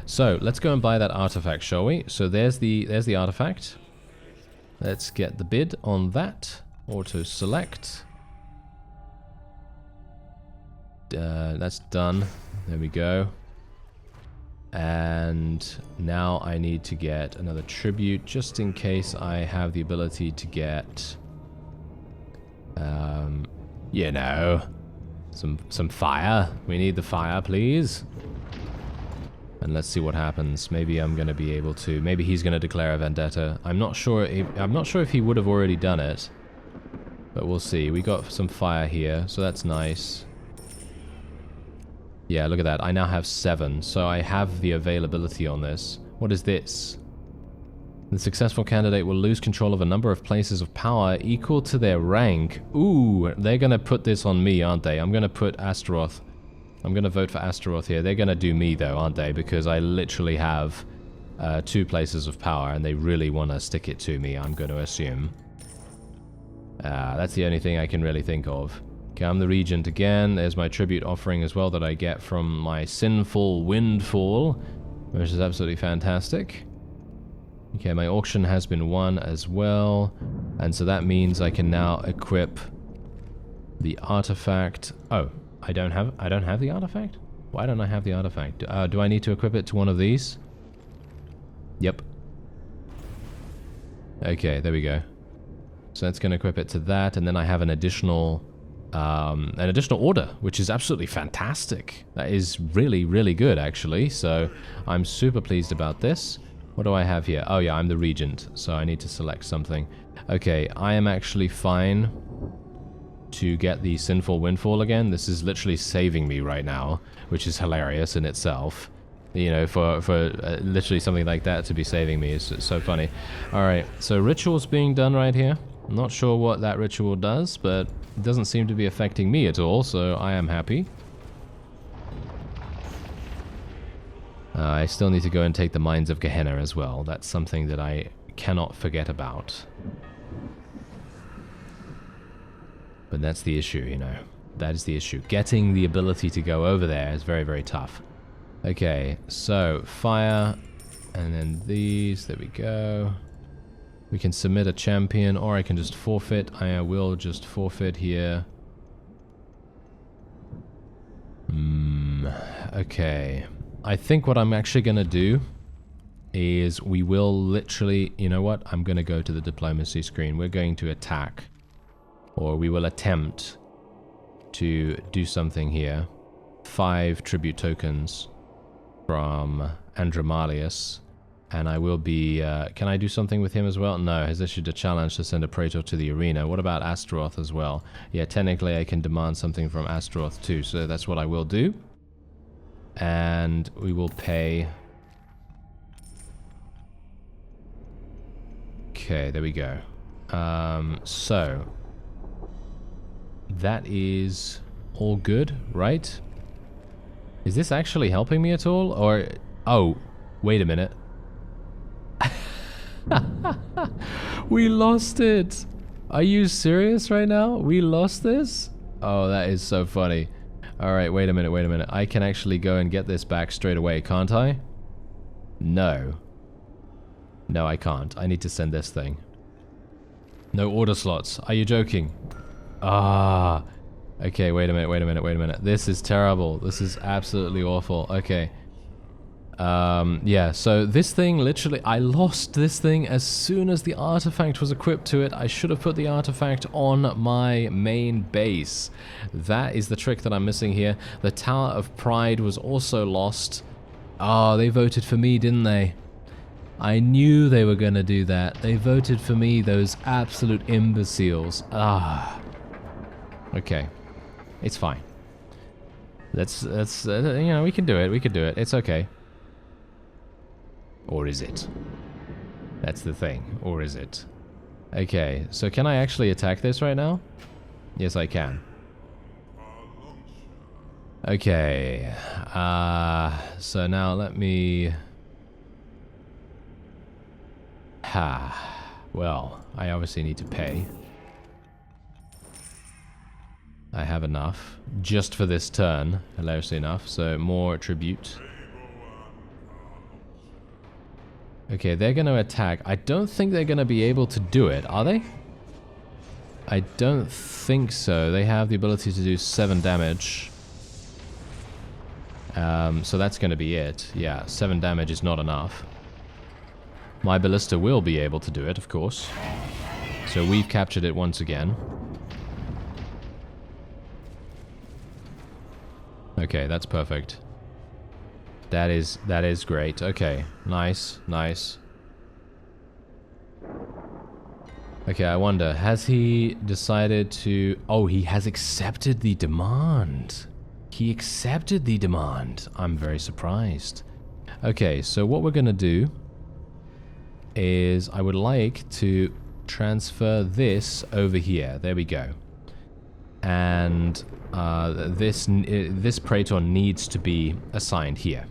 so let's go and buy that artifact, shall we? So there's the artifact. Let's get the bid on that. Auto select. That's done. There we go. And now I need to get another tribute just in case I have the ability to get, you know, some fire. We need the fire, please. And let's see what happens. Maybe I'm going to be able to. Maybe he's going to declare a vendetta. I'm not sure if he would have already done it, but we'll see. We got some fire here, so that's nice. Yeah, look at that. I now have 7, so I have the availability on this. What is this? The successful candidate will lose control of a number of places of power equal to their rank. Ooh, they're going to put this on me, aren't they? I'm going to put Astaroth. I'm going to vote for Astaroth here. They're going to do me, though, aren't they? Because I literally have 2 places of power, and they really want to stick it to me, I'm going to assume. That's the only thing I can really think of. Okay, I'm the regent again. There's my tribute offering as well that I get from my sinful windfall, which is absolutely fantastic. Okay, my auction has been won as well, and so that means I can now equip the artifact. Oh, I don't have the artifact? Why don't I have the artifact? Do I need to equip it to one of these? Yep. Okay, there we go. So that's going to equip it to that, and then I have an additional order, which is absolutely fantastic. That is really, really good, actually. So I'm super pleased about this. What do I have here? Oh yeah, I'm the regent, so I need to select something. Okay, I am actually fine to get the sinful windfall again. This is literally saving me right now, which is hilarious in itself. You know, for literally something like that to be saving me is so funny. Alright, so ritual's being done right here. I'm not sure what that ritual does, but it doesn't seem to be affecting me at all, so I am happy. I still need to go and take the Mines of Gehenna as well. That's something that I cannot forget about. But that's the issue, you know. That is the issue. Getting the ability to go over there is very, very tough. Okay, so fire, and then these, there we go. We can submit a champion, or I can just forfeit. I will just forfeit here. Okay. I think what I'm actually going to do is we will literally, you know what? I'm going to go to the diplomacy screen. We're going to attack, or we will attempt to do something here. 5 tribute tokens from Andromalius. And I will be, can I do something with him as well? No, has issued a challenge to send a Praetor to the arena. What about Astaroth as well? Yeah, technically I can demand something from Astaroth too, so that's what I will do. And we will pay... Okay, there we go. So... that is all good, right? Is this actually helping me at all? Or... oh, wait a minute. We lost it. Are you serious right now? We lost this? Oh, that is so funny. Alright, wait a minute. I can actually go and get this back straight away, can't I? No. No, I can't. I need to send this thing. No order slots. Are you joking? Ah. Okay, wait a minute. This is terrible. This is absolutely awful. Okay. Yeah, so this thing, literally, I lost this thing as soon as the artifact was equipped to it. I should have put the artifact on my main base. That is the trick that I'm missing here. The Tower of Pride was also lost. Oh, they voted for me, didn't they? I knew they were gonna do that. They voted for me, those absolute imbeciles. Ah. Okay. It's fine. Let's you know, we can do it. It's okay. Or is it? That's the thing. Or is it? Okay, so can I actually attack this right now? Yes, I can. Okay. So now let me... well, I obviously need to pay. I have enough. Just for this turn, hilariously enough. So, more tribute. Okay, they're going to attack. I don't think they're going to be able to do it, are they? I don't think so. They have the ability to do 7 damage. So that's going to be it. Yeah, 7 damage is not enough. My ballista will be able to do it, of course. So we've captured it once again. Okay, that's perfect. That is great. Okay, nice, nice. Okay, I wonder, has he decided to... Oh, he has accepted the demand. He accepted the demand. I'm very surprised. Okay, so what we're going to do is I would like to transfer this over here. There we go. And this Praetor needs to be assigned here.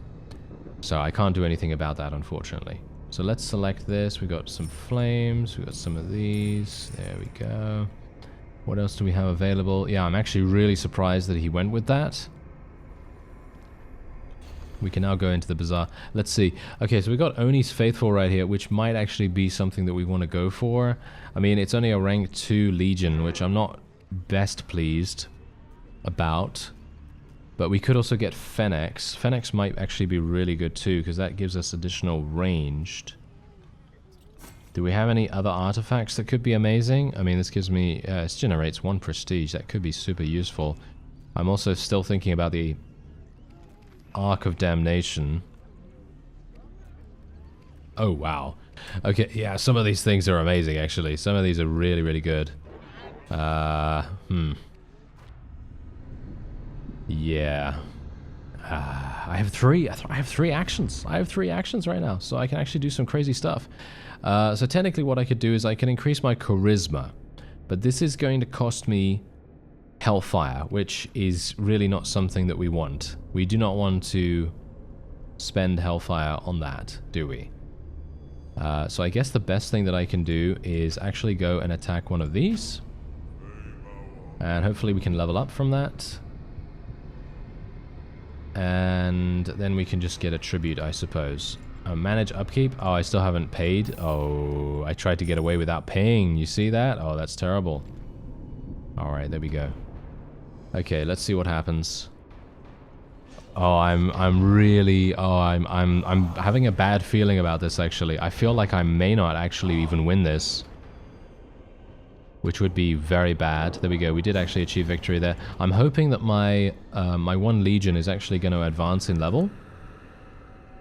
So I can't do anything about that, unfortunately. So let's select this. We got some flames. We got some of these. There we go. What else do we have available? Yeah, I'm actually really surprised that he went with that. We can now go into the bazaar. Let's see. Okay, so we got Oni's Faithful right here, which might actually be something that we want to go for. I mean, it's only a rank 2 Legion, which I'm not best pleased about. But we could also get Fennex. Fennex might actually be really good too, because that gives us additional ranged. Do we have any other artifacts that could be amazing? I mean, this gives me... this generates 1 prestige. That could be super useful. I'm also still thinking about the Arc of Damnation. Oh, wow. Okay, yeah, some of these things are amazing, actually. Some of these are really, really good. Yeah. I have three actions. I have 3 actions right now, so I can actually do some crazy stuff. So technically what I could do is I can increase my charisma, but this is going to cost me hellfire, which is really not something that we want. We do not want to spend hellfire on that, do we? So I guess the best thing that I can do is actually go and attack one of these. And hopefully we can level up from that. And then we can just get a tribute, I suppose. Manage upkeep. Oh, I still haven't paid. Oh, I tried to get away without paying. You see that? Oh, that's terrible. Alright, there we go. Okay, let's see what happens. Oh, I'm having a bad feeling about this, actually. I feel like I may not actually even win this, which would be very bad. There we go. We did actually achieve victory there. I'm hoping that my my 1 Legion is actually going to advance in level,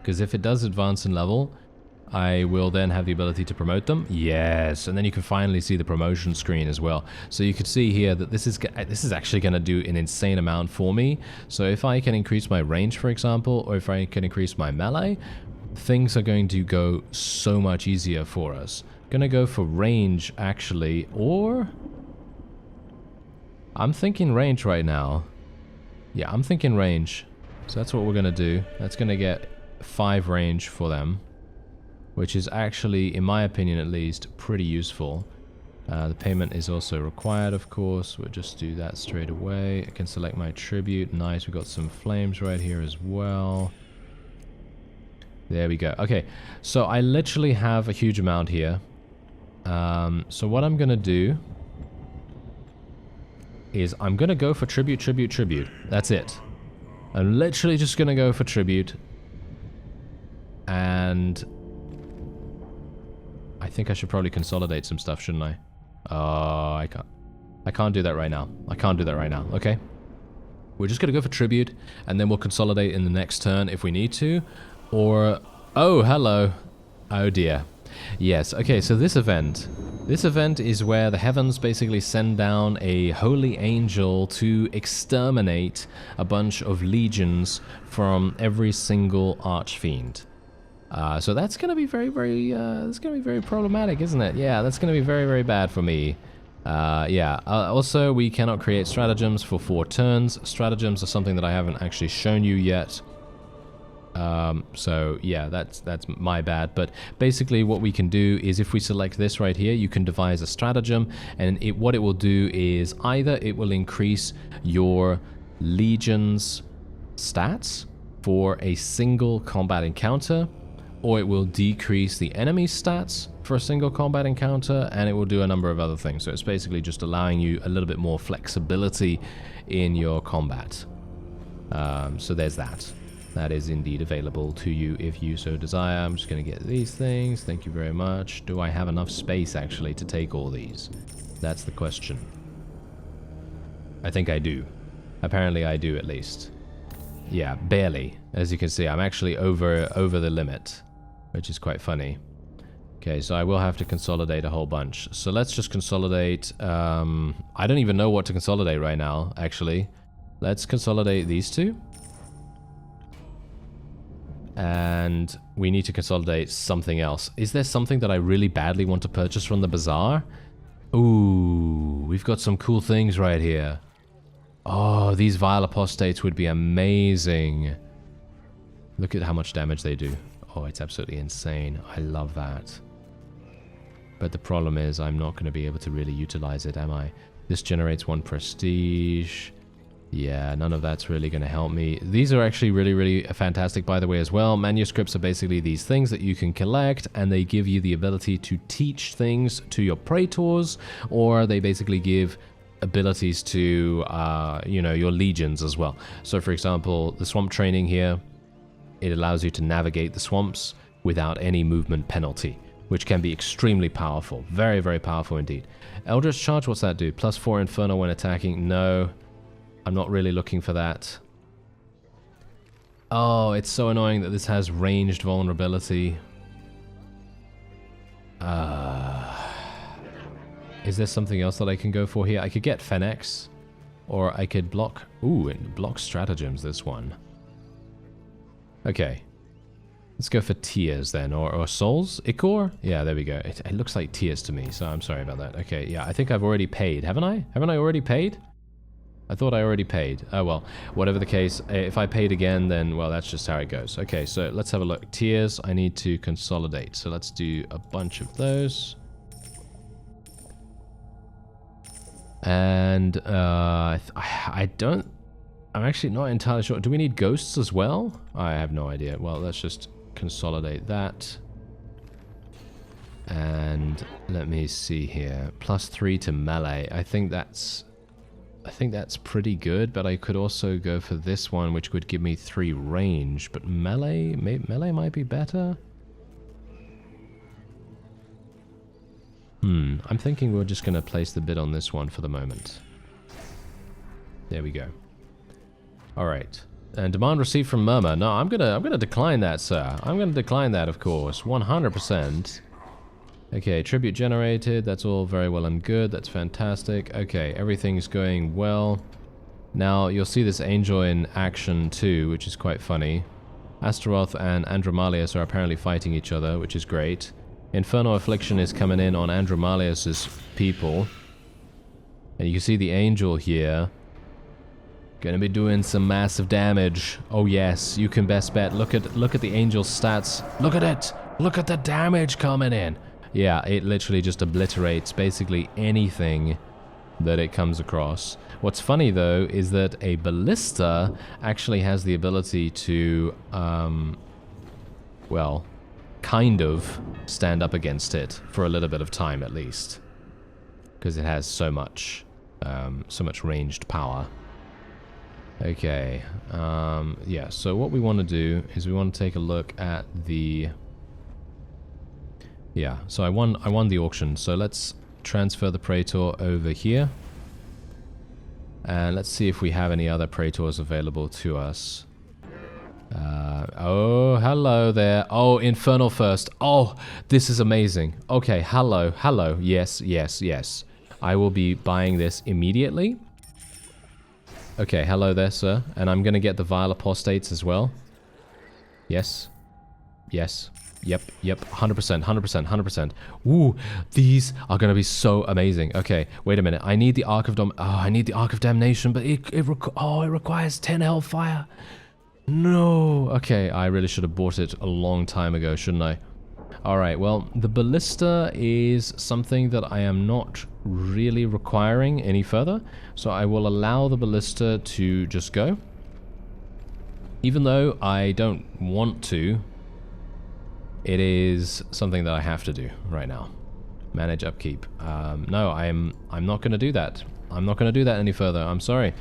because if it does advance in level, I will then have the ability to promote them. Yes, and then you can finally see the promotion screen as well. So you can see here that this is actually going to do an insane amount for me. So if I can increase my range, for example, or if I can increase my melee, things are going to go so much easier for us. Gonna go for range, actually, or... I'm thinking range right now. Yeah, I'm thinking range. So that's what we're gonna do. That's gonna get 5 range for them, which is actually, in my opinion at least, pretty useful. The payment is also required, of course. We'll just do that straight away. I can select my tribute. Nice, we got some flames right here as well. There we go. Okay, so I literally have a huge amount here. So what I'm gonna do is I'm gonna go for tribute, tribute, tribute. That's it. I'm literally just gonna go for tribute. And I think I should probably consolidate some stuff, shouldn't I? Oh, I can't do that right now. I can't do that right now, okay? We're just gonna go for tribute, and then we'll consolidate in the next turn if we need to. Or... Oh, hello. Oh dear. Yes, okay, so this event is where the heavens basically send down a holy angel to exterminate a bunch of legions from every single archfiend. So that's going to be that's going to be very problematic, isn't it? Yeah, that's going to be very, very bad for me. Yeah, also we cannot create stratagems for 4 turns. Stratagems are something that I haven't actually shown you yet. So yeah, that's my bad. But basically what we can do is if we select this right here, you can devise a stratagem, and what it will do is either it will increase your legion's stats for a single combat encounter, or it will decrease the enemy's stats for a single combat encounter, and it will do a number of other things. So it's basically just allowing you a little bit more flexibility in your combat. So there's that. That is indeed available to you if you so desire. I'm just going to get these things. Thank you very much. Do I have enough space, actually, to take all these? That's the question. I think I do. Apparently I do, at least. Yeah, barely. As you can see, I'm actually over the limit, which is quite funny. Okay, so I will have to consolidate a whole bunch. So let's just consolidate. I don't even know what to consolidate right now, actually. Let's consolidate these two. And we need to consolidate something else. Is there something that I really badly want to purchase from the bazaar? Ooh, we've got some cool things right here. Oh, these vile apostates would be amazing. Look at how much damage they do. Oh, it's absolutely insane. I love that. But the problem is I'm not going to be able to really utilize it, am I? This generates 1 prestige. Yeah, none of that's really going to help me. These are actually really, really fantastic, by the way, as well. Manuscripts are basically these things that you can collect, and they give you the ability to teach things to your praetors, or they basically give abilities to, you know, your legions as well. So, for example, the swamp training here, it allows you to navigate the swamps without any movement penalty, which can be extremely powerful. Very, very powerful indeed. Eldritch Charge, what's that do? +4 Infernal when attacking? No. I'm not really looking for that. Oh, it's so annoying that this has ranged vulnerability. Is there something else that I can go for here? I could get Fennex, or I could block... Ooh, and block stratagems, this one. Okay. Let's go for Tears then, or Souls? Ichor? Yeah, there we go. It looks like Tears to me, so I'm sorry about that. Okay, yeah, I think I've already paid, haven't I? Haven't I already paid? I thought I already paid. Oh well, whatever the case, if I paid again, then, well, that's just how it goes. Okay, so let's have a look. Tiers, I need to consolidate. So let's do a bunch of those. And I don't... I'm actually not entirely sure. Do we need ghosts as well? I have no idea. Well, let's just consolidate that. And let me see here. +3 to melee. I think that's pretty good, but I could also go for this one, which would give me 3 range. But melee might be better. I'm thinking we're just going to place the bid on this one for the moment. There we go. All right. And demand received from Murmur. No, I'm gonna decline that, sir. I'm gonna decline that, of course, 100%. Okay, tribute generated. That's all very well and good. That's fantastic. Okay, everything's going well. Now, you'll see this angel in action too, which is quite funny. Astaroth and Andromalius are apparently fighting each other, which is great. Infernal Affliction is coming in on Andromalius's people. And you can see the angel here. Gonna be doing some massive damage. Oh yes, you can best bet. Look at the angel's stats. Look at it! Look at the damage coming in! Yeah, it literally just obliterates basically anything that it comes across. What's funny though is that a ballista actually has the ability to, well, kind of stand up against it for a little bit of time at least, because it has so much ranged power. Okay, yeah. So what we want to do is we want to take a look at the. Yeah, so I won the auction, so let's transfer the Praetor over here. And let's see if we have any other Praetors available to us. Oh, hello there. Oh, Infernal first. Oh, this is amazing. Okay, hello, hello. Yes, yes, yes. I will be buying this immediately. Okay, hello there, sir. And I'm going to get the Vile Apostates as well. Yes. Yes. Yep, 100%, 100%, 100%. Ooh, these are going to be so amazing. Okay, wait a minute. I need the Ark of I need the Ark of Damnation, but it requires 10 Hellfire. No! Okay, I really should have bought it a long time ago, shouldn't I? Alright, well, the ballista is something that I am not really requiring any further, so I will allow the ballista to just go. Even though I don't want to, it is something that I have to do right now. Manage upkeep. No, I'm not going to do that. I'm not going to do that any further. I'm sorry.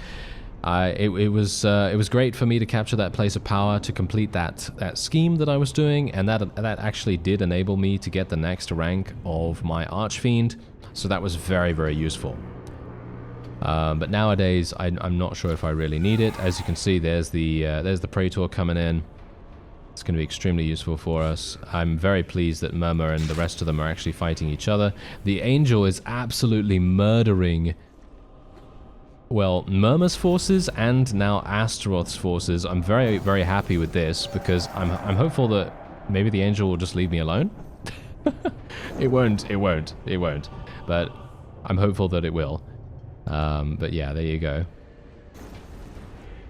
It was great for me to capture that place of power to complete that scheme that I was doing, and that actually did enable me to get the next rank of my Archfiend. So that was very, very useful. But nowadays, I'm not sure if I really need it. As you can see, there's the Praetor coming in. It's going to be extremely useful for us. I'm very pleased that Murmur and the rest of them are actually fighting each other. The Angel is absolutely murdering, well, Murmur's forces and now Astaroth's forces. I'm very, very happy with this because I'm hopeful that maybe the Angel will just leave me alone. It won't. But I'm hopeful that it will. But yeah, there you go.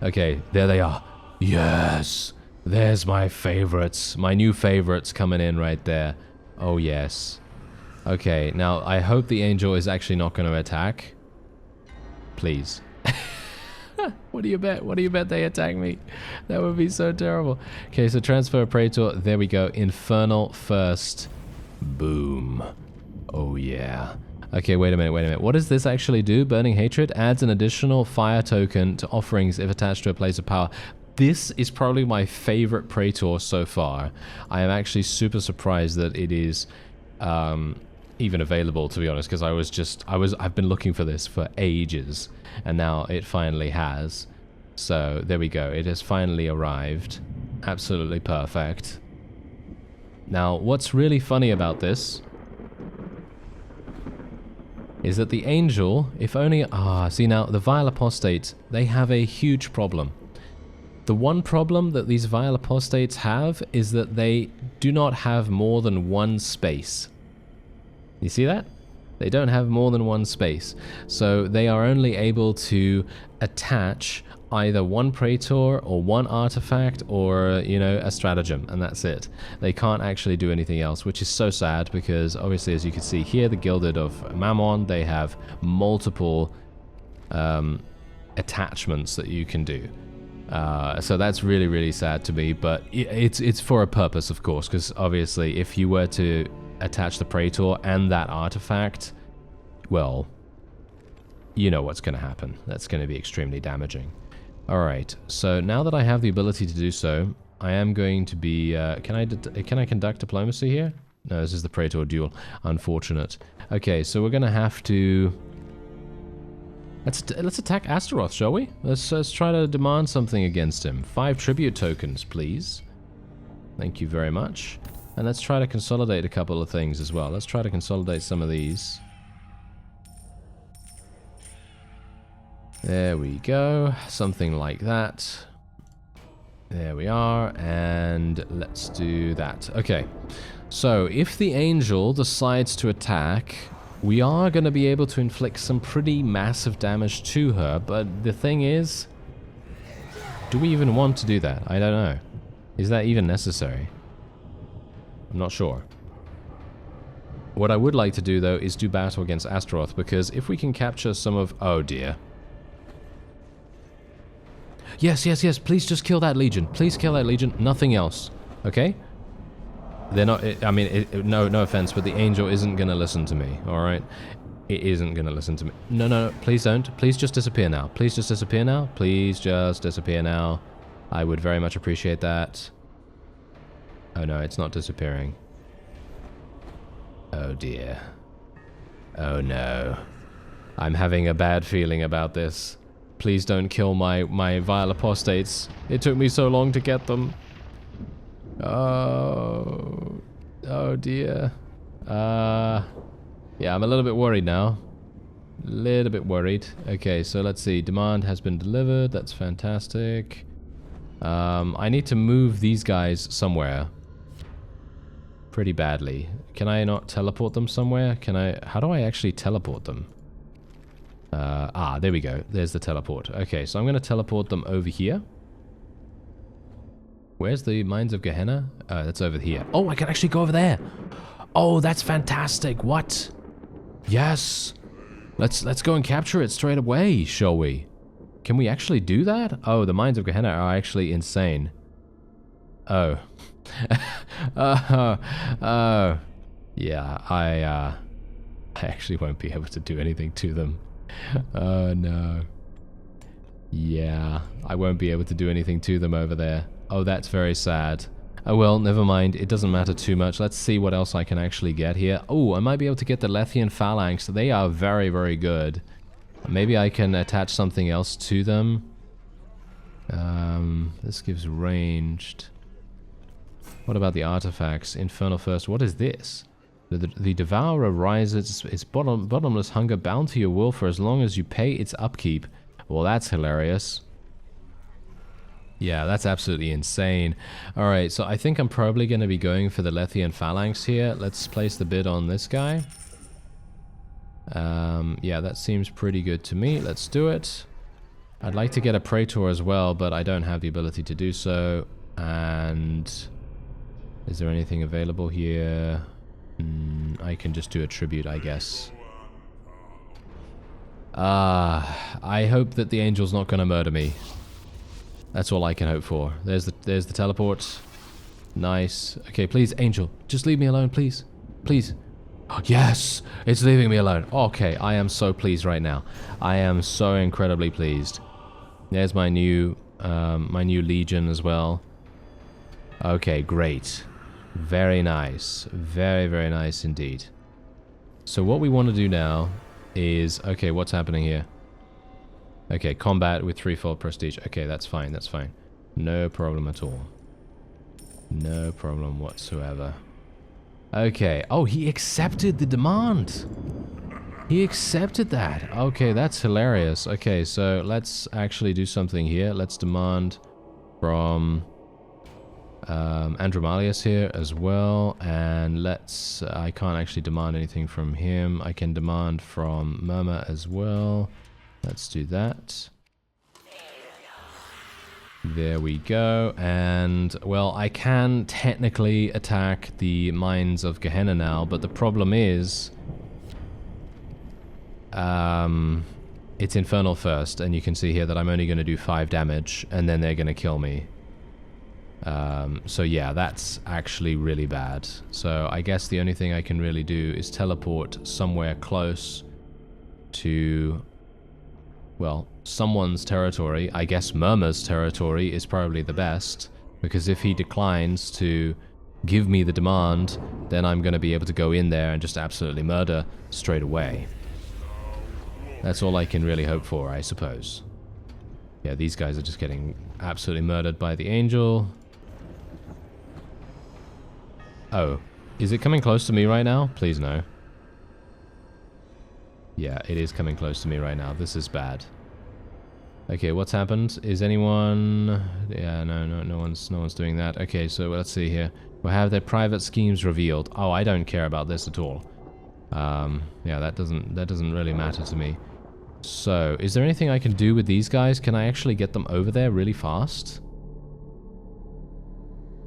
Okay, there they are. Yes! There's my favorites. My new favorites coming in right there. Oh, yes. Okay, now I hope the Angel is actually not going to attack. Please. What do you bet? What do you bet they attack me? That would be so terrible. Okay, so transfer Praetor. There we go. Infernal first. Boom. Oh, yeah. Okay, wait a minute. What does this actually do? Burning Hatred adds an additional fire token to offerings if attached to a place of power. This is probably my favorite Praetor so far. I am actually super surprised that it is even available, to be honest, because I've been looking for this for ages, and now it finally has. So there we go. It has finally arrived. Absolutely perfect. Now, what's really funny about this is that the Angel, if only... see now, the Vile Apostates, they have a huge problem. The one problem that these Vile Apostates have is that they do not have more than one space. You see that? They don't have more than one space. So they are only able to attach either one Praetor or one artifact or, you know, a stratagem, and that's it. They can't actually do anything else, which is so sad because obviously, as you can see here, the Gilded of Mammon, they have multiple attachments that you can do. So that's really, really sad to me, but it's for a purpose, of course, because obviously if you were to attach the Praetor and that artifact, well, you know what's going to happen. That's going to be extremely damaging. Alright, so now that I have the ability to do so, I am going to be... can I conduct diplomacy here? No, this is the Praetor duel. Unfortunate. Okay, so we're going to have to... Let's attack Astaroth, shall we? Let's try to demand something against him. 5 tribute tokens, please. Thank you very much. And let's try to consolidate a couple of things as well. Let's try to consolidate some of these. There we go. Something like that. There we are. And let's do that. Okay. So, if the Angel decides to attack, we are going to be able to inflict some pretty massive damage to her. But the thing is, do we even want to do that? I don't know. Is that even necessary? I'm not sure. What I would like to do, though, is do battle against Astaroth, because if we can capture some of... Oh, dear. Yes, yes, yes, please just kill that Legion. Please kill that Legion. Nothing else. Okay? They're not... I mean, no offense, but the Angel isn't going to listen to me, alright? It isn't going to listen to me. No, please don't. Please just disappear now. Please just disappear now. Please just disappear now. I would very much appreciate that. Oh no, it's not disappearing. Oh dear. Oh no. I'm having a bad feeling about this. Please don't kill my vile apostates. It took me so long to get them. Oh. Oh dear. Yeah, I'm a little bit worried now. Little bit worried. Okay, so let's see. Demand has been delivered. That's fantastic. I need to move these guys somewhere. Pretty badly. Can I not teleport them somewhere? Can I... How do I actually teleport them? There we go. There's the teleport. Okay, so I'm going to teleport them over here. Where's the Mines of Gehenna? That's over here. Oh, I can actually go over there. Oh, that's fantastic. What? Yes. Let's go and capture it straight away, shall we? Can we actually do that? Oh, the Mines of Gehenna are actually insane. Oh. Oh. Yeah, I actually won't be able to do anything to them. Oh, no. Yeah, I won't be able to do anything to them over there. Oh, that's very sad. Oh well, never mind. It doesn't matter too much. Let's see what else I can actually get here. Oh, I might be able to get the Lethian Phalanx. They are very, very good. Maybe I can attach something else to them. This gives ranged. What about the artifacts? Infernal First. What is this? The Devourer rises its bottomless hunger bound to your will for as long as you pay its upkeep. Well, that's hilarious. Yeah, that's absolutely insane. Alright, so I think I'm probably going to be going for the Lethian Phalanx here. Let's place the bid on this guy. Yeah, that seems pretty good to me. Let's do it. I'd like to get a Praetor as well, but I don't have the ability to do so. And is there anything available here? I can just do a tribute, I guess. I hope that the angel's not going to murder me. That's all I can hope for. There's the teleport. Nice. Okay, please, angel, just leave me alone, please. Please. Oh, yes, it's leaving me alone. Okay, I am so pleased right now. I am so incredibly pleased. There's my new legion as well. Okay, great. Very nice. Very, very nice indeed. So what we want to do now is... Okay, what's happening here? Okay, combat with threefold prestige. Okay, that's fine, that's fine. No problem at all. No problem whatsoever. Okay. Oh, he accepted the demand. He accepted that. Okay, that's hilarious. Okay, so let's actually do something here. Let's demand from Andromalius here as well. And let's... I can't actually demand anything from him. I can demand from Murmur as well. Let's do that. There we go. And, well, I can technically attack the Mines of Gehenna now, but the problem is... it's Infernal First, and you can see here that I'm only going to do 5 damage, and then they're going to kill me. So yeah, that's actually really bad. So I guess the only thing I can really do is teleport somewhere close to... well, someone's territory. I guess Murmur's territory is probably the best, because if he declines to give me the demand, then I'm going to be able to go in there and just absolutely murder straight away. That's all I can really hope for, I suppose. Yeah, these guys are just getting absolutely murdered by the angel. Oh, is it coming close to me right now? Please no. Yeah, it is coming close to me right now. This is bad. Okay, what's happened? Is anyone... yeah, no one's doing that. Okay, so let's see here. We'll have their private schemes revealed. Oh, I don't care about this at all. Yeah, that doesn't really matter to me. So, is there anything I can do with these guys? Can I actually get them over there really fast?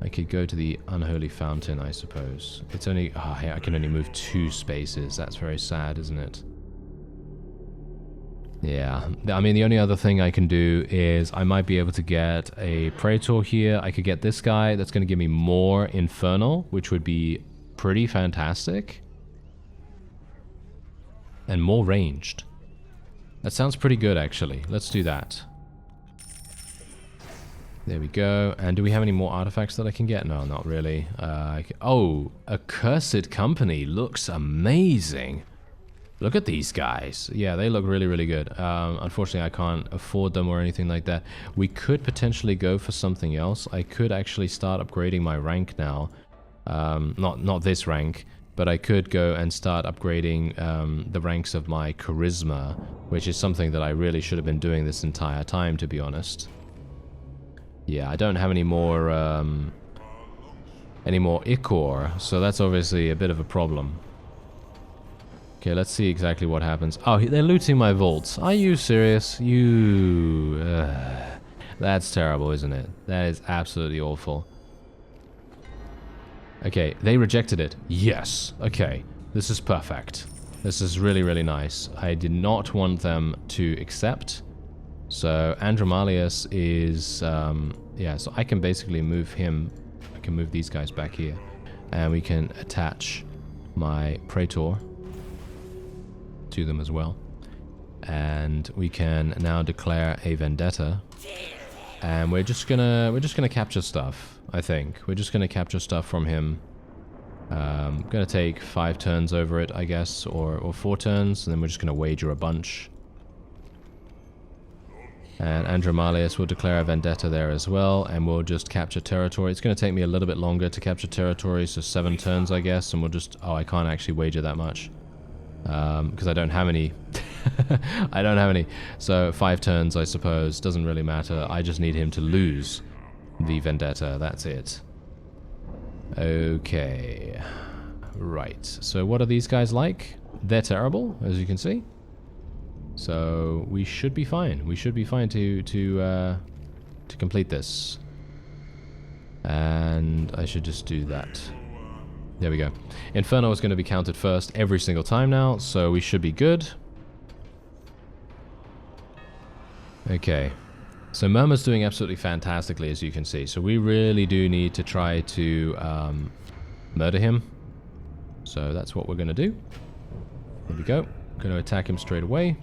I could go to the Unholy Fountain, I suppose. It's only... oh, yeah, I can only move 2 spaces. That's very sad, isn't it? Yeah, I mean, the only other thing I can do is I might be able to get a Praetor here. I could get this guy. That's going to give me more Infernal, which would be pretty fantastic. And more ranged. That sounds pretty good, actually. Let's do that. There we go. And do we have any more artifacts that I can get? No, not really. Oh, Accursed Company looks amazing. Look at these guys. Yeah, they look really, really good. Unfortunately, I can't afford them or anything like that. We could potentially go for something else. I could actually start upgrading my rank now. Not this rank, but I could go and start upgrading the ranks of my charisma, which is something that I really should have been doing this entire time, to be honest. Yeah, I don't have any more Ichor, so that's obviously a bit of a problem. Okay, let's see exactly what happens. Oh, they're looting my vaults. Are you serious? You... That's terrible, isn't it? That is absolutely awful. Okay, they rejected it. Yes. Okay, this is perfect. This is really, really nice. I did not want them to accept. So Andromalius is... yeah, so I can basically move him. I can move these guys back here. And we can attach my Praetor to them as well. And we can now declare a vendetta. And we're just gonna capture stuff, I think. We're just gonna capture stuff from him. Gonna take 5 turns over it, I guess, or 4 turns, and then we're just gonna wager a bunch. And Andromalius will declare a vendetta there as well, and we'll just capture territory. It's gonna take me a little bit longer to capture territory, so 7 turns, I guess, and we'll just... Oh, I can't actually wager that much. Because I don't have any. I don't have any. So 5 turns, I suppose. Doesn't really matter. I just need him to lose the vendetta. That's it. Okay. Right. So what are these guys like? They're terrible, as you can see. So we should be fine. We should be fine to complete this. And I should just do that. There we go. Inferno is going to be counted first every single time now, so we should be good. Okay. So Murmur's doing absolutely fantastically, as you can see. So we really do need to try to murder him. So that's what we're going to do. There we go. Going to attack him straight away.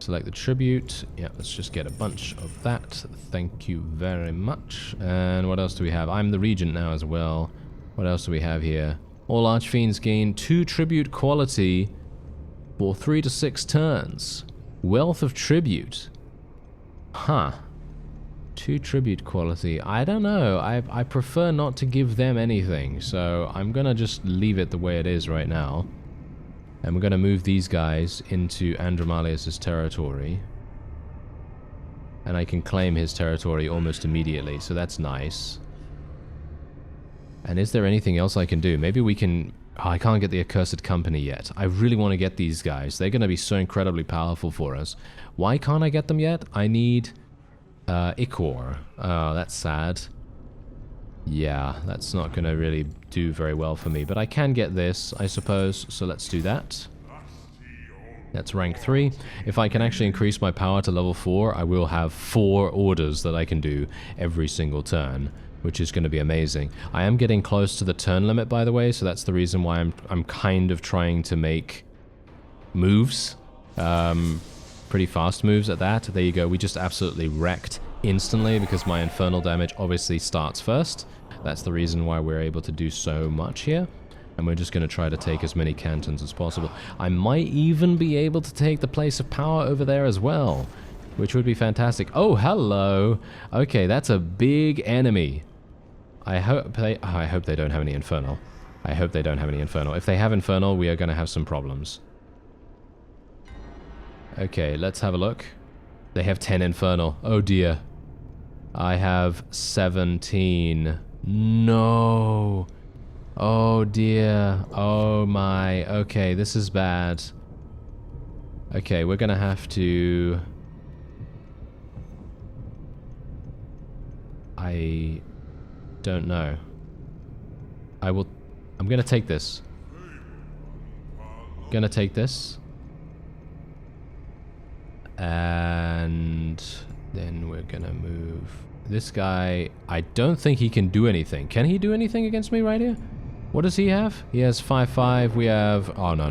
Select the tribute. Yeah, let's just get a bunch of that. Thank you very much. And what else do we have? I'm the regent now as well. What else do we have here? All Archfiends gain 2 tribute quality for 3 to 6 turns. Wealth of tribute. Huh. 2 tribute quality. I don't know. I prefer not to give them anything, so I'm gonna just leave it the way it is right now. And we're gonna move these guys into Andromalius' territory. And I can claim his territory almost immediately, so that's nice. And is there anything else I can do? Maybe we can... Oh, I can't get the Accursed Company yet. I really want to get these guys. They're going to be so incredibly powerful for us. Why can't I get them yet? I need Ichor. Oh, that's sad. Yeah, that's not going to really do very well for me. But I can get this, I suppose. So let's do that. That's rank 3. If I can actually increase my power to level 4, I will have 4 orders that I can do every single turn, which is going to be amazing. I am getting close to the turn limit, by the way, so that's the reason why I'm kind of trying to make moves. Pretty fast moves at that. There you go. We just absolutely wrecked instantly because my infernal damage obviously starts first. That's the reason why we're able to do so much here. And we're just going to try to take as many cantons as possible. I might even be able to take the place of power over there as well, which would be fantastic. Oh, hello. Okay, that's a big enemy. I hope they don't have any infernal. I hope they don't have any infernal. If they have infernal, we are going to have some problems. Okay, let's have a look. They have 10 infernal. Oh dear. I have 17. No. Oh dear. Oh my. Okay, this is bad. Okay, we're going to have to... I don't know. I'm gonna take this. Gonna take this. And then we're gonna move this guy. I don't think he can do anything. Can he do anything against me right here? What does he have? He has 5/5. We have... Oh, no.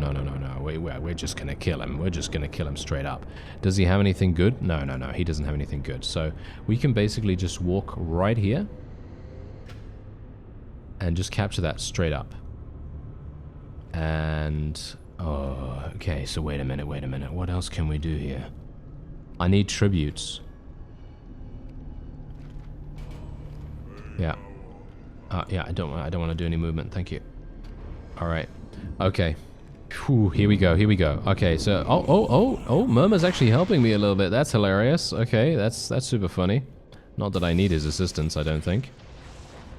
We're just gonna kill him. We're just gonna kill him straight up. Does he have anything good? No. He doesn't have anything good. So we can basically just walk right here and just capture that straight up. And... Oh, okay. So wait a minute. What else can we do here? I need tributes. Yeah. Yeah, I don't want to do any movement. Thank you. All right. Okay. Whew, here we go. Okay, so oh, Murmur's actually helping me a little bit. That's hilarious. Okay, that's super funny. Not that I need his assistance, I don't think.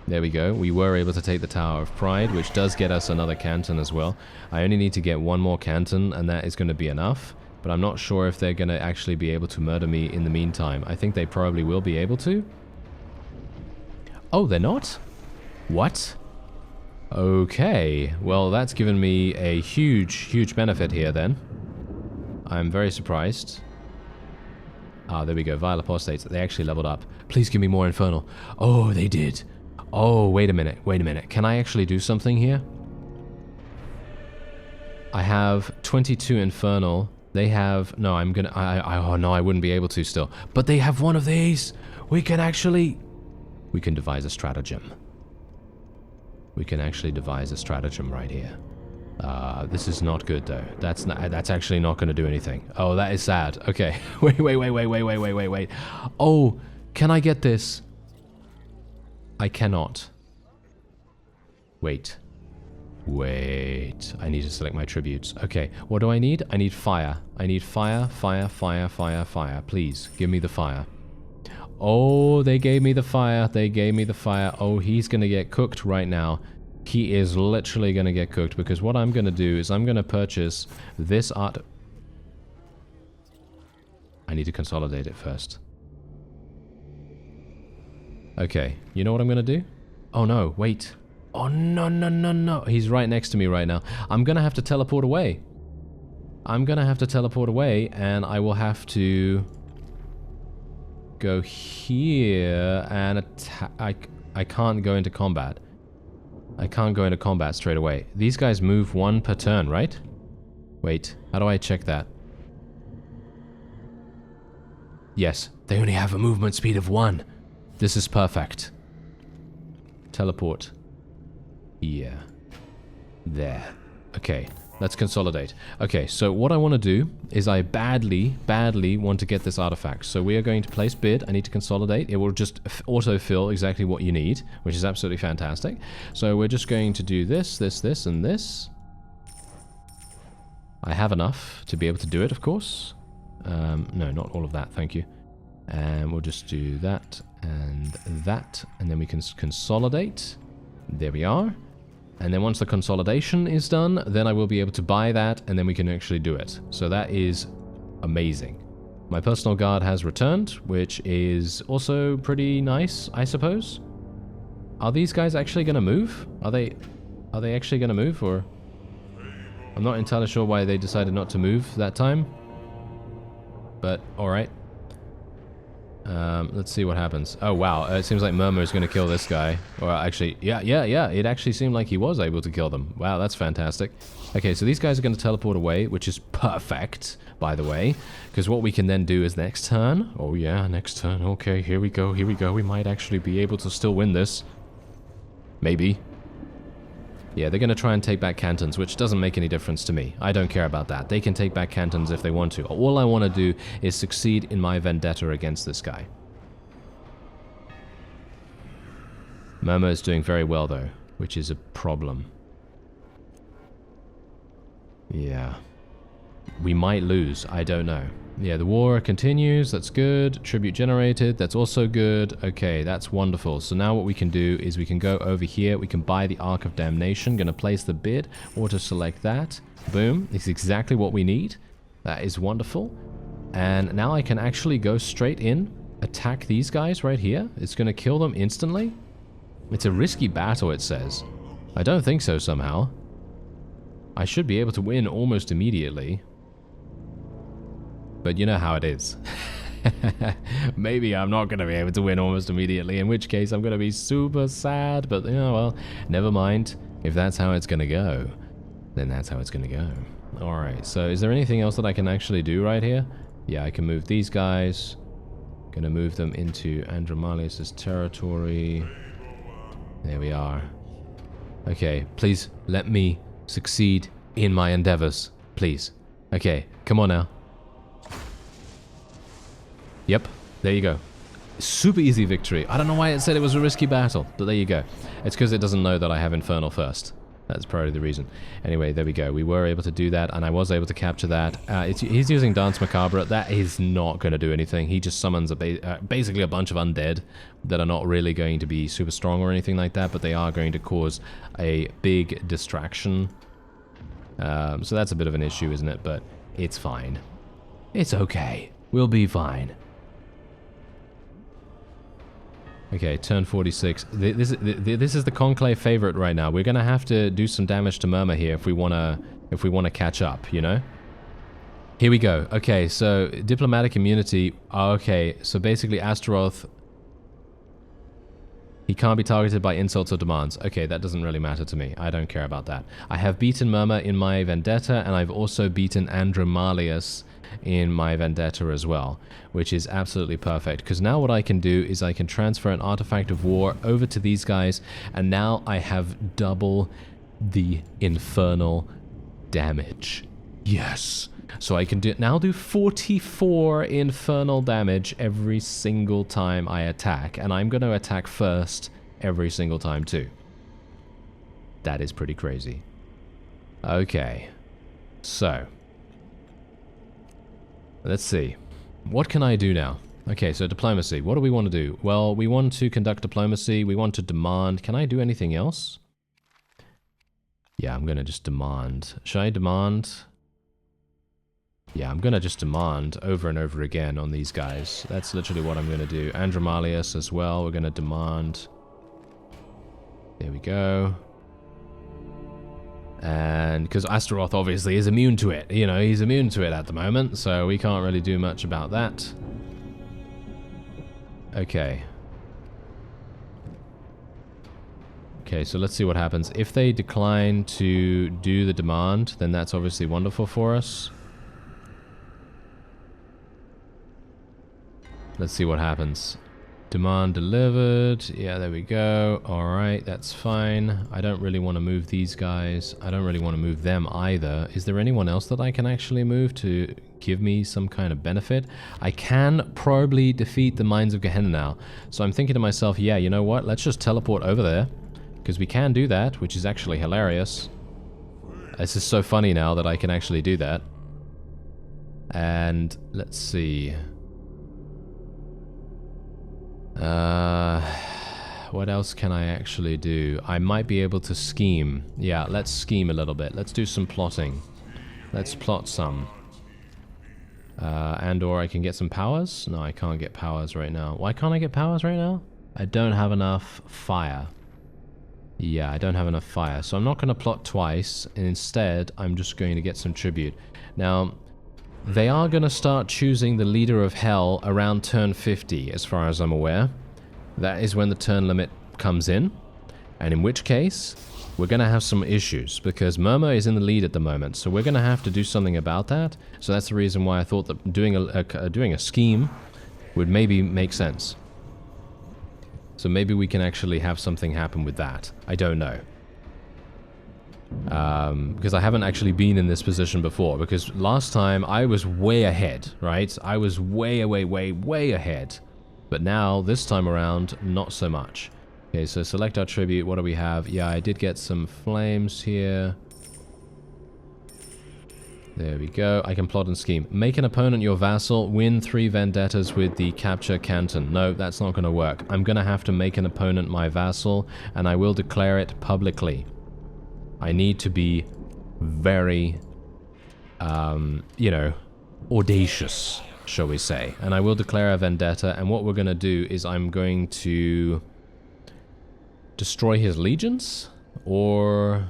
There we go. We were able to take the Tower of Pride, which does get us another canton as well. I only need to get 1 more canton, and that is going to be enough. but I'm not sure if they're going to actually be able to murder me in the meantime. I think they probably will be able to. Oh, they're not? What? Okay, well that's given me a huge benefit here then. I'm very surprised. Ah, there we go, Vile Apostates. They actually leveled up. Please give me more Infernal. Oh, they did. Oh, wait a minute. Can I actually do something here? I have 22 Infernal. They have... No, I'm gonna... oh no, I wouldn't be able to still. But they have one of these! We can actually... We can devise a stratagem. We can actually devise a stratagem right here. This is not good though. That's actually not going to do anything. Oh, that is sad. Okay. Wait. Oh, can I get this? I cannot. Wait. I need to select my tributes. Okay, what do I need? I need fire. I need fire. Please, give me the fire. Oh, they gave me the fire. Oh, he's going to get cooked right now. He is literally going to get cooked because what I'm going to do is I'm going to purchase this art... I need to consolidate it first. Okay, you know what I'm going to do? Oh no, wait. Oh no. He's right next to me right now. I'm going to have to teleport away. And I will have to... go here and attack. I can't go into combat. Straight away. These guys move one per turn, right? Wait, how do I check that? Yes, they only have a movement speed of 1. This is perfect. Teleport. Here. There. Okay. Let's consolidate. Okay, so what I want to do is I badly want to get this artifact. So we are going to place bid. I need to consolidate. It will just auto-fill exactly what you need, which is absolutely fantastic. So we're just going to do this, and this. I have enough to be able to do it, of course. No, not all of that, thank you. And we'll just do that, and then we can consolidate. There we are. And then once the consolidation is done, then I will be able to buy that, and then we can actually do it. So that is amazing. My personal guard has returned, which is also pretty nice, I suppose. Are these guys actually going to move? Are they actually going to move, or... I'm not entirely sure why they decided not to move that time. But, alright. Let's see what happens. Oh, wow. It seems like Murmur is going to kill this guy. Or actually, yeah. It actually seemed like he was able to kill them. Wow, that's fantastic. Okay, so these guys are going to teleport away, which is perfect, by the way. Because what we can then do is next turn. Oh, yeah, next turn. Okay, here we go. We might actually be able to still win this. Maybe. Yeah, they're going to try and take back cantons, which doesn't make any difference to me. I don't care about that. They can take back cantons if they want to. All I want to do is succeed in my vendetta against this guy. Murmur is doing very well, though, which is a problem. Yeah. We might lose. I don't know. Yeah, the war continues. That's good. Tribute generated. That's also good. Okay, that's wonderful. So now what we can do is we can go over here. We can buy the Ark of Damnation. Going to place the bid. Auto-select that. Boom. It's exactly what we need. That is wonderful. And now I can actually go straight in, attack these guys right here. It's going to kill them instantly. It's a risky battle, it says. I don't think so somehow. I should be able to win almost immediately. But you know how it is. Maybe I'm not going to be able to win almost immediately, in which case I'm going to be super sad, but you know, well, never mind. If that's how it's going to go, then that's how it's going to go. Alright, so is there anything else that I can actually do right here? Yeah, I can move these guys. Going to move them into Andromalius' territory. There we are. Okay, please let me succeed in my endeavors. Please. Okay, come on now. Yep, there you go. Super easy victory. I don't know why it said it was a risky battle, but there you go. It's because it doesn't know that I have Infernal first. That's probably the reason. Anyway, there we go. We were able to do that, and I was able to capture that. He's using Dance Macabre. That is not going to do anything. He just summons basically a bunch of undead that are not really going to be super strong or anything like that, but they are going to cause a big distraction. So that's a bit of an issue, isn't it? But it's fine. It's okay. We'll be fine. Okay, turn 46. This is the Conclave favorite right now. We're gonna have to do some damage to Murmur here if we wanna catch up, you know? Here we go. Okay, so diplomatic immunity. Oh, okay, so basically Astaroth, he can't be targeted by insults or demands. Okay, that doesn't really matter to me. I don't care about that. I have beaten Murmur in my vendetta, and I've also beaten Andromalius in my vendetta as well, which is absolutely perfect, because now what I can do is I can transfer an artifact of war over to these guys, and now I have double the infernal damage. Yes. So I can now do 44 infernal damage every single time I attack, and I'm going to attack first every single time too. That is pretty crazy. Okay. So let's see. What can I do now? Okay, so diplomacy. What do we want to do? Well, we want to conduct diplomacy. We want to demand. Can I do anything else? Yeah, I'm going to just demand. Should I demand? Yeah, I'm going to just demand over and over again on these guys. That's literally what I'm going to do. Andromalius as well. We're going to demand. There we go. And because Astaroth obviously is immune to it. You know, he's immune to it at the moment, so we can't really do much about that. Okay. Okay, so let's see what happens. If they decline to do the demand, then that's obviously wonderful for us. Let's see what happens. Demand delivered. Yeah, there we go. Alright, that's fine. I don't really want to move these guys. I don't really want to move them either. Is there anyone else that I can actually move to give me some kind of benefit? I can probably defeat the Mines of Gehenna now. So I'm thinking to myself, yeah, you know what? Let's just teleport over there. Because we can do that, which is actually hilarious. This is so funny now that I can actually do that. And let's see. What else can I actually do? I might be able to scheme. Yeah, let's scheme a little bit. Let's do some plotting. Let's plot some. And/or I can get some powers? No, I can't get powers right now. Why can't I get powers right now? I don't have enough fire. Yeah, I don't have enough fire. So I'm not going to plot twice. And instead, I'm just going to get some tribute. Now, they are going to start choosing the leader of hell around turn 50, as far as I'm aware. That is when the turn limit comes in. And in which case, we're going to have some issues, because Murmur is in the lead at the moment. So we're going to have to do something about that. So that's the reason why I thought that doing a scheme would maybe make sense. So maybe we can actually have something happen with that. I don't know. Because I haven't actually been in this position before. Because last time I was way ahead, right? I was way ahead. But now, this time around, not so much. Okay, so select our tribute. What do we have? Yeah, I did get some flames here. There we go. I can plot and scheme. Make an opponent your vassal. Win 3 vendettas with the capture canton. No, that's not going to work. I'm going to have to make an opponent my vassal, and I will declare it publicly. I need to be very, you know, audacious, shall we say. And I will declare a vendetta, and what we're going to do is I'm going to destroy his legions, or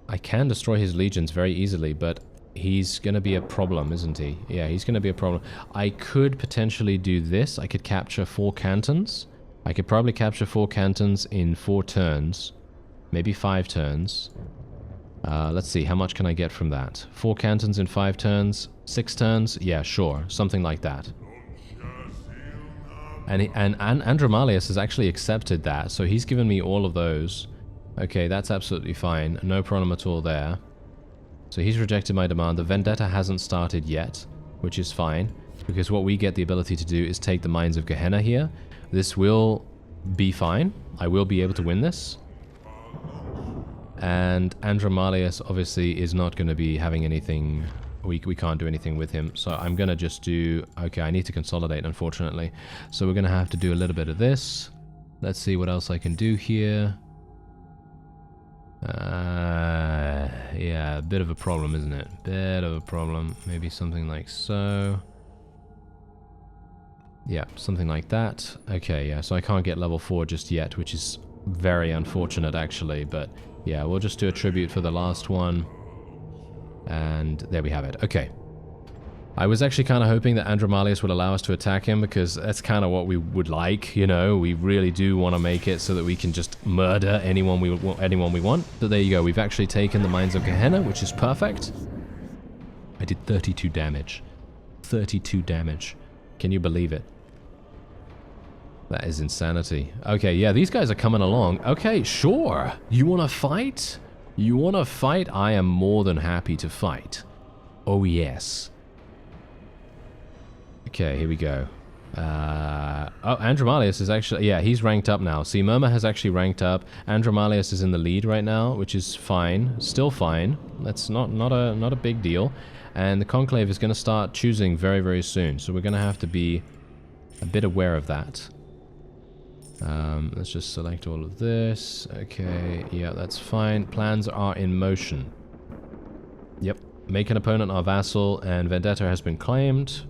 I can destroy his legions very easily, but he's going to be a problem, isn't he? Yeah, he's going to be a problem. I could potentially do this. I could capture 4 cantons. I could probably capture 4 cantons in 4 turns. Maybe 5 turns. Let's see, how much can I get from that? 4 cantons in 5 turns? 6 turns? Yeah, sure. Something like that. And Andromalius has actually accepted that, so he's given me all of those. Okay, that's absolutely fine. No problem at all there. So he's rejected my demand. The vendetta hasn't started yet, which is fine, because what we get the ability to do is take the Mines of Gehenna here. This will be fine. I will be able to win this. And Andromalius obviously is not going to be having anything. We can't do anything with him. So I'm going to just do... Okay, I need to consolidate, unfortunately. So we're going to have to do a little bit of this. Let's see what else I can do here. Yeah, a bit of a problem, isn't it? Bit of a problem. Maybe something like so. Yeah, something like that. Okay, yeah, so I can't get level 4 just yet, which is very unfortunate, actually. But yeah, we'll just do a tribute for the last one. And there we have it. Okay. I was actually kind of hoping that Andromalius would allow us to attack him, because that's kind of what we would like, you know. We really do want to make it so that we can just murder anyone we want. But there you go. We've actually taken the Mines of Gehenna, which is perfect. I did 32 damage. 32 damage. Can you believe it? That is insanity. Okay, yeah, these guys are coming along. Okay, sure. You want to fight? You want to fight? I am more than happy to fight. Oh, yes. Okay, here we go. Oh, Andromalius is actually... Yeah, he's ranked up now. See, Murmur has actually ranked up. Andromalius is in the lead right now, which is fine. Still fine. That's not a big deal. And the Conclave is going to start choosing very, very soon. So we're going to have to be a bit aware of that. Let's just select all of this. Okay, yeah, that's fine. Plans are in motion. Yep. Make an opponent our vassal, and Vendetta has been claimed.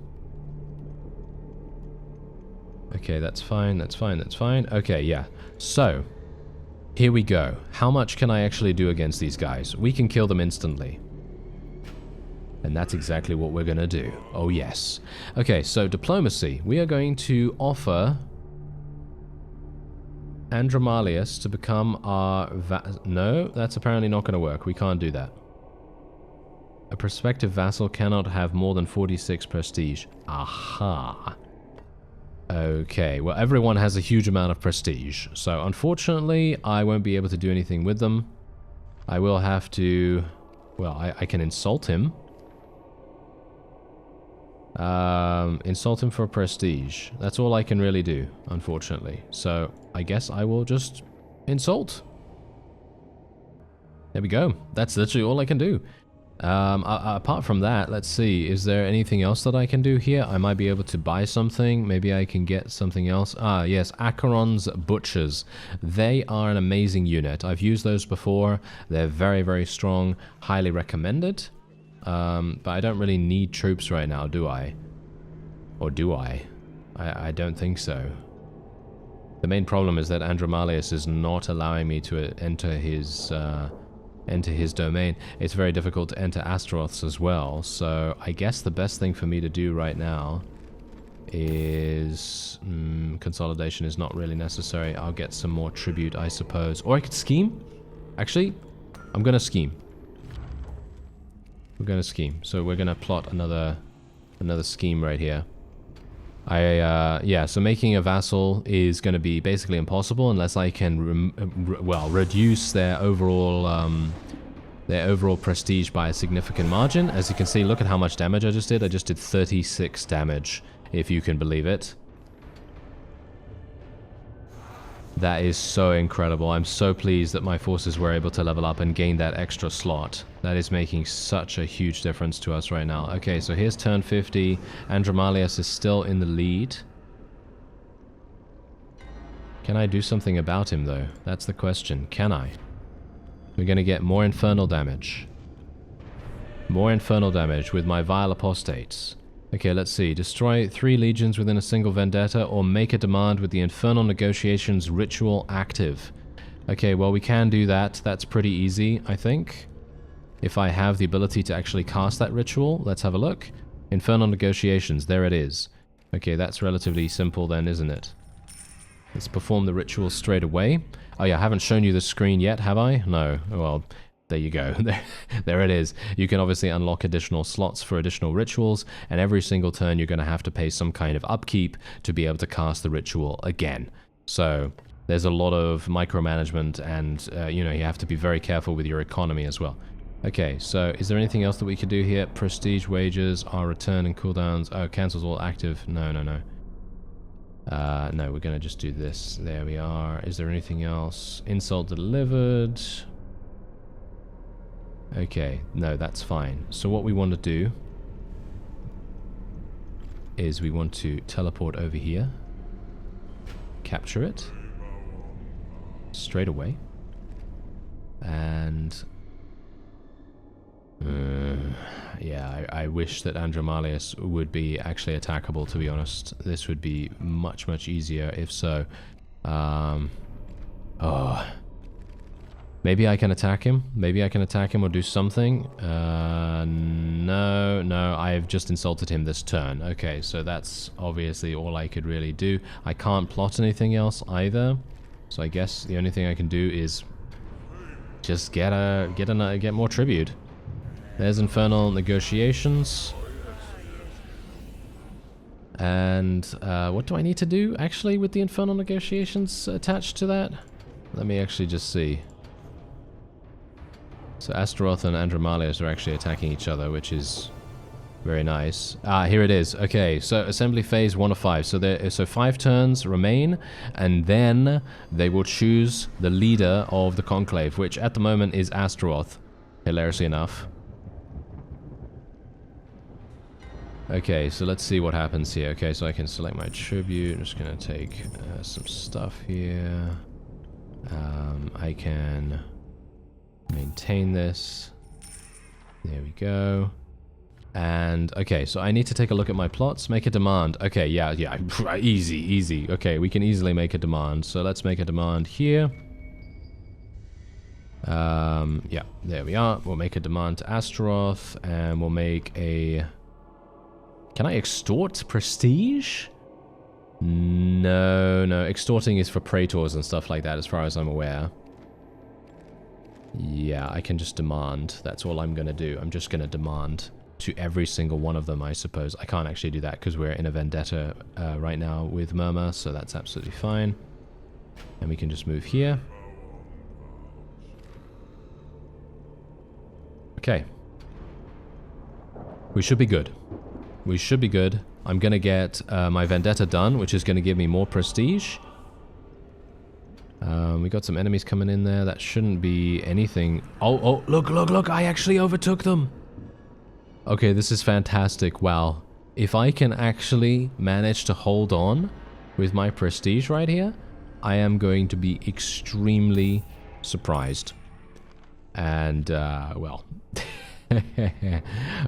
Okay, that's fine, that's fine, that's fine. Okay, yeah. So, here we go. How much can I actually do against these guys? We can kill them instantly. And that's exactly what we're gonna do. Oh, yes. Okay, so diplomacy. We are going to offer Andromalius to become our no, that's apparently not gonna work. We can't do that. A prospective vassal cannot have more than 46 prestige. Aha. Okay, well, everyone has a huge amount of prestige, so unfortunately, I won't be able to do anything with them. I will have to... Well, I can insult him. Insult him for prestige. That's all I can really do, unfortunately. So, I guess I will just insult. There we go. That's literally all I can do. Apart from that, let's see, is there anything else that I can do here? I might be able to buy something. Maybe I can get something else. Ah, yes, Acheron's Butchers. They are an amazing unit. I've used those before. They're very, very strong. Highly recommended. But I don't really need troops right now, do I? Or do I? I don't think so. The main problem is that Andromalius is not allowing me to enter his domain. It's very difficult to enter Astaroth's as well, so I guess the best thing for me to do right now is... consolidation is not really necessary. I'll get some more tribute, I suppose. Or I could scheme? Actually, I'm gonna scheme. We're gonna scheme. So we're gonna plot another scheme right here. Yeah, so making a vassal is going to be basically impossible unless I can, reduce their overall prestige by a significant margin. As you can see, look at how much damage I just did. I just did 36 damage, if you can believe it. That is so incredible. I'm so pleased that my forces were able to level up and gain that extra slot. That is making such a huge difference to us right now. Okay, so here's turn 50. Andromalius is still in the lead. Can I do something about him, though? That's the question. Can I? We're going to get more infernal damage. More infernal damage with my vile apostates. Okay, let's see. Destroy 3 legions within a single vendetta, or make a demand with the Infernal Negotiations ritual active. Okay, well, we can do that. That's pretty easy, I think. If I have the ability to actually cast that ritual, let's have a look. Infernal Negotiations, there it is. Okay, that's relatively simple then, isn't it? Let's perform the ritual straight away. Oh yeah, I haven't shown you the screen yet, have I? No. Well... there you go. There it is. You can obviously unlock additional slots for additional rituals, and every single turn you're going to have to pay some kind of upkeep to be able to cast the ritual again. So there's a lot of micromanagement, and you know, you have to be very careful with your economy as well. Okay, so is there anything else that we could do here? Prestige wages are return and cooldowns. Oh, cancels all active. No. No, we're going to just do this. There we are. Is there anything else? Insult delivered. Okay, no, that's fine. So what we want to do is we want to teleport over here, capture it straight away, and Yeah, I wish that Andromalius would be actually attackable, to be honest. This would be much, much easier if so. Oh. Maybe I can attack him? Maybe I can attack him or do something? No, I've just insulted him this turn. Okay, so that's obviously all I could really do. I can't plot anything else either. So I guess the only thing I can do is just get more tribute. There's Infernal Negotiations. And what do I need to do, actually, with the Infernal Negotiations attached to that? Let me actually just see. So Astaroth and Andromalius are actually attacking each other, which is very nice. Ah, here it is. Okay, so Assembly Phase 1 of 5. So 5 turns remain, and then they will choose the leader of the Conclave, which at the moment is Astaroth, hilariously enough. Okay, so let's see what happens here. Okay, so I can select my tribute. I'm just going to take some stuff here. I can maintain this. There we go. And, okay, so I need to take a look at my plots. Make a demand. Okay, yeah, easy. Okay, we can easily make a demand. So let's make a demand here. Yeah, there we are. We'll make a demand to Astaroth, and we'll make a... Can I extort prestige? No. Extorting is for praetors and stuff like that, as far as I'm aware. Yeah, I can just demand. That's all I'm going to do. I'm just going to demand to every single one of them, I suppose. I can't actually do that because we're in a vendetta right now with Murmur, so that's absolutely fine. And we can just move here. Okay. We should be good. We should be good. I'm going to get my vendetta done, which is going to give me more prestige. We got some enemies coming in there. That shouldn't be anything. Oh, look. I actually overtook them. Okay, this is fantastic. Wow. If I can actually manage to hold on with my prestige right here, I am going to be extremely surprised. And, well,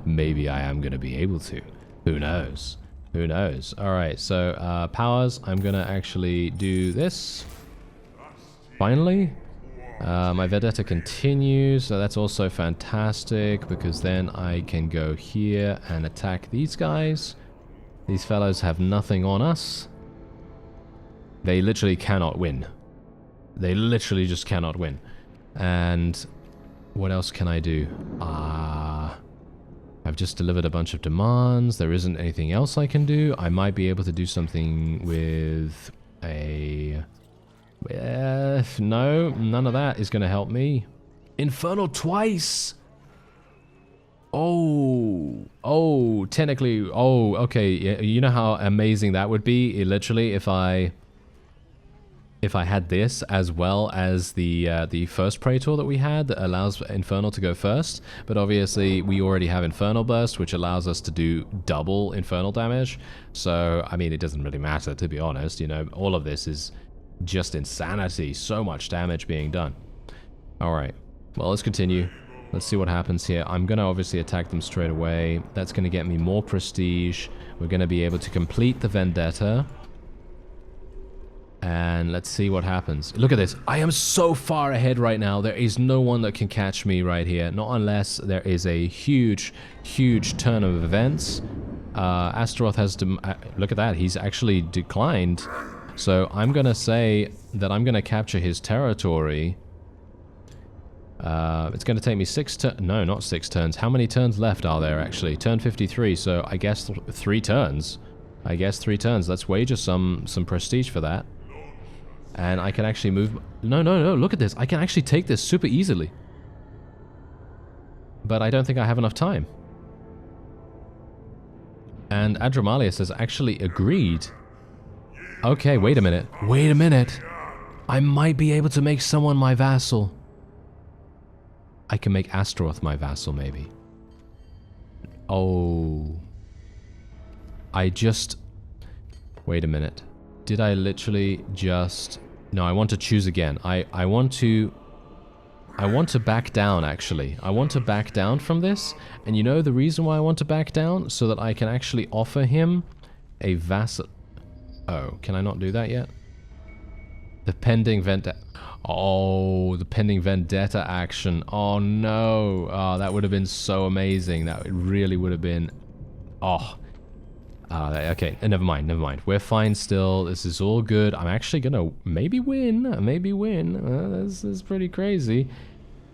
maybe I am going to be able to. Who knows? Who knows? Alright, so powers, I'm going to actually do this. Finally. My vendetta continues, so that's also fantastic, because then I can go here and attack these guys. These fellows have nothing on us. They literally cannot win. They literally just cannot win. And what else can I do? I've just delivered a bunch of demands. There isn't anything else I can do. I might be able to do something with a... no, none of that is going to help me. Infernal twice! Oh, technically, okay. You know how amazing that would be? Literally, if I had this as well as the first Praetor that we had that allows Infernal to go first, but obviously we already have Infernal Burst, which allows us to do double Infernal damage. So, I mean, it doesn't really matter, to be honest. You know, all of this is just insanity. So much damage being done. Alright, well, let's continue. Let's see what happens here. I'm going to obviously attack them straight away. That's going to get me more prestige. We're going to be able to complete the vendetta. And let's see what happens. Look at this. I am so far ahead right now. There is no one that can catch me right here. Not unless there is a huge, huge turn of events. Astaroth has... look at that. He's actually declined. So I'm going to say that I'm going to capture his territory. It's going to take me 6 turns. No, not 6 turns. How many turns left are there, actually? Turn 53, so I guess 3 turns. I guess 3 turns. Let's wager some prestige for that. And I can actually move... No, look at this. I can actually take this super easily. But I don't think I have enough time. And Andromalius has actually agreed... Okay, wait a minute. Wait a minute. I might be able to make someone my vassal. I can make Astaroth my vassal, maybe. Oh. I just... Wait a minute. Did I literally just... No, I want to choose again. I want to... I want to back down, actually. I want to back down from this. And you know the reason why I want to back down? So that I can actually offer him a vassal... Oh, can I not do that yet? The pending vendetta... Oh, the pending vendetta action. Oh, no. Oh, that would have been so amazing. That really would have been... Oh. Okay, never mind, never mind. We're fine still. This is all good. I'm actually gonna maybe win. This is pretty crazy.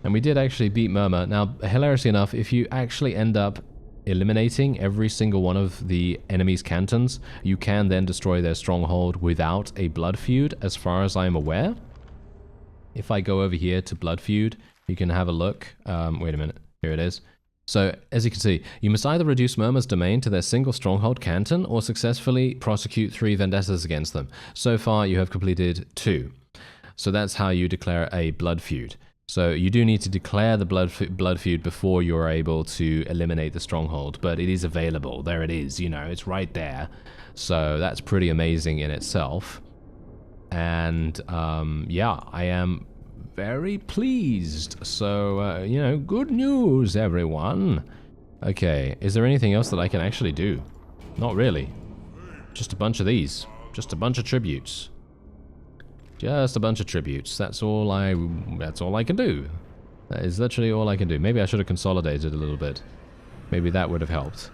And we did actually beat Murmur. Now, hilariously enough, if you actually end up eliminating every single one of the enemy's cantons, you can then destroy their stronghold without a blood feud, as far as I'm aware. If I go over here to blood feud, you can have a look. Wait a minute. Here it is. So, as you can see, you must either reduce Murmur's domain to their single stronghold canton or successfully prosecute 3 vendettas against them. So far, you have completed 2. So that's how you declare a blood feud. So you do need to declare the blood feud before you're able to eliminate the stronghold, but it is available. There it is, you know, it's right there. So that's pretty amazing in itself. And yeah, I am very pleased. So, you know, good news, everyone. Okay, is there anything else that I can actually do? Not really. Just a bunch of these. Just a bunch of tributes. Just a bunch of tributes. That's all I can do. That is literally all I can do. Maybe I should have consolidated a little bit. Maybe that would have helped.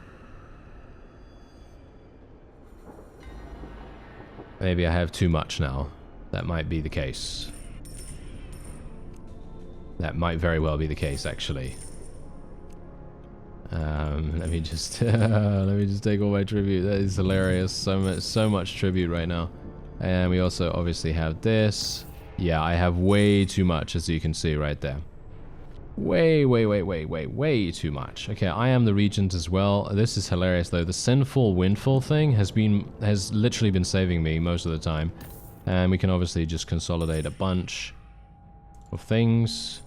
Maybe I have too much now. That might be the case. That might very well be the case, actually. Let me just take all my tribute. That is hilarious. So much tribute right now. And we also obviously have this. Yeah, I have way too much, as you can see right there. Way too much. Okay, I am the regent as well. This is hilarious though. The sinful windfall thing has literally been saving me most of the time. And we can obviously just consolidate a bunch of things.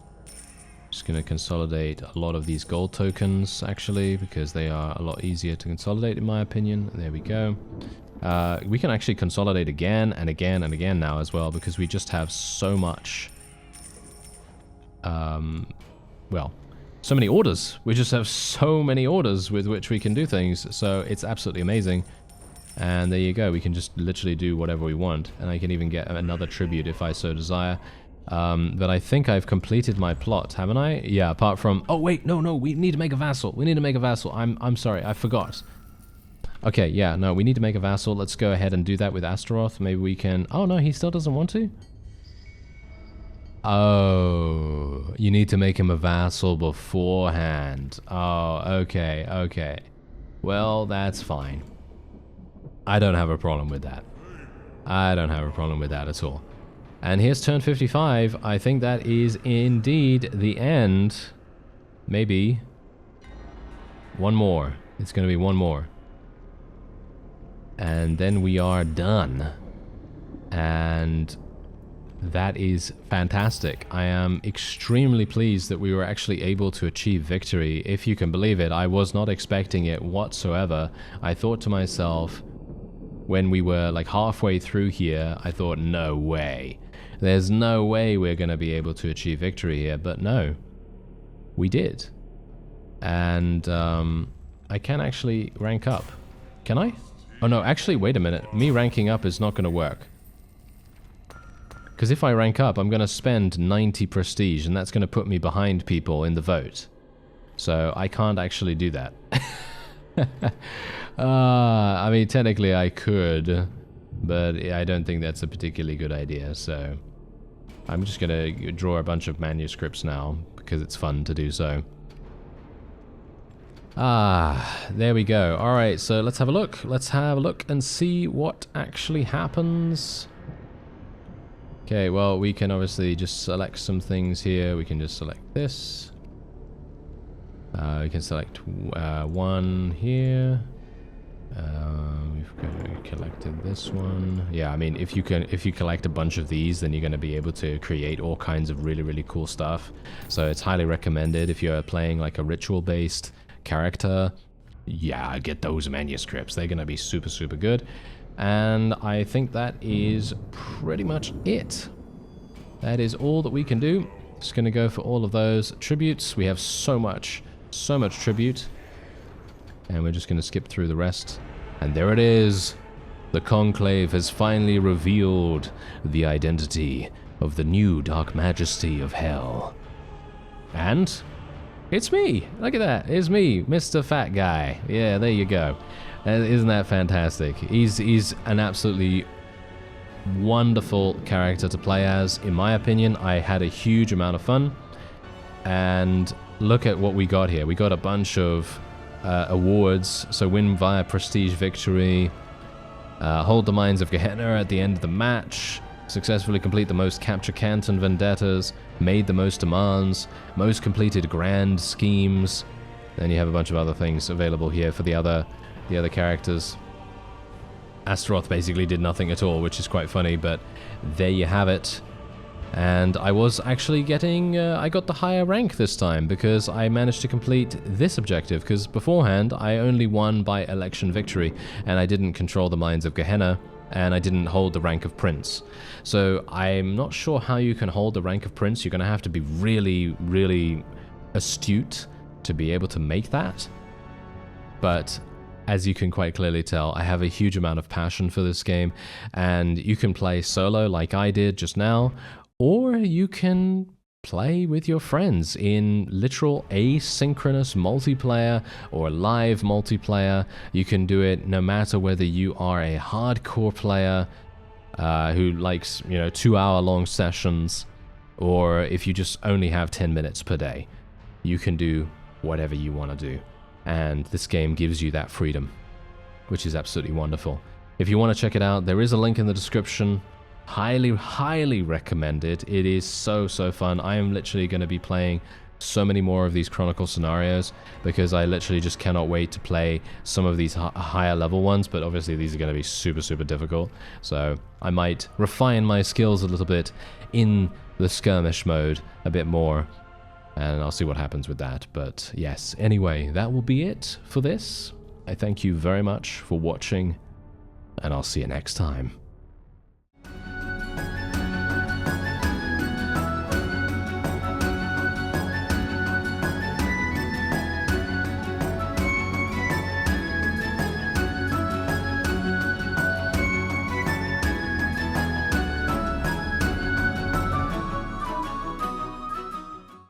Just gonna consolidate a lot of these gold tokens actually, because they are a lot easier to consolidate in my opinion. There we go. We can actually consolidate again and again and again now as well, because we just have so much well, so many orders. We just have so many orders with which we can do things, so it's absolutely amazing. And there you go, we can just literally do whatever we want, and I can even get another tribute if I so desire. But I think I've completed my plot, haven't I? Yeah, apart from... Oh, wait, no, we need to make a vassal. We need to make a vassal. I'm sorry, I forgot. Okay, yeah, no, we need to make a vassal. Let's go ahead and do that with Astaroth. Maybe we can... Oh, no, he still doesn't want to? Oh, you need to make him a vassal beforehand. Oh, okay. Well, that's fine. I don't have a problem with that. I don't have a problem with that at all. And here's turn 55. I think that is indeed the end. Maybe. One more. It's going to be one more. And then we are done. And that is fantastic. I am extremely pleased that we were actually able to achieve victory. If you can believe it, I was not expecting it whatsoever. I thought to myself, when we were like halfway through here, I thought, no way. There's no way we're going to be able to achieve victory here. But no, we did. And I can actually rank up. Can I? Oh no, actually, wait a minute. Me ranking up is not going to work. Because if I rank up, I'm going to spend 90 prestige, and that's going to put me behind people in the vote. So I can't actually do that. I mean, technically I could, but I don't think that's a particularly good idea, so I'm just going to draw a bunch of manuscripts now, because it's fun to do so. There we go. Alright, so let's have a look. Let's have a look and see what actually happens. Okay, well, we can obviously just select some things here. We can just select this. We can select one here. We've collected this one. Yeah, I mean, if you collect a bunch of these, then you're going to be able to create all kinds of really cool stuff. So it's highly recommended if you're playing like a ritual-based character. Yeah, get those manuscripts. They're going to be super good. And I think that is pretty much it. That is all that we can do. Just gonna go for all of those tributes. We have so much tribute. And we're just gonna skip through the rest. And there it is. The Conclave has finally revealed the identity of the new Dark Majesty of Hell. And it's me. Look at that. It's me, Mr. Fat Guy. Yeah, there you go. Isn't that fantastic? He's an absolutely wonderful character to play as. In my opinion, I had a huge amount of fun. And look at what we got here. We got a bunch of awards. So win via prestige victory, hold the Mines of Gehenna at the end of the match, successfully complete the most capture canton vendettas, made the most demands, most completed grand schemes. Then you have a bunch of other things available here for the other characters. Astaroth basically did nothing at all, which is quite funny, but there you have it. And I was actually getting, I got the higher rank this time because I managed to complete this objective, because beforehand I only won by election victory and I didn't control the Mines of Gehenna and I didn't hold the rank of Prince. So I'm not sure how you can hold the rank of Prince. You're going to have to be really, really astute to be able to make that. But as you can quite clearly tell, I have a huge amount of passion for this game, and you can play solo like I did just now, or you can play with your friends in literal asynchronous multiplayer or live multiplayer. You can do it no matter whether you are a hardcore player who likes, 2-hour-long sessions, or if you just only have 10 minutes per day. You can do whatever you want to do. And this game gives you that freedom, which is absolutely wonderful. If you want to check it out, there is a link in the description. Highly, highly recommend it. It is so fun. I am literally going to be playing so many more of these Chronicle scenarios because I literally just cannot wait to play some of these higher level ones, but obviously these are going to be super difficult. So I might refine my skills a little bit in the skirmish mode a bit more. And I'll see what happens with that. But yes, anyway, that will be it for this. I thank you very much for watching, and I'll see you next time.